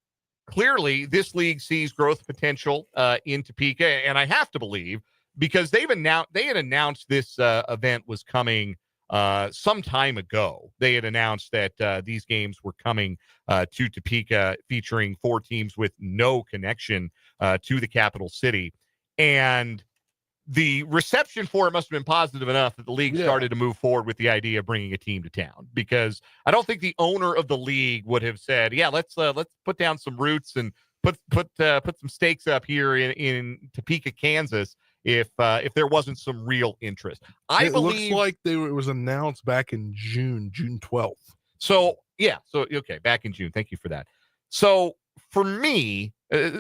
clearly, this league sees growth potential in Topeka, and I have to believe, because they had announced this event was coming some time ago. They had announced that these games were coming to Topeka, featuring 4 teams with no connection to the capital city. And the reception for it must have been positive enough that the league started to move forward with the idea of bringing a team to town, because I don't think the owner of the league would have said, yeah, let's put down some roots and put some stakes up here in Topeka, Kansas, if there wasn't some real interest. It looks like it was announced back in June 12th. So okay, back in June. Thank you for that. So for me,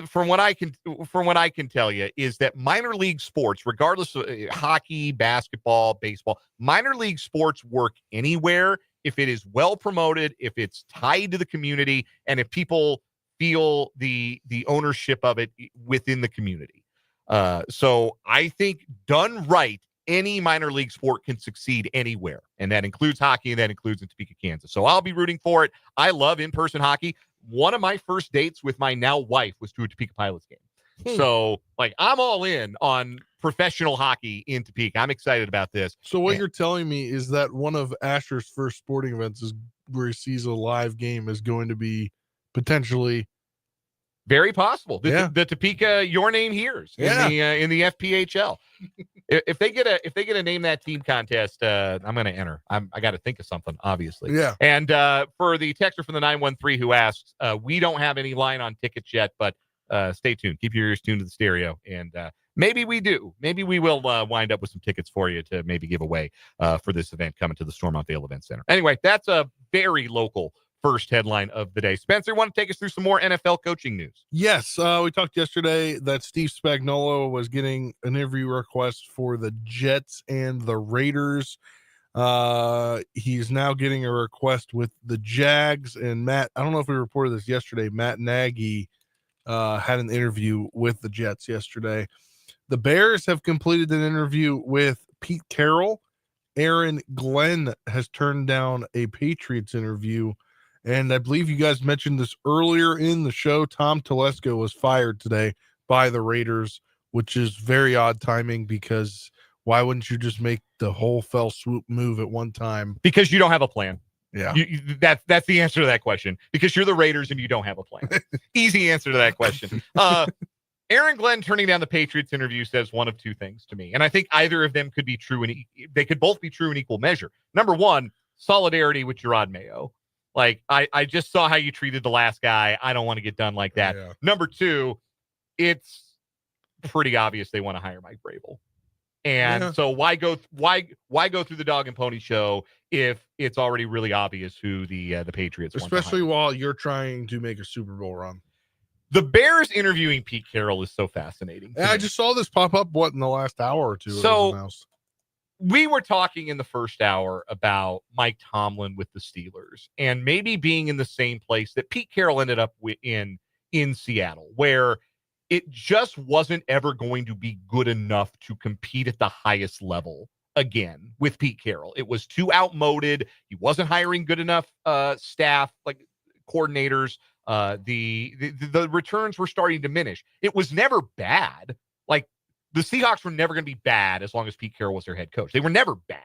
from what I can tell you, is that minor league sports, regardless of hockey, basketball, baseball, minor league sports work anywhere if it is well promoted, if it's tied to the community, and if people feel the ownership of it within the community. So I think done right, any minor league sport can succeed anywhere, and that includes hockey, and that includes in Topeka, Kansas. So I'll be rooting for it. I love in-person hockey. One of my first dates with my now wife was to a Topeka Pilots game. So, I'm all in on professional hockey in Topeka. I'm excited about this. So what you're telling me is that one of Asher's first sporting events is where he sees a live game is going to be potentially very possible. The Topeka Your Name Hears in the FPHL. If they get a name that team contest, I'm going to enter. I got to think of something, obviously. Yeah. And for the texter from the 913 who asks, we don't have any line on tickets yet, but stay tuned. Keep your ears tuned to the stereo, and maybe we do. Maybe we will wind up with some tickets for you to maybe give away for this event coming to the Stormont Vale Event Center. Anyway, that's a very local first headline of the day. Spencer, want to take us through some more NFL coaching news? Yes. We talked yesterday that Steve Spagnuolo was getting an interview request for the Jets and the Raiders. He's now getting a request with the Jags, and Matt, I don't know if we reported this yesterday, Matt Nagy had an interview with the Jets yesterday. The Bears have completed an interview with Pete Carroll. Aaron Glenn has turned down a Patriots interview. And I believe you guys mentioned this earlier in the show. Tom Telesco was fired today by the Raiders, which is very odd timing, because why wouldn't you just make the whole fell swoop move at one time? Because you don't have a plan. Yeah. That's the answer to that question. Because you're the Raiders and you don't have a plan. Easy answer to that question. Aaron Glenn turning down the Patriots interview says one of two things to me. And I think either of them could be true, and they could both be true in equal measure. Number one, solidarity with Gerard Mayo. I just saw how you treated the last guy. I don't want to get done like that. Yeah. Number two, it's pretty obvious they want to hire Mike Vrabel. And so why go through the dog and pony show if it's already really obvious who the Patriots want to hire? Especially while you're trying to make a Super Bowl run. The Bears interviewing Pete Carroll is so fascinating. I just saw this pop up in the last hour or two. So we were talking in the first hour about Mike Tomlin with the Steelers and maybe being in the same place that Pete Carroll ended up in Seattle, where it just wasn't ever going to be good enough to compete at the highest level again with Pete Carroll. It was too outmoded. He wasn't hiring good enough staff, like coordinators. The returns were starting to diminish. It was never bad. Like, the Seahawks were never going to be bad as long as Pete Carroll was their head coach. They were never bad.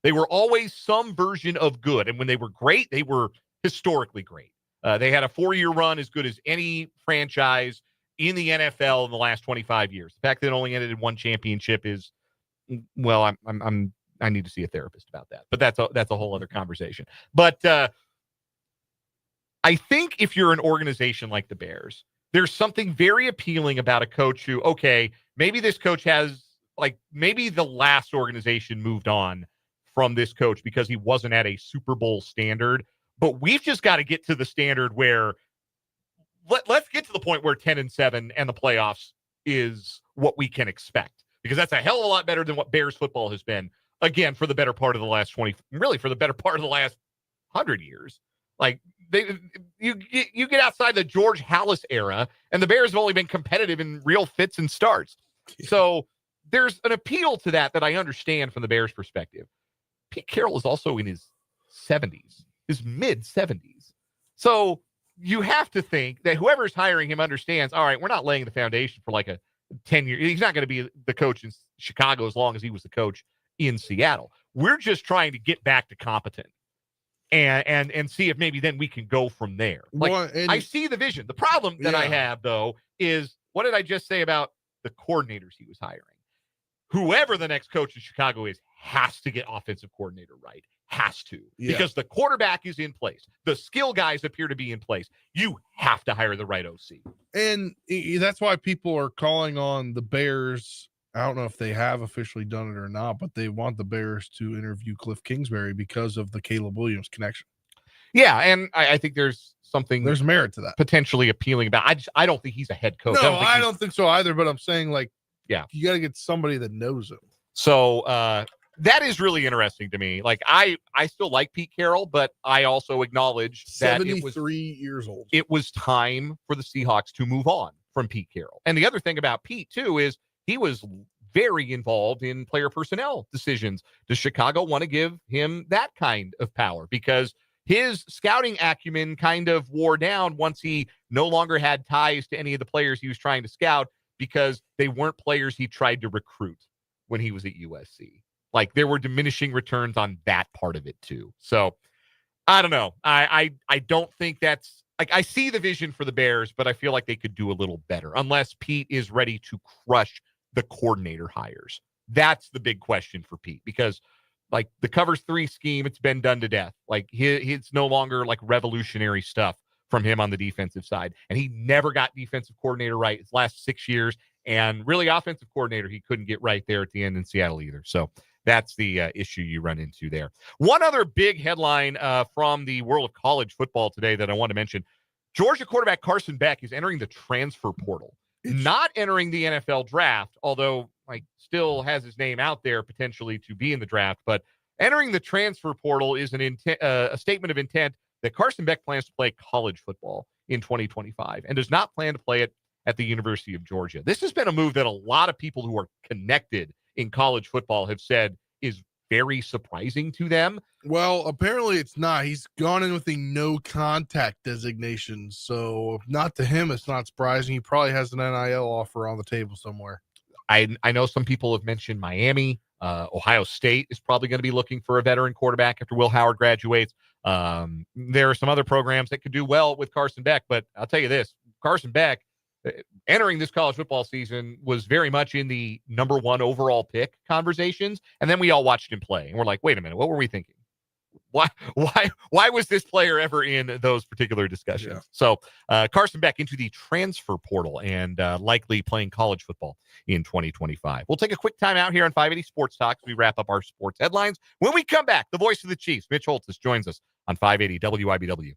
They were always some version of good. And when they were great, they were historically great. They had a 4-year run as good as any franchise in the NFL in the last 25 years. The fact that it only ended in one championship is, well, I need to see a therapist about that. But that's a whole other conversation. But I think if you're an organization like the Bears, there's something very appealing about a coach who, okay, maybe this coach has, like, maybe the last organization moved on from this coach because he wasn't at a Super Bowl standard, but we've just got to get to the standard where let's get to the point where 10-7 and the playoffs is what we can expect, because that's a hell of a lot better than what Bears football has been, again, for the better part of the last 20, really for the better part of the last 100 years. Like, you get outside the George Halas era, and the Bears have only been competitive in real fits and starts. So there's an appeal to that I understand from the Bears' perspective. Pete Carroll is also in his 70s, his mid-70s. So you have to think that whoever's hiring him understands, all right, we're not laying the foundation for like a 10-year. He's not going to be the coach in Chicago as long as he was the coach in Seattle. We're just trying to get back to competent. And see if maybe then we can go from there. Like, well, I see the vision. The problem that I have, though, is what did I just say about the coordinators he was hiring? Whoever the next coach in Chicago is has to get offensive coordinator right. Has to. Yeah. Because the quarterback is in place. The skill guys appear to be in place. You have to hire the right OC. And that's why people are calling on the Bears. I don't know if they have officially done it or not, but they want the Bears to interview Cliff Kingsbury because of the Caleb Williams connection. Yeah, and I think there's merit to that, potentially appealing about. I don't think he's a head coach. No, I don't think so either. But I'm saying, like, yeah, you got to get somebody that knows him. So that is really interesting to me. Like, I still like Pete Carroll, but I also acknowledge that 73 years old. It was time for the Seahawks to move on from Pete Carroll. And the other thing about Pete too is he was very involved in player personnel decisions. Does Chicago want to give him that kind of power? Because his scouting acumen kind of wore down once he no longer had ties to any of the players he was trying to scout, because they weren't players he tried to recruit when he was at USC. Like, there were diminishing returns on that part of it too. So I don't know. I don't think that's, like, I see the vision for the Bears, but I feel like they could do a little better unless Pete is ready to crush the coordinator hires. That's the big question for Pete, because, like, the covers 3 scheme, it's been done to death. Like, it's no longer like revolutionary stuff from him on the defensive side. And he never got defensive coordinator right his last 6 years. And really, offensive coordinator, he couldn't get right there at the end in Seattle either. So that's the issue you run into there. One other big headline from the world of college football today that I want to mention: Georgia quarterback Carson Beck is entering the transfer portal. Not entering the NFL draft, although, like, still has his name out there potentially to be in the draft. But entering the transfer portal is a statement of intent that Carson Beck plans to play college football in 2025 and does not plan to play it at the University of Georgia. This has been a move that a lot of people who are connected in college football have said is very surprising to them. Well, apparently it's not. He's gone in with a no contact designation. So not to him, it's not surprising. He probably has an NIL offer on the table somewhere. I know some people have mentioned Miami. Ohio State is probably going to be looking for a veteran quarterback after Will Howard graduates. There are some other programs that could do well with Carson Beck, but I'll tell you this, Carson Beck entering this college football season was very much in the number 1 overall pick conversations. And then we all watched him play and we're like, wait a minute, what were we thinking? Why was this player ever in those particular discussions? Yeah. So Carson Beck into the transfer portal and likely playing college football in 2025. We'll take a quick time out here on 580 Sports Talk as we wrap up our sports headlines. When we come back, the voice of the Chiefs, Mitch Holthus, joins us on 580 WIBW.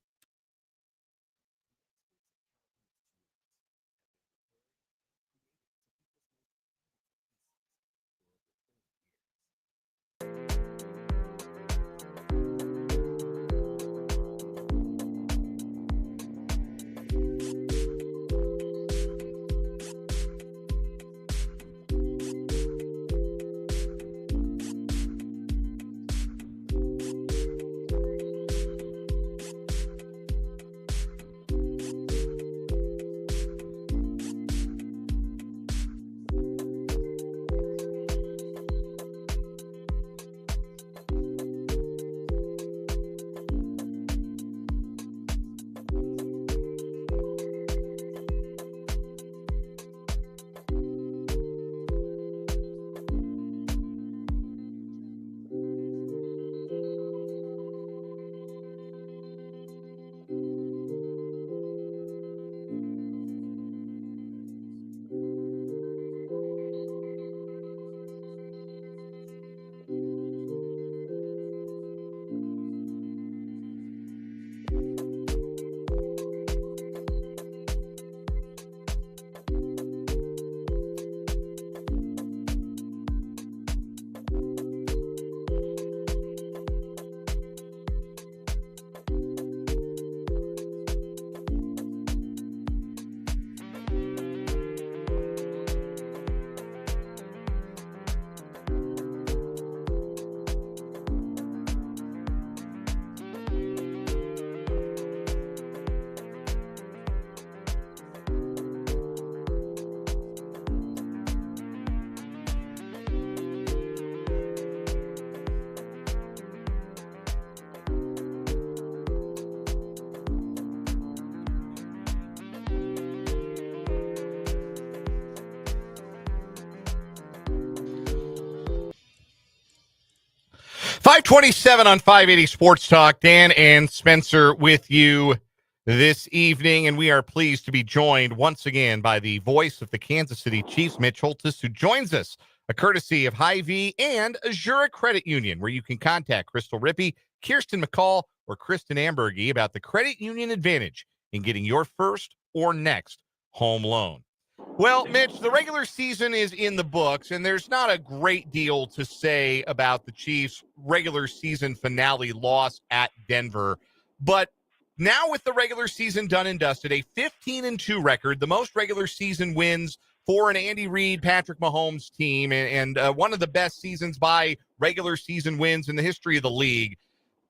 527 on 580 Sports Talk. Dan and Spencer with you this evening, and we are pleased to be joined once again by the voice of the Kansas City Chiefs, Mitch Holthus, who joins us, a courtesy of Hy-Vee and Azura Credit Union, where you can contact Crystal Rippey, Kirsten McCall, or Kristen Ambergy about the credit union advantage in getting your first or next home loan. Well, Mitch, the regular season is in the books, and there's not a great deal to say about the Chiefs' regular season finale loss at Denver. But now with the regular season done and dusted, a 15-2 record, the most regular season wins for an Andy Reid, Patrick Mahomes team, and one of the best seasons by regular season wins in the history of the league.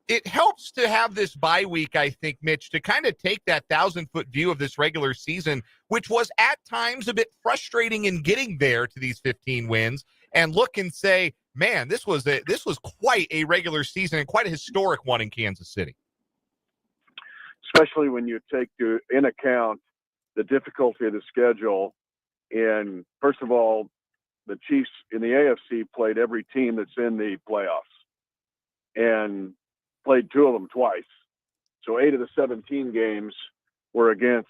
It helps to have this bye week, I think, Mitch, to kind of take that 1,000-foot view of this regular season, which was at times a bit frustrating in getting there to these 15 wins, and look and say, man, this was quite a regular season and quite a historic one in Kansas City. Especially when you take in account the difficulty of the schedule. And first of all, the Chiefs in the AFC played every team that's in the playoffs and played 2 of them twice. So 8 of the 17 games were against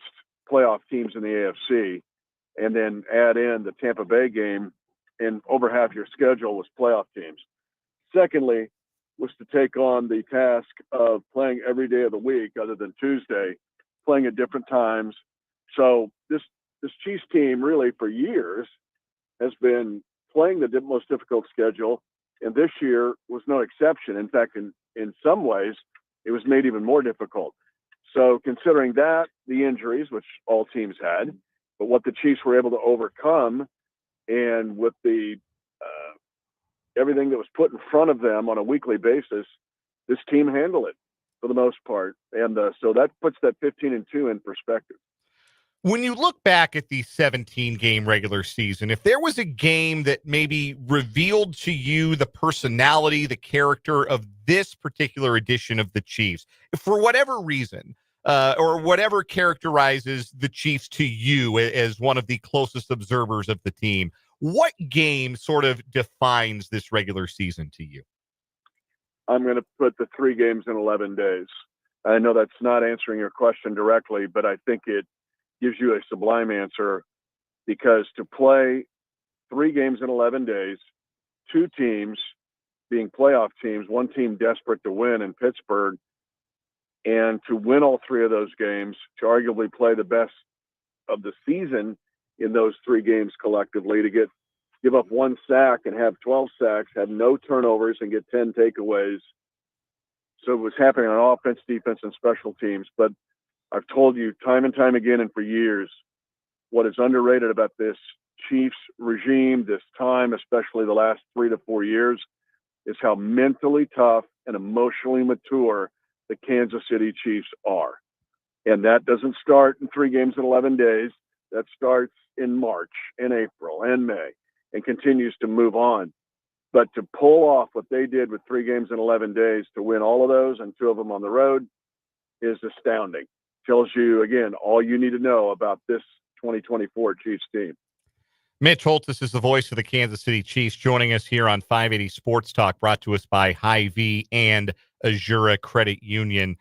playoff teams in the AFC. And then add in the Tampa Bay game, and over half your schedule was playoff teams. Secondly, was to take on the task of playing every day of the week other than Tuesday, playing at different times. So this Chiefs team really for years has been playing the most difficult schedule, and this year was no exception. In fact, in some ways, it was made even more difficult. So considering that, the injuries, which all teams had, but what the Chiefs were able to overcome, and with the everything that was put in front of them on a weekly basis, this team handled it for the most part. And so that puts that 15-2 in perspective. When you look back at the 17-game regular season, if there was a game that maybe revealed to you the personality, the character of this particular edition of the Chiefs, for whatever reason, or whatever characterizes the Chiefs to you as one of the closest observers of the team, what game sort of defines this regular season to you? I'm going to put the 3 games in 11 days. I know that's not answering your question directly, but I think it gives you a sublime answer, because to play 3 games in 11 days, 2 teams being playoff teams, 1 team desperate to win in Pittsburgh, and to win all 3 of those games, to arguably play the best of the season in those 3 games collectively, to give up 1 sack and have 12 sacks, have no turnovers and get 10 takeaways. So it was happening on offense, defense, and special teams. But I've told you time and time again and for years, what is underrated about this Chiefs regime, this time, especially the last 3 to 4 years, is how mentally tough and emotionally mature the Kansas City Chiefs are. And that doesn't start in 3 games in 11 days. That starts in March and April and May and continues to move on. But to pull off what they did with 3 games in 11 days, to win all of those and 2 of them on the road, is astounding. Tells you, again, all you need to know about this 2024 Chiefs team. Mitch Holthus is the voice of the Kansas City Chiefs, joining us here on 580 Sports Talk, brought to us by Hy-Vee and Azura Credit Union.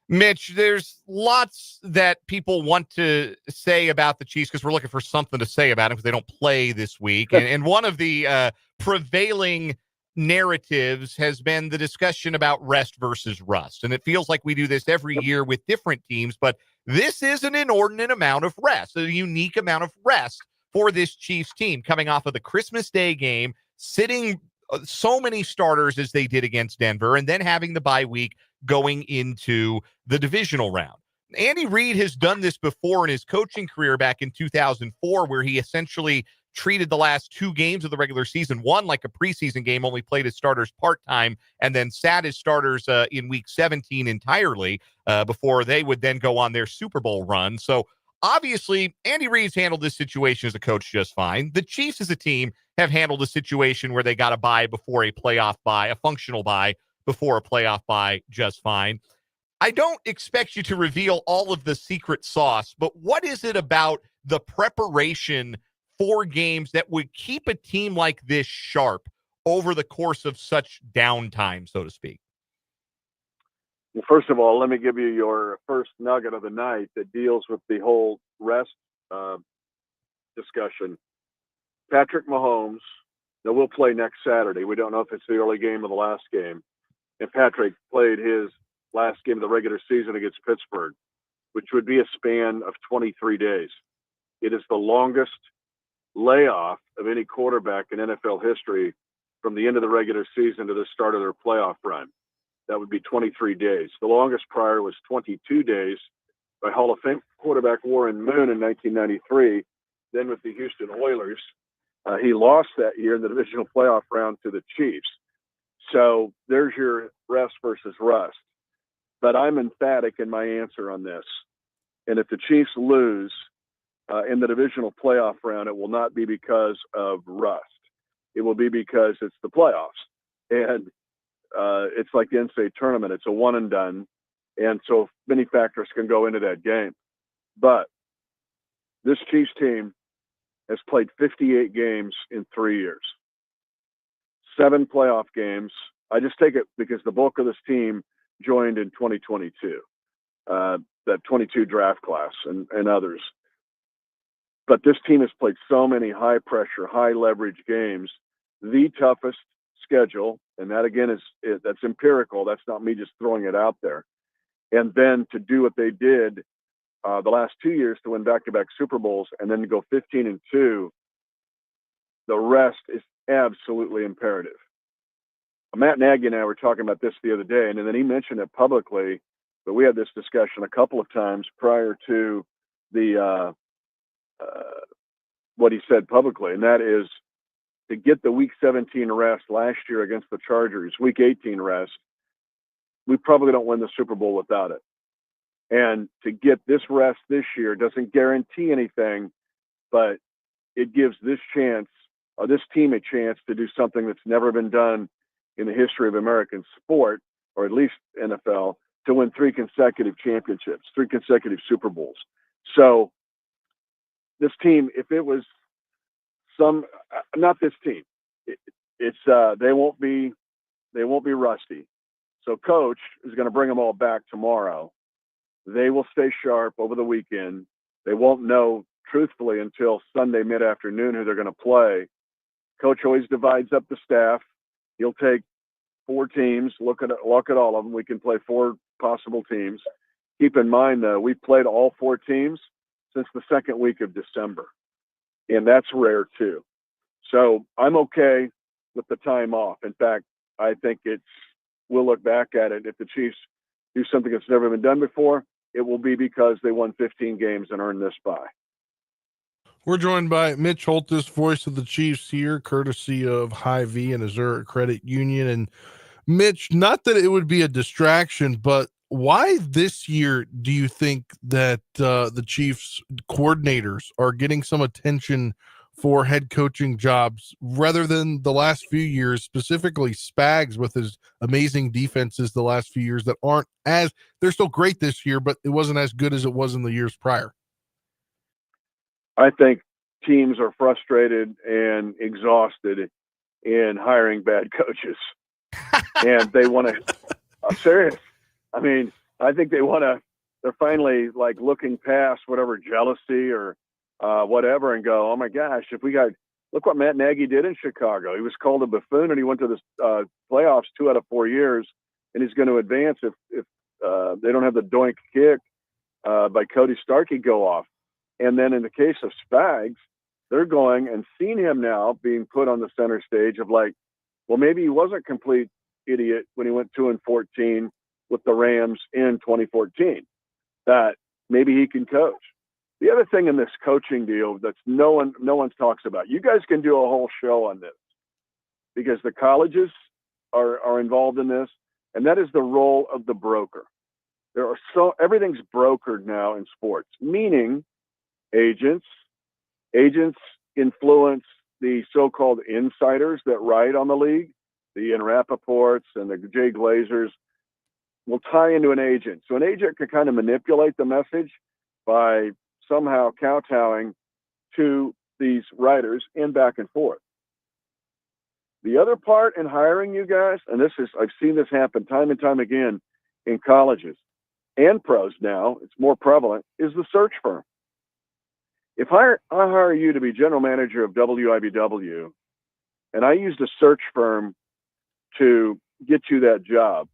Mitch, there's lots that people want to say about the Chiefs because we're looking for something to say about them because they don't play this week. And one of the prevailing narratives has been the discussion about rest versus rust. And it feels like we do this every year with different teams, but this is an inordinate amount of rest, a unique amount of rest for this Chiefs team coming off of the Christmas Day game, sitting so many starters as they did against Denver, and then having the bye week going into the divisional round. Andy Reid has done this before in his coaching career back in 2004, where he essentially treated the last 2 games of the regular season, one like a preseason game, only played his starters part-time, and then sat his starters in week 17 entirely before they would then go on their Super Bowl run. So obviously, Andy Reid's handled this situation as a coach just fine. The Chiefs as a team have handled a situation where they got a bye before a playoff bye, a functional bye before a playoff bye just fine. I don't expect you to reveal all of the secret sauce, but what is it about the preparation for games that would keep a team like this sharp over the course of such downtime, so to speak? Well, first of all, let me give you your first nugget of the night that deals with the whole rest discussion. Patrick Mahomes, now we'll play next Saturday. We don't know if it's the early game or the last game. And Patrick played his last game of the regular season against Pittsburgh, which would be a span of 23 days. It is the longest layoff of any quarterback in NFL history from the end of the regular season to the start of their playoff run. That would be 23 days. The longest prior was 22 days by Hall of Fame quarterback Warren Moon in 1993. Then with the Houston Oilers, he lost that year in the divisional playoff round to the Chiefs. So there's your rest versus rust. But I'm emphatic in my answer on this. And if the Chiefs lose in the divisional playoff round, it will not be because of rust. It will be because it's the playoffs. And it's like the NCAA tournament. It's a one and done. And so many factors can go into that game. But this Chiefs team has played 58 games in 3 years. 7 playoff games. I just take it because the bulk of this team joined in 2022, that 22 draft class and others. But this team has played so many high pressure, high leverage games, the toughest schedule. And that again that's empirical. That's not me just throwing it out there. And then to do what they did the last 2 years to win back-to-back Super Bowls and then to go 15-2, the rest is absolutely imperative. Matt Nagy and I were talking about this the other day, and then he mentioned it publicly, but we had this discussion a couple of times prior to the what he said publicly, and that is to get the Week 17 rest last year against the Chargers, Week 18 rest, we probably don't win the Super Bowl without it. And to get this rest this year doesn't guarantee anything, but it gives this team a chance to do something that's never been done in the history of American sport, or at least NFL, to win 3 consecutive championships, 3 consecutive Super Bowls. So this team, if it was not this team, they won't be rusty. So coach is going to bring them all back tomorrow. They will stay sharp over the weekend. They won't know truthfully until Sunday mid-afternoon who they're going to play. Coach always divides up the staff. He'll take 4 teams, look at all of them. We can play 4 possible teams. Keep in mind, though, we've played all 4 teams since the second week of December, and that's rare too. So I'm okay with the time off. In fact, I think we'll look back at it. If the Chiefs do something that's never been done before, it will be because they won 15 games and earned this bye. We're joined by Mitch Holthus, voice of the Chiefs here, courtesy of Hy-Vee and Azure Credit Union. And Mitch, not that it would be a distraction, but why this year do you think that the Chiefs coordinators are getting some attention for head coaching jobs rather than the last few years, specifically Spags with his amazing defenses the last few years that they're still great this year, but it wasn't as good as it was in the years prior? I think teams are frustrated and exhausted in hiring bad coaches. And they want to, I'm serious. I mean, I think they're finally like looking past whatever jealousy or whatever and go, oh my gosh, look what Matt Nagy did in Chicago. He was called a buffoon and he went to the playoffs 2 out of 4 years, and he's going to advance if they don't have the doink kick by Cody Starkey go off. And then in the case of Spags, they're going and seeing him now being put on the center stage of like, well, maybe he wasn't a complete idiot when he went 2-14 with the Rams in 2014, that maybe he can coach. The other thing in this coaching deal that's no one talks about, you guys can do a whole show on this because the colleges are involved in this, and that is the role of the broker. Everything's brokered now in sports, meaning agents influence the so-called insiders that write on the league, the Ian Rappaports and the Jay Glazers will tie into an agent. So an agent can kind of manipulate the message by somehow kowtowing to these writers and back and forth. The other part in hiring you guys, and I've seen this happen time and time again in colleges and pros now, it's more prevalent, is the search firm. If I hire you to be general manager of WIBW, and I used a search firm to get you that job,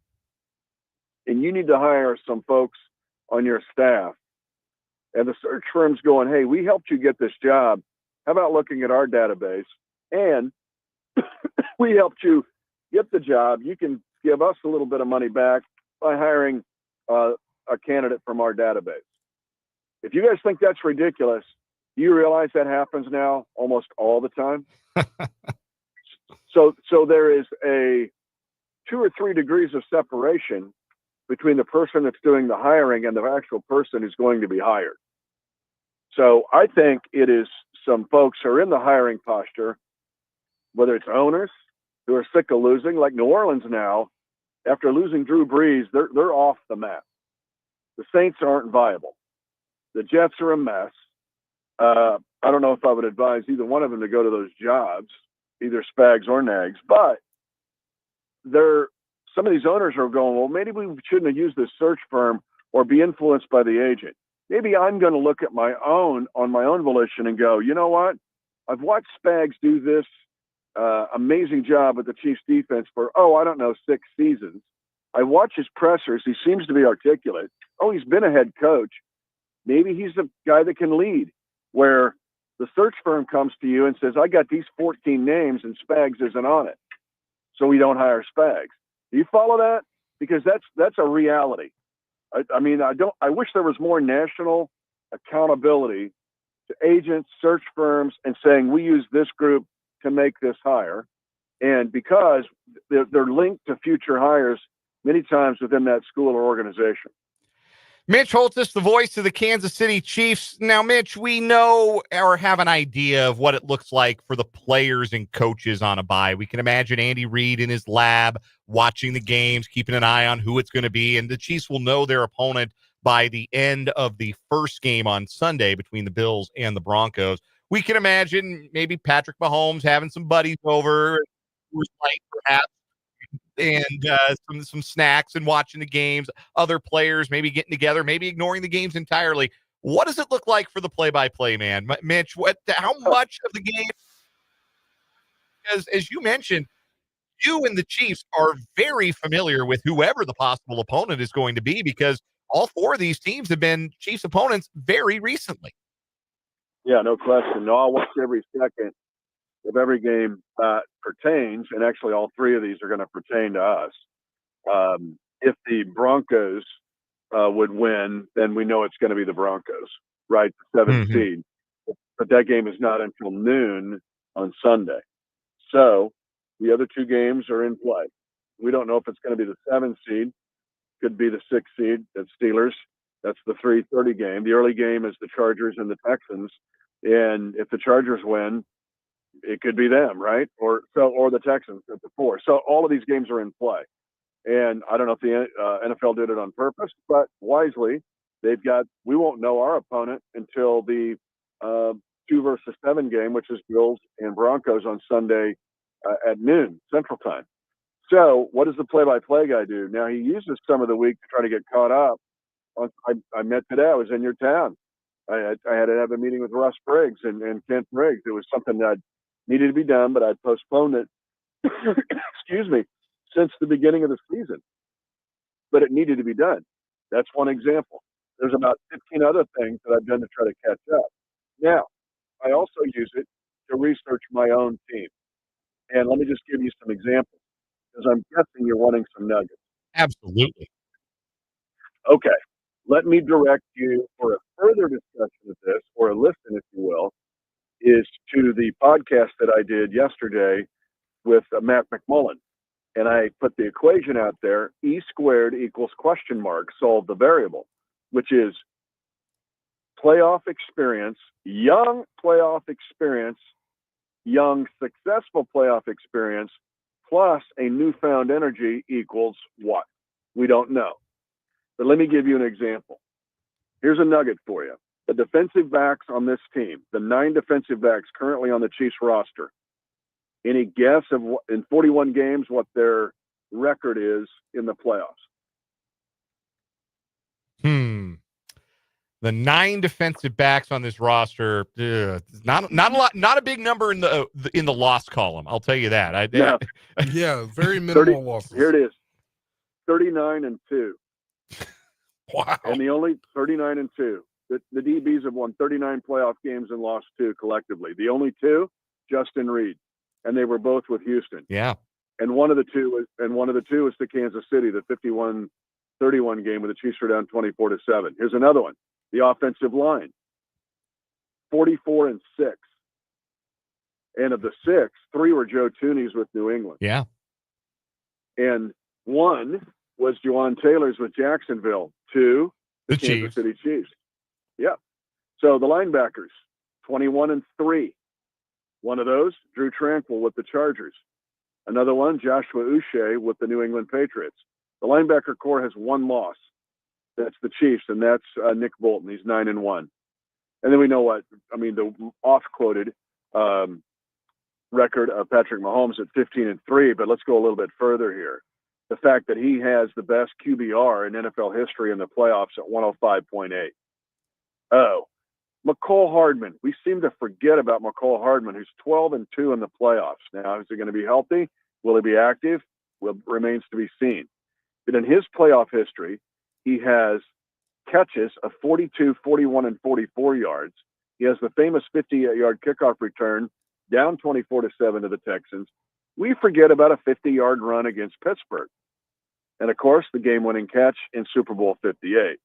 and you need to hire some folks on your staff, and the search firm's going, hey, we helped you get this job. How about looking at our database? And we helped you get the job. You can give us a little bit of money back by hiring a candidate from our database. If you guys think that's ridiculous, do you realize that happens now almost all the time? So there is a 2 or 3 degrees of separation between the person that's doing the hiring and the actual person who's going to be hired. So I think it is some folks who are in the hiring posture, whether it's owners who are sick of losing, like New Orleans now, after losing Drew Brees, they're off the map. The Saints aren't viable. The Jets are a mess. I don't know if I would advise either one of them to go to those jobs, either Spags or Nags, but some of these owners are going, well, maybe we shouldn't have used this search firm or be influenced by the agent. Maybe I'm going to look at on my own volition and go, you know what? I've watched Spags do this amazing job with the Chiefs defense for, 6 seasons. I watch his pressers. He seems to be articulate. Oh, he's been a head coach. Maybe he's the guy that can lead, where the search firm comes to you and says, I got these 14 names and Spags isn't on it. So we don't hire Spags. Do you follow that? Because that's a reality. I wish there was more national accountability to agents, search firms, and saying we use this group to make this hire. And because they're linked to future hires many times within that school or organization. Mitch Holthus, the voice of the Kansas City Chiefs. Now, Mitch, we know or have an idea of what it looks like for the players and coaches on a bye. We can imagine Andy Reid in his lab watching the games, keeping an eye on who it's going to be, and the Chiefs will know their opponent by the end of the first game on Sunday between the Bills and the Broncos. We can imagine maybe Patrick Mahomes having some buddies over, perhaps, and some snacks and watching the games, other players maybe getting together, maybe ignoring the games entirely. What does it look like for the play-by-play man? Mitch, how much of the game, as you mentioned, you and the Chiefs are very familiar with whoever the possible opponent is going to be, because all 4 of these teams have been Chiefs opponents very recently. Yeah, no question. No, I'll watch every second of every game pertains, and actually all 3 of these are going to pertain to us. If the Broncos would win, then we know it's going to be the Broncos, right? The 7th seed. But that game is not until noon on Sunday. So the other 2 games are in play. We don't know if it's going to be the 7th seed. Could be the 6th seed. That's Steelers. That's the 3:30 game. The early game is the Chargers and the Texans. And if the Chargers win, it could be them, right? Or the Texans at the 4. So all of these games are in play. And I don't know if the NFL did it on purpose, but wisely, we won't know our opponent until the 2 versus 7 game, which is Bills and Broncos on Sunday at noon Central Time. So what does the play-by-play guy do? Now, he uses some of the week to try to get caught up. I met today. I was in your town. I had to have a meeting with Russ Briggs and Kent Briggs. It was something that needed to be done, but I'd postponed it, excuse me, since the beginning of the season. But it needed to be done. That's one example. There's about 15 other things that I've done to try to catch up. Now, I also use it to research my own team. And let me just give you some examples, because I'm guessing you're wanting some nuggets. Absolutely. Okay. Let me direct you for a further discussion of this, or a listen, if you will, is to the podcast that I did yesterday with Matt McMullen. And I put the equation out there, E squared equals ? Solve the variable, which is playoff experience, young playoff experience, young successful playoff experience, plus a newfound energy equals what? We don't know. But let me give you an example. Here's a nugget for you. The defensive backs on this team, the 9 defensive backs currently on the Chiefs roster, Any guess of in 41 games what their record is in the playoffs? The 9 defensive backs on this roster, not a lot, not a big number in the loss column. I'll tell you that. No. Yeah, very minimal losses. Here it is, 39-2. Wow. And the only 39-2. The DBs have won 39 playoff games and lost 2 collectively. The only 2, Justin Reed, and they were both with Houston. Yeah. And one of the two was to Kansas City, the 51-31 game where the Chiefs were down 24-7. Here's another one. The offensive line, 44-6. And of the 6, 3 were Joe Tooney's with New England. Yeah. And 1 was Juwan Taylor's with Jacksonville. 2, the Kansas City Chiefs. Yeah. So the linebackers, 21-3. One of those, Drew Tranquil with the Chargers. Another one, Joshua Uche with the New England Patriots. The linebacker core has 1 loss. That's the Chiefs, and that's Nick Bolton. He's 9-1. And then we know the oft-quoted record of Patrick Mahomes at 15-3, but let's go a little bit further here. The fact that he has the best QBR in NFL history in the playoffs at 105.8. Oh, McCole Hardman. We seem to forget about McCole Hardman, who's 12-2 in the playoffs. Now, is he going to be healthy? Will he be active? Remains to be seen. But in his playoff history, he has catches of 42, 41, and 44 yards. He has the famous 58-yard kickoff return down 24-7 to the Texans. We forget about a 50-yard run against Pittsburgh. And, of course, the game-winning catch in Super Bowl 58.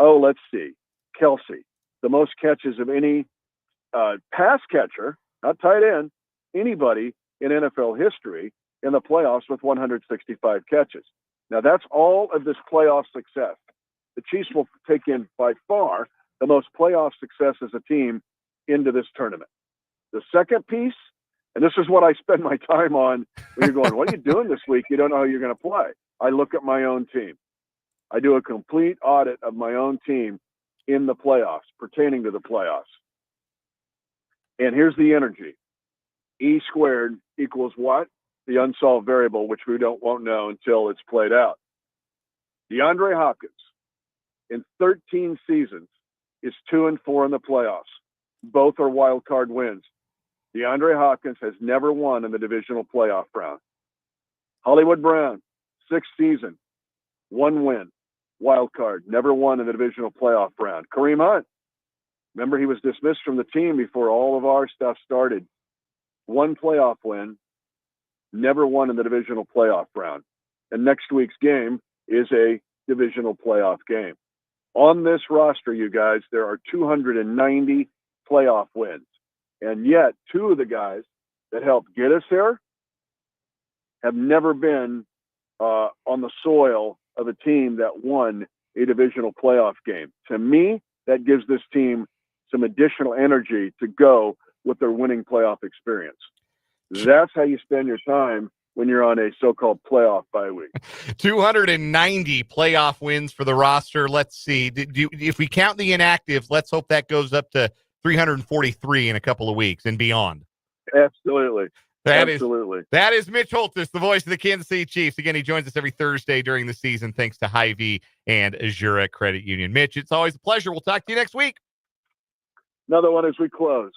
Oh, let's see. Kelsey, the most catches of any pass catcher, not tight end, anybody in NFL history in the playoffs with 165 catches. Now, that's all of this playoff success. The Chiefs will take in, by far, the most playoff success as a team into this tournament. The second piece, and this is what I spend my time on when you're going, what are you doing this week? You don't know how you're going to play. I look at my own team. I do a complete audit of my own team in the playoffs, pertaining to the playoffs. And here's the energy. E squared equals what? The unsolved variable, which we won't know until it's played out. DeAndre Hopkins, in 13 seasons, is 2-4 in the playoffs. Both are wild card wins. DeAndre Hopkins has never won in the divisional playoff round. Hollywood Brown, 6th season, 1 win, wild card, never won in the divisional playoff round. Kareem Hunt, remember he was dismissed from the team before all of our stuff started. 1 playoff win, never won in the divisional playoff round. And next week's game is a divisional playoff game. On this roster, you guys, there are 290 playoff wins. And yet, 2 of the guys that helped get us there have never been on the soil of a team that won a divisional playoff game. To me, that gives this team some additional energy to go with their winning playoff experience. That's how you spend your time when you're on a so-called playoff bye week. 290 playoff wins for the roster. Let's see. If we count the inactives, let's hope that goes up to 343 in a couple of weeks and beyond. Absolutely. That is Mitch Holthus, the voice of the Kansas City Chiefs. Again, he joins us every Thursday during the season, thanks to Hy-Vee and Azura Credit Union. Mitch, it's always a pleasure. We'll talk to you next week. Another one as we close.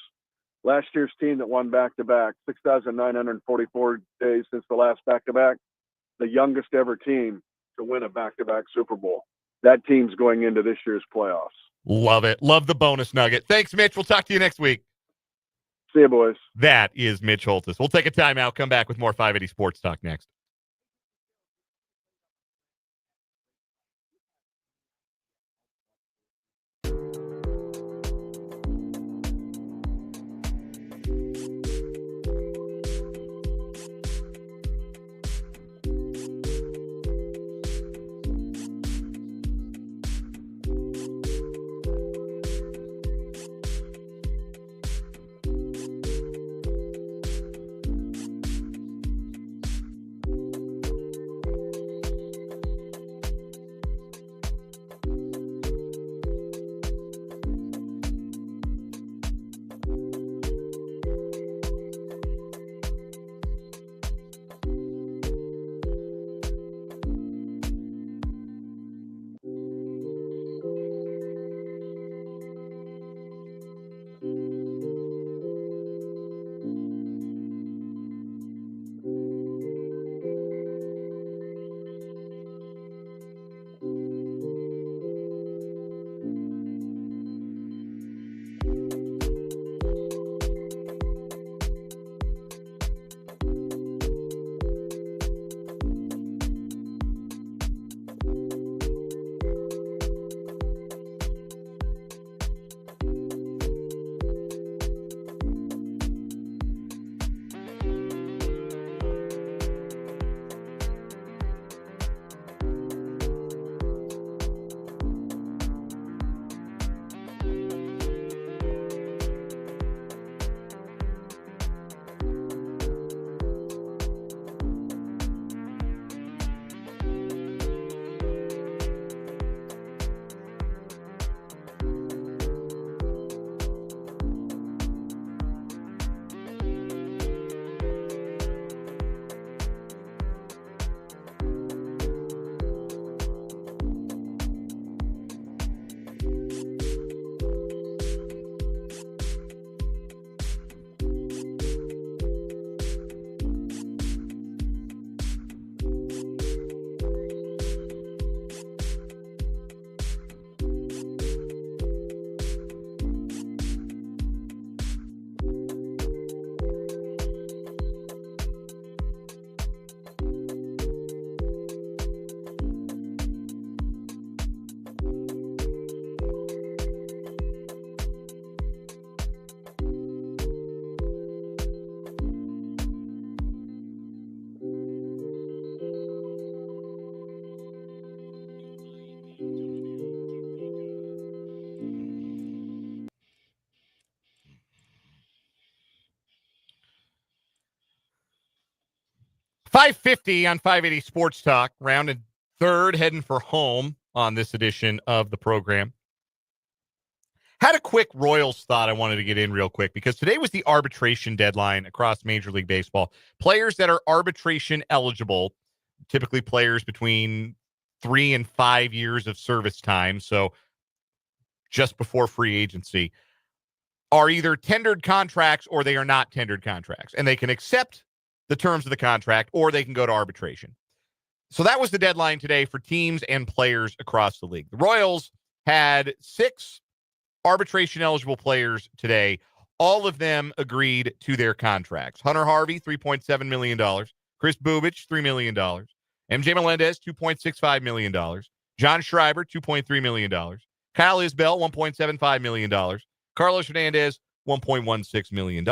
Last year's team that won back-to-back, 6,944 days since the last back-to-back, the youngest ever team to win a back-to-back Super Bowl. That team's going into this year's playoffs. Love it. Love the bonus nugget. Thanks, Mitch. We'll talk to you next week. See you, boys. That is Mitch Holthus. We'll take a timeout, come back with more 580 Sports Talk next. 5:50 on 580 Sports Talk, rounded third, heading for home on this edition of the program. Had a quick Royals thought I wanted to get in real quick because today was the arbitration deadline across Major League Baseball. Players that are arbitration eligible, typically players between 3 and 5 years of service time, so just before free agency, are either tendered contracts or they are not tendered contracts, and they can accept the terms of the contract or they can go to arbitration. So that was the deadline today for teams and players across the league. The Royals had 6 arbitration-eligible players today. All of them agreed to their contracts. Hunter Harvey, $3.7 million. Chris Bubich, $3 million. MJ Melendez, $2.65 million. John Schreiber, $2.3 million. Kyle Isbell, $1.75 million. Carlos Hernandez, $1.16 million.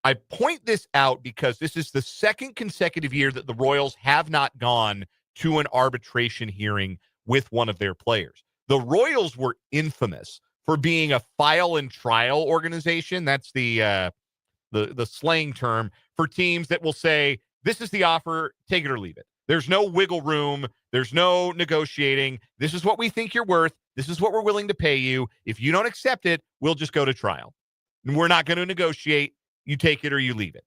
I point this out because this is the second consecutive year that the Royals have not gone to an arbitration hearing with one of their players. The Royals were infamous for being a file and trial organization. That's the slang term for teams that will say, this is the offer, take it or leave it. There's no wiggle room. There's no negotiating. This is what we think you're worth. This is what we're willing to pay you. If you don't accept it, we'll just go to trial. And we're not going to negotiate. You take it or you leave it.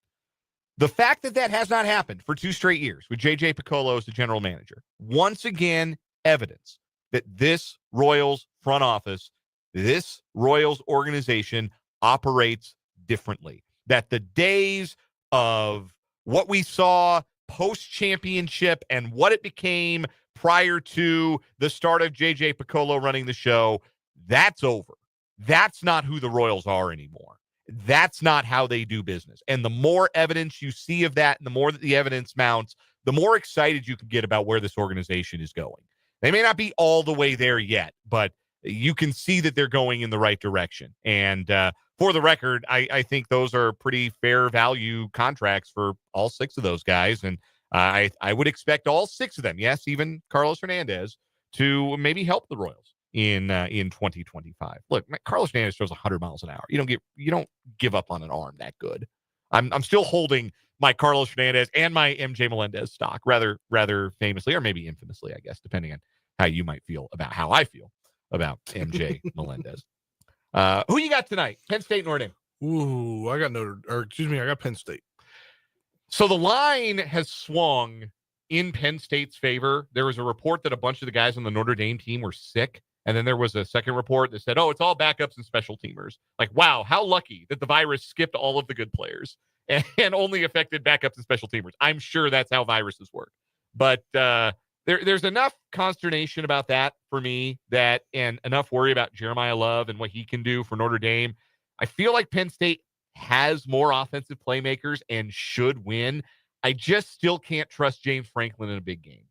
The fact that that has not happened for 2 straight years with J.J. Piccolo as the general manager, once again, evidence that this Royals front office, this Royals organization operates differently. That the days of what we saw post-championship and what it became prior to the start of J.J. Piccolo running the show, that's over. That's not who the Royals are anymore. That's not how they do business. And the more evidence you see of that and the more that the evidence mounts, the more excited you can get about where this organization is going. They may not be all the way there yet, but you can see that they're going in the right direction. And for the record, I think those are pretty fair value contracts for all 6 of those guys. And I would expect all 6 of them, yes, even Carlos Hernandez, to maybe help the Royals in 2025. Look, Carlos Hernandez throws 100 miles an hour. You don't give up on an arm that good. I'm still holding my Carlos Hernandez and my MJ Melendez stock rather famously, or maybe infamously, I guess, depending on how you might feel about how I feel about MJ Melendez. Who you got tonight? Penn State, Notre Dame. Ooh, I got Penn State. So the line has swung in Penn State's favor. There was a report that a bunch of the guys on the Notre Dame team were sick. And then there was a second report that said, oh, it's all backups and special teamers. Like, wow, how lucky that the virus skipped all of the good players and only affected backups and special teamers. I'm sure that's how viruses work. But there's enough consternation about that for me, and enough worry about Jeremiah Love and what he can do for Notre Dame. I feel like Penn State has more offensive playmakers and should win. I just still can't trust James Franklin in a big game.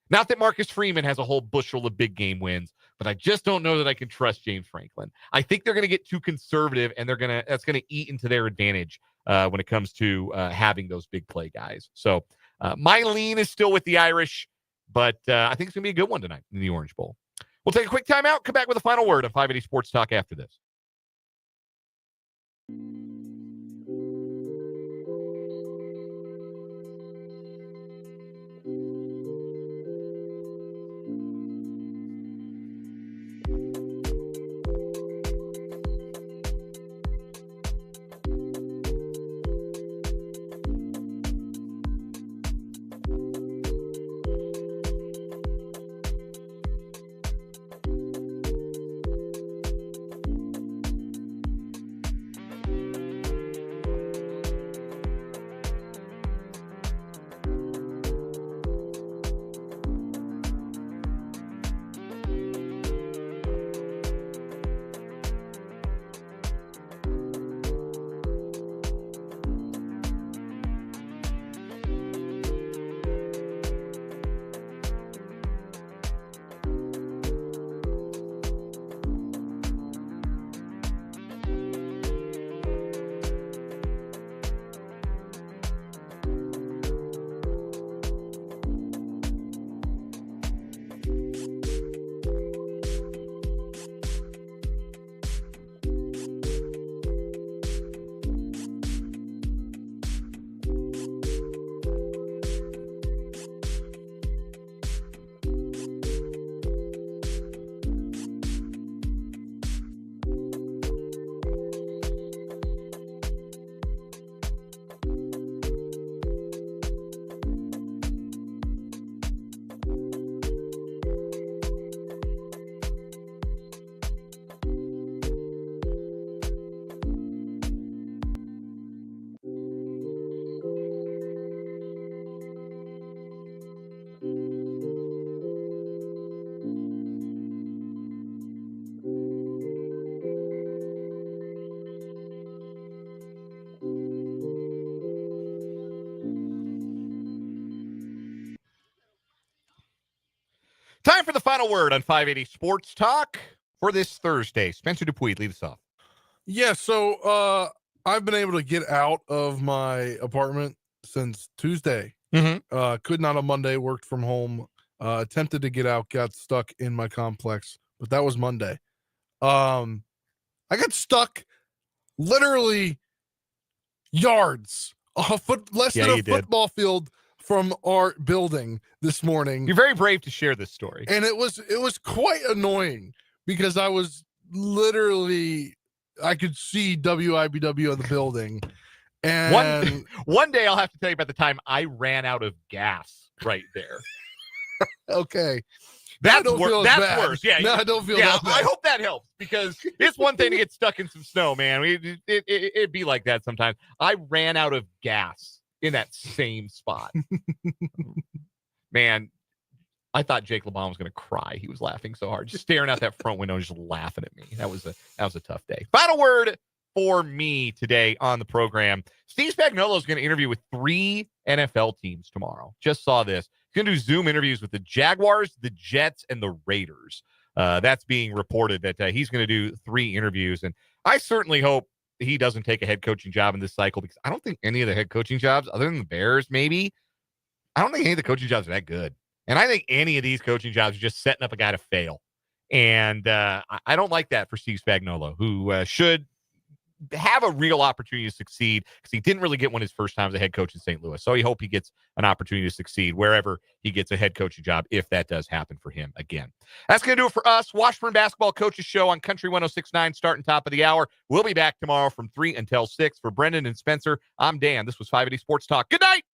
Not that Marcus Freeman has a whole bushel of big game wins, but I just don't know that I can trust James Franklin. I think they're going to get too conservative, and that's going to eat into their advantage when it comes to having those big play guys. So my lean is still with the Irish, but I think it's going to be a good one tonight in the Orange Bowl. We'll take a quick timeout, come back with a final word on 580 Sports Talk after this. final word on 580 Sports Talk for this Thursday. Spencer Dupuis, lead us off. Yeah, so I've been able to get out of my apartment since Tuesday. Could not on Monday, worked from home, attempted to get out, got stuck in my complex, but that was Monday. I got stuck literally yards, less than a football field from our building this morning. You're very brave to share this story. And it was quite annoying because I was literally, I could see WIBW in the building. And one day I'll have to tell you about the time I ran out of gas right there. Okay. That's worse. Yeah. No, I don't feel that bad. I hope that helps because it's one thing to get stuck in some snow, man. It'd be like that sometimes. I ran out of gas in that same spot. Man, I thought Jake LeBon was going to cry. He was laughing so hard, just staring out that front window, just laughing at me. That was a tough day. Final word for me today on the program. Steve Spagnuolo is going to interview with 3 NFL teams tomorrow. Just saw this. He's going to do Zoom interviews with the Jaguars, the Jets, and the Raiders. That's being reported that he's going to do 3 interviews. And I certainly hope he doesn't take a head coaching job in this cycle because I don't think any of the head coaching jobs, other than the Bears, maybe, I don't think any of the coaching jobs are that good. And I think any of these coaching jobs are just setting up a guy to fail. And I don't like that for Steve Spagnuolo, who should have a real opportunity to succeed because he didn't really get one his first time as a head coach in St. Louis. So I hope he gets an opportunity to succeed wherever he gets a head coaching job, if that does happen for him again. That's going to do it for us. Washburn Basketball Coaches Show on Country 106.9 starting top of the hour. We'll be back tomorrow from 3 until 6. For Brendan and Spencer, I'm Dan. This was 580 Sports Talk. Good night.